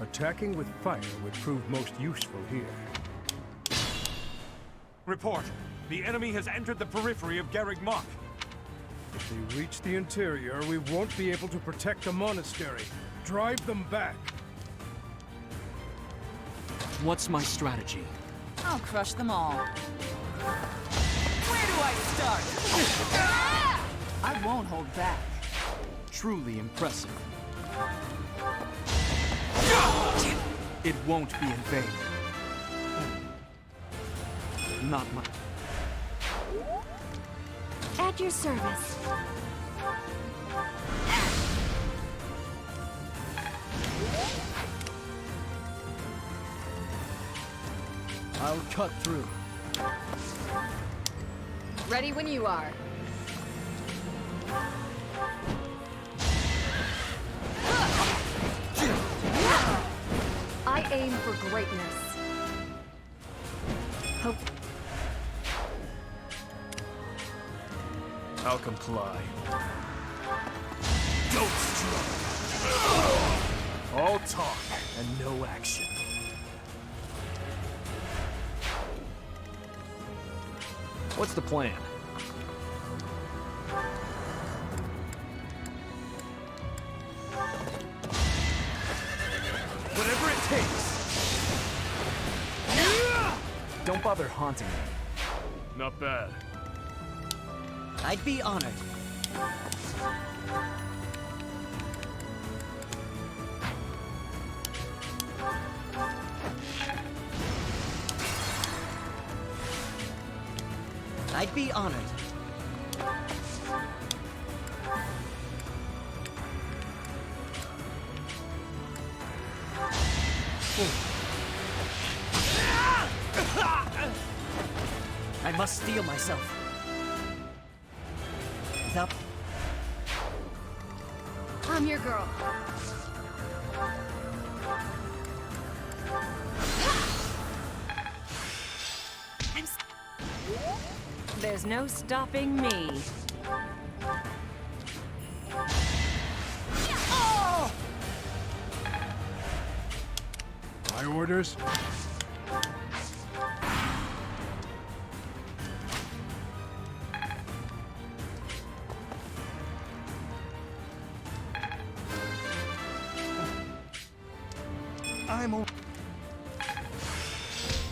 Attacking with fire would prove most useful here. Report. The enemy has entered the periphery of Garrick Mach. If they reach the interior, we won't be able to protect the monastery. Drive them back. What's my strategy? I'll crush them all. Where do I start? I won't hold back. Truly impressive. It won't be in vain. Not my... At your service. I'll cut through. Ready when you are. I aim for greatness. Hope. I'll comply. Don't struggle. All talk and no action. What's the plan? Whatever it takes. Don't bother haunting me. Not bad. I'd be honored. I'd be honored. I must steel myself. Without... I'm your girl. There's no stopping me. My orders?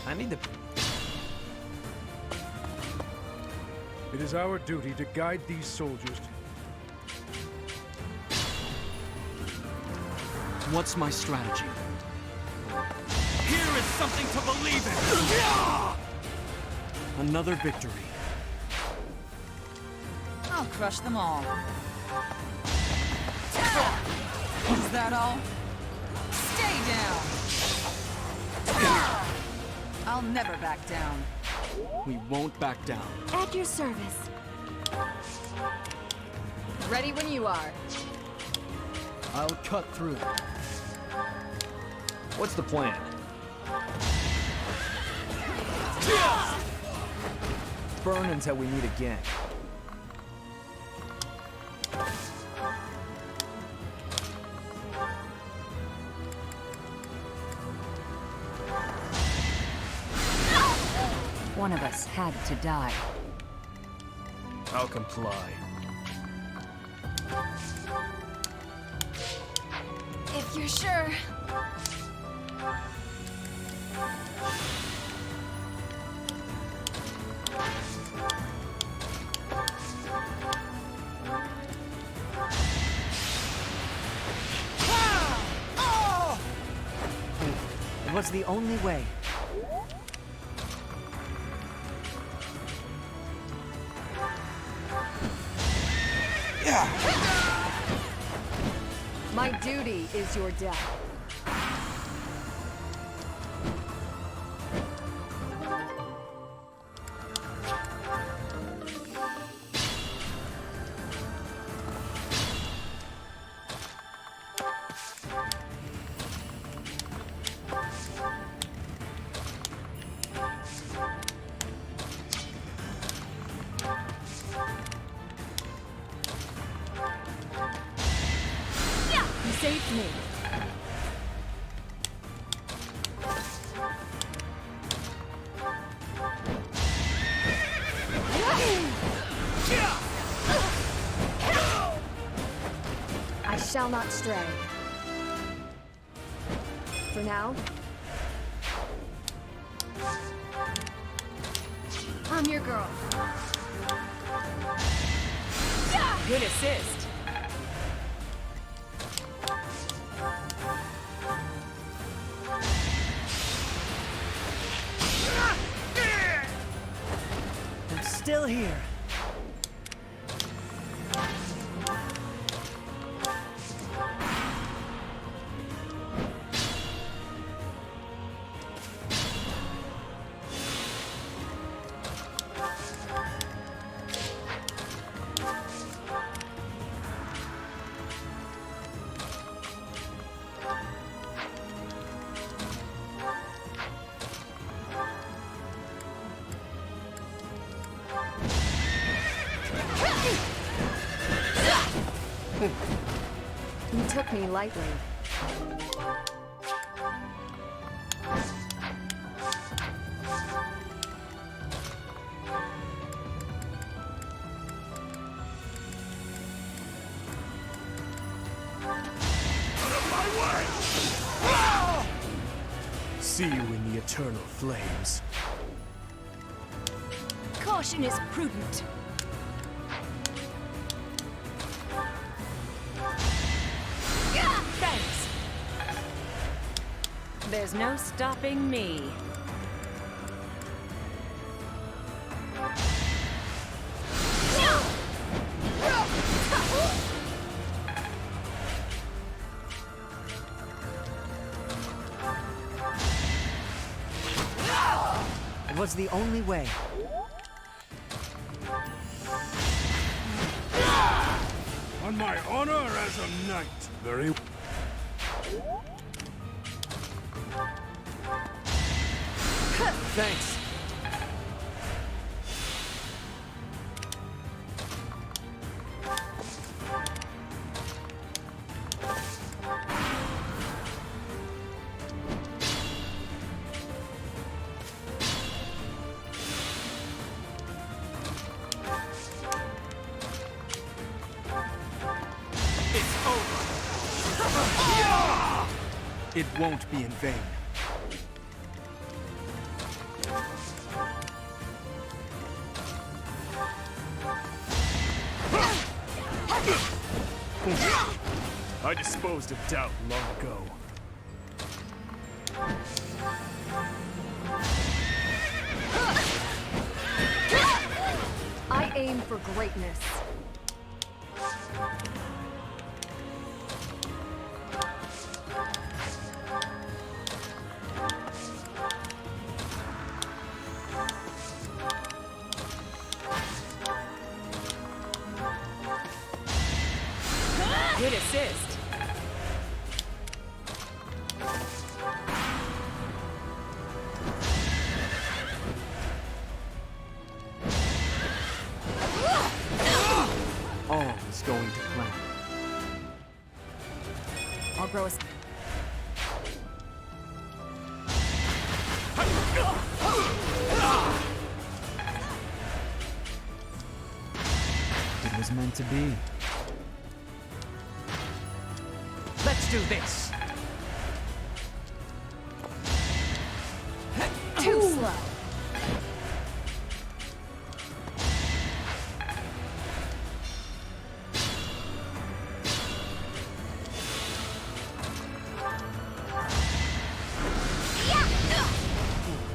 I need to... It is our duty to guide these soldiers. What's my strategy? Here is something to believe in! Another victory. I'll crush them all. Is that all? Stay down! I'll never back down. We won't back down. At your service. Ready when you are. I'll cut through. What's the plan? Burn until we meet again. One of us had to die. I'll comply. If you're sure. It was the only way. My duty is your death. You saved me. I shall not stray. For now, I'm your girl. Good assist. I'm still here. You took me lightly. See you in the eternal flames. Caution is prudent. Thanks. There's no stopping me. It was the only way. honor as a knight. Very. Thanks. It's over. It won't be in vain. I disposed of doubt long ago. I aim for greatness. Good assist. All is going to plan. I'll grow a... It was meant to be. Let's do this. Too slow.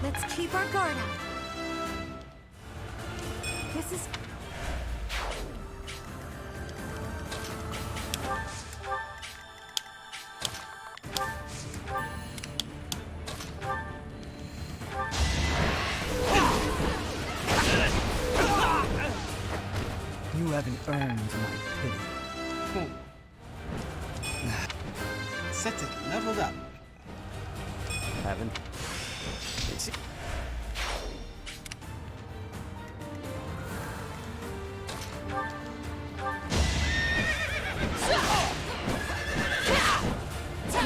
Let's keep our guard up. This is... You haven't earned my pity. Sets it leveled up. Haven't. It's...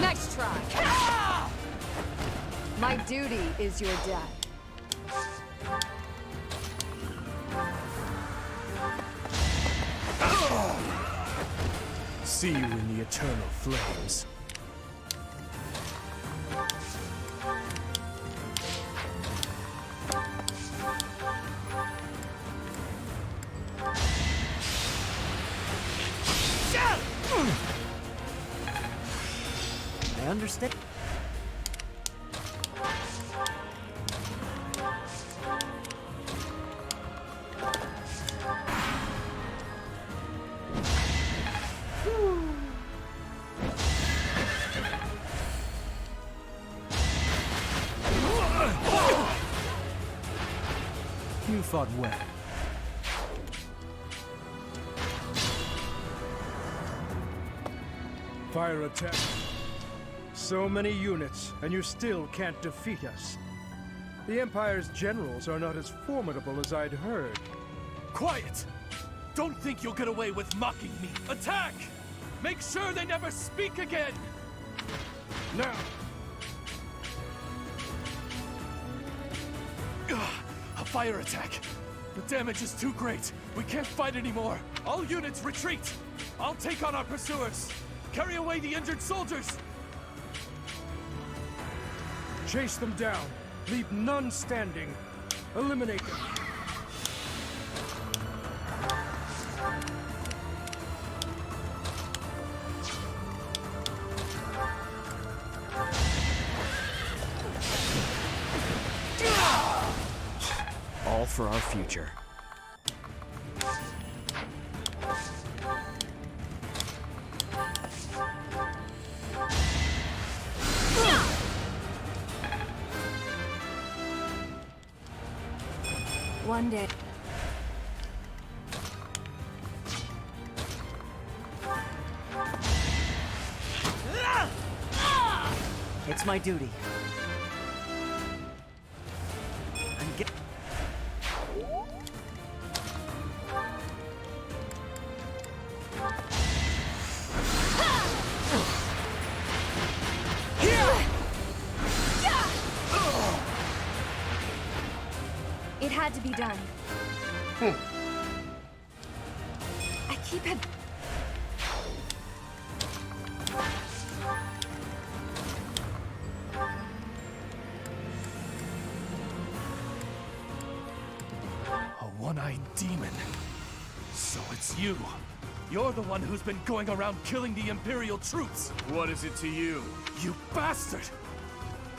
Nice try. My duty is your death. See you in the eternal flames. I understand. You fought well. Fire attack. So many units, and you still can't defeat us. The Empire's generals are not as formidable as I'd heard. Quiet! Don't think you'll get away with mocking me. Attack! Make sure they never speak again! Now! A fire attack! The damage is too great. We can't fight anymore. All units retreat! I'll take on our pursuers. Carry away the injured soldiers! Chase them down. Leave none standing. Eliminate them. All for our future. One day. It's my duty. It had to be done. I keep it. A one-eyed demon. So it's you. You're the one who's been going around killing the Imperial troops. What is it to you? You bastard!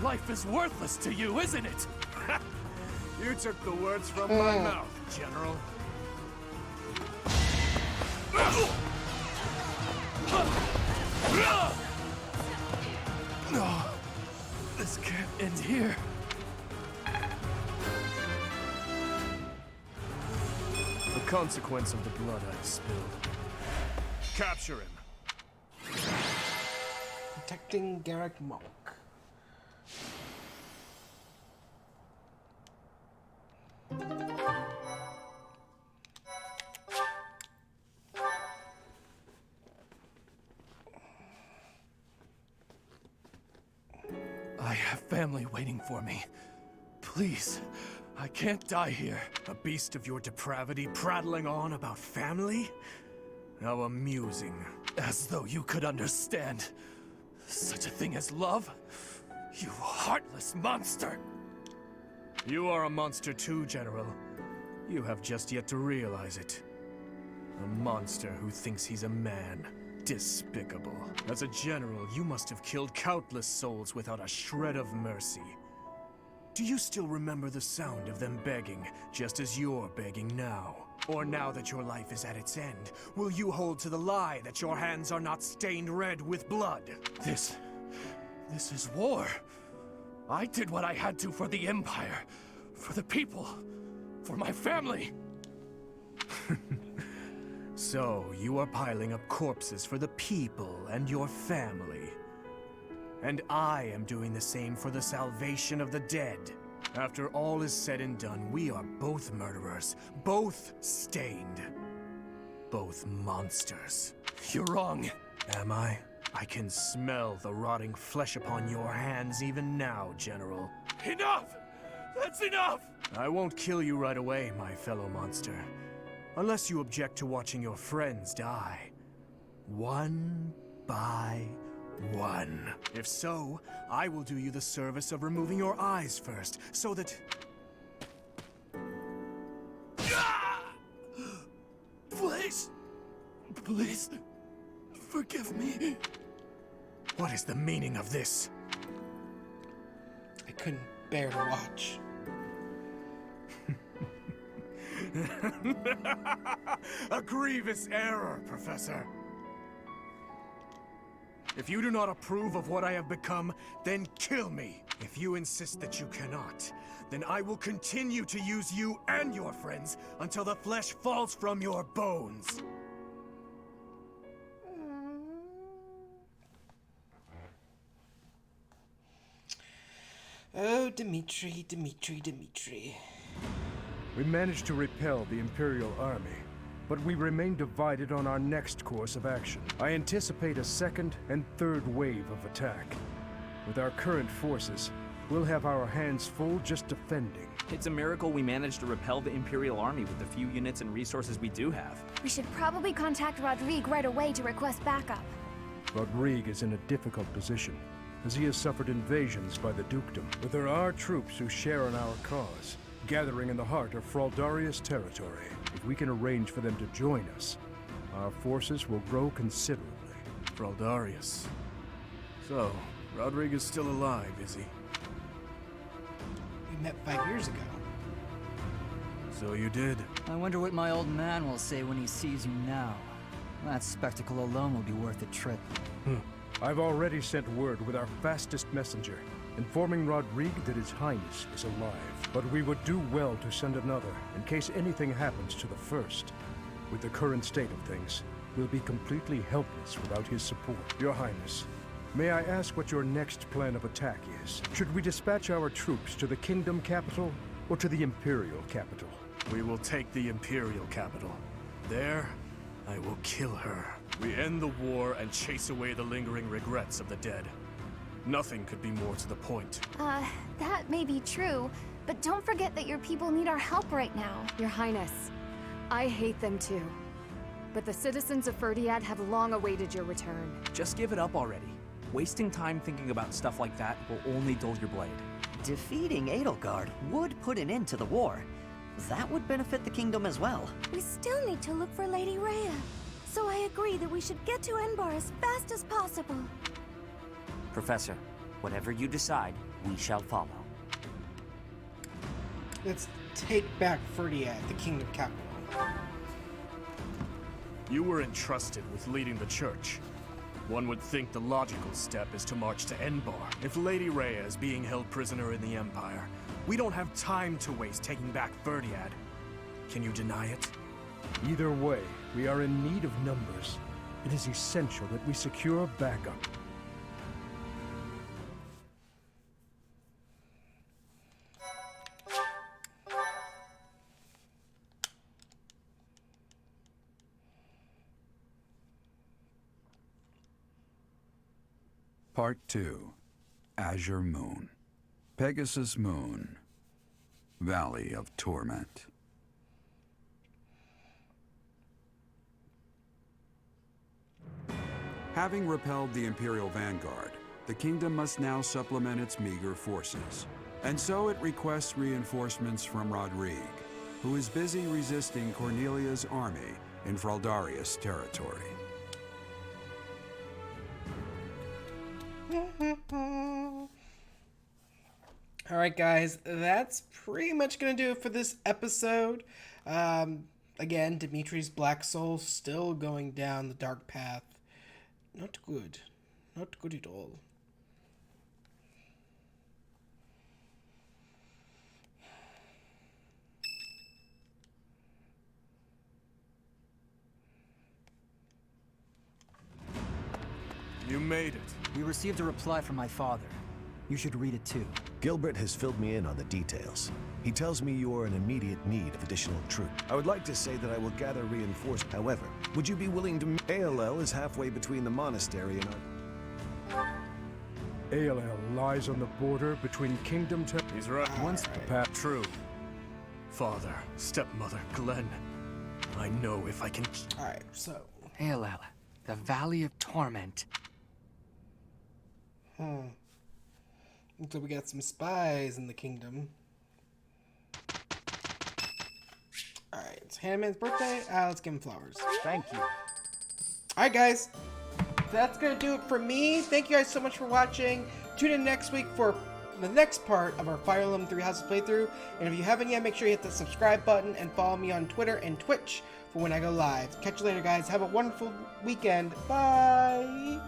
Life is worthless to you, isn't it? You took the words from my mouth, General. No, this can't end here. The consequence of the blood I've spilled. Capture him. Protecting Garrick Monk. I have family waiting for me. Please, I can't die here. A beast of your depravity prattling on about family? How amusing. As though you could understand such a thing as love? You heartless monster! You are a monster too, General. You have just yet to realize it. A monster who thinks he's a man. Despicable. As a general, you must have killed countless souls without a shred of mercy. Do you still remember the sound of them begging, just as you're begging now? Or now that your life is at its end, will you hold to the lie that your hands are not stained red with blood? This is war. I did what I had to for the Empire, for the people, for my family. So, you are piling up corpses for the people and your family. And I am doing the same for the salvation of the dead. After all is said and done, we are both murderers, both stained, both monsters. You're wrong. Am I? I can smell the rotting flesh upon your hands even now, General. Enough! That's enough! I won't kill you right away, my fellow monster. Unless you object to watching your friends die. One by one. If so, I will do you the service of removing your eyes first, so that... Please! Please, forgive me. What is the meaning of this? I couldn't bear to watch. A grievous error, Professor. If you do not approve of what I have become, then kill me. If you insist that you cannot, then I will continue to use you and your friends until the flesh falls from your bones. Oh, Dimitri, Dimitri, Dimitri. We managed to repel the Imperial army, but we remain divided on our next course of action. I anticipate a second and third wave of attack. With our current forces, we'll have our hands full just defending. It's a miracle we managed to repel the Imperial army with the few units and resources we do have. We should probably contact Rodrigue right away to request backup. Rodrigue is in a difficult position, as he has suffered invasions by the dukedom. But there are troops who share in our cause, gathering in the heart of Fraldarius territory. If we can arrange for them to join us, our forces will grow considerably. Fraldarius. So, Rodrigue is still alive, is he? We met 5 years ago. So you did. I wonder what my old man will say when he sees you now. That spectacle alone will be worth the trip. I've already sent word with our fastest messenger, informing Rodrigue that His Highness is alive. But we would do well to send another, in case anything happens to the first. With the current state of things, we'll be completely helpless without his support. Your Highness, May I ask what your next plan of attack is? Should we dispatch our troops to the kingdom capital or to the imperial capital? We will take the imperial capital. There, I will kill her. We end the war and chase away the lingering regrets of the dead. Nothing could be more to the point. That may be true, but don't forget that your people need our help right now. Your Highness, I hate them too. But the citizens of Ferdiad have long awaited your return. Just give it up already. Wasting time thinking about stuff like that will only dull your blade. Defeating Edelgard would put an end to the war. That would benefit the kingdom as well. We still need to look for Lady Rhea. So I agree that we should get to Enbar as fast as possible. Professor, whatever you decide, we shall follow. Let's take back Ferdiad, the kingdom capital. You were entrusted with leading the church. One would think the logical step is to march to Enbar. If Lady Rhea is being held prisoner in the Empire, we don't have time to waste taking back Ferdiad. Can you deny it? Either way, we are in need of numbers. It is essential that we secure backup. Part 2. Azure Moon. Pegasus Moon. Valley of Torment. Having repelled the Imperial Vanguard, the kingdom must now supplement its meager forces. And so it requests reinforcements from Rodrigue, who is busy resisting Cornelia's army in Fraldarius territory. Alright guys, that's pretty much going to do it for this episode. Again, Dimitri's Black Soul still going down the dark path. Not good. Not good at all. You made it. We received a reply from my father. You should read it too. Gilbert has filled me in on the details. He tells me you are in immediate need of additional troops. I would like to say that I will gather reinforcements. However, would you be willing to... ALL is halfway between the monastery and our... ALL lies on the border between Kingdom to... He's right. Once the path true. Father, stepmother, Glenn. I know if I can... Alright, so... ALL, the Valley of Torment. So we got some spies in the kingdom. Alright, it's Hannahman's birthday. Let's give him flowers. Thank you. Alright guys, that's gonna do it for me. Thank you guys so much for watching. Tune in next week for the next part of our Fire Emblem 3 Houses playthrough. And if you haven't yet, make sure you hit the subscribe button and follow me on Twitter and Twitch for when I go live. Catch you later guys. Have a wonderful weekend. Bye!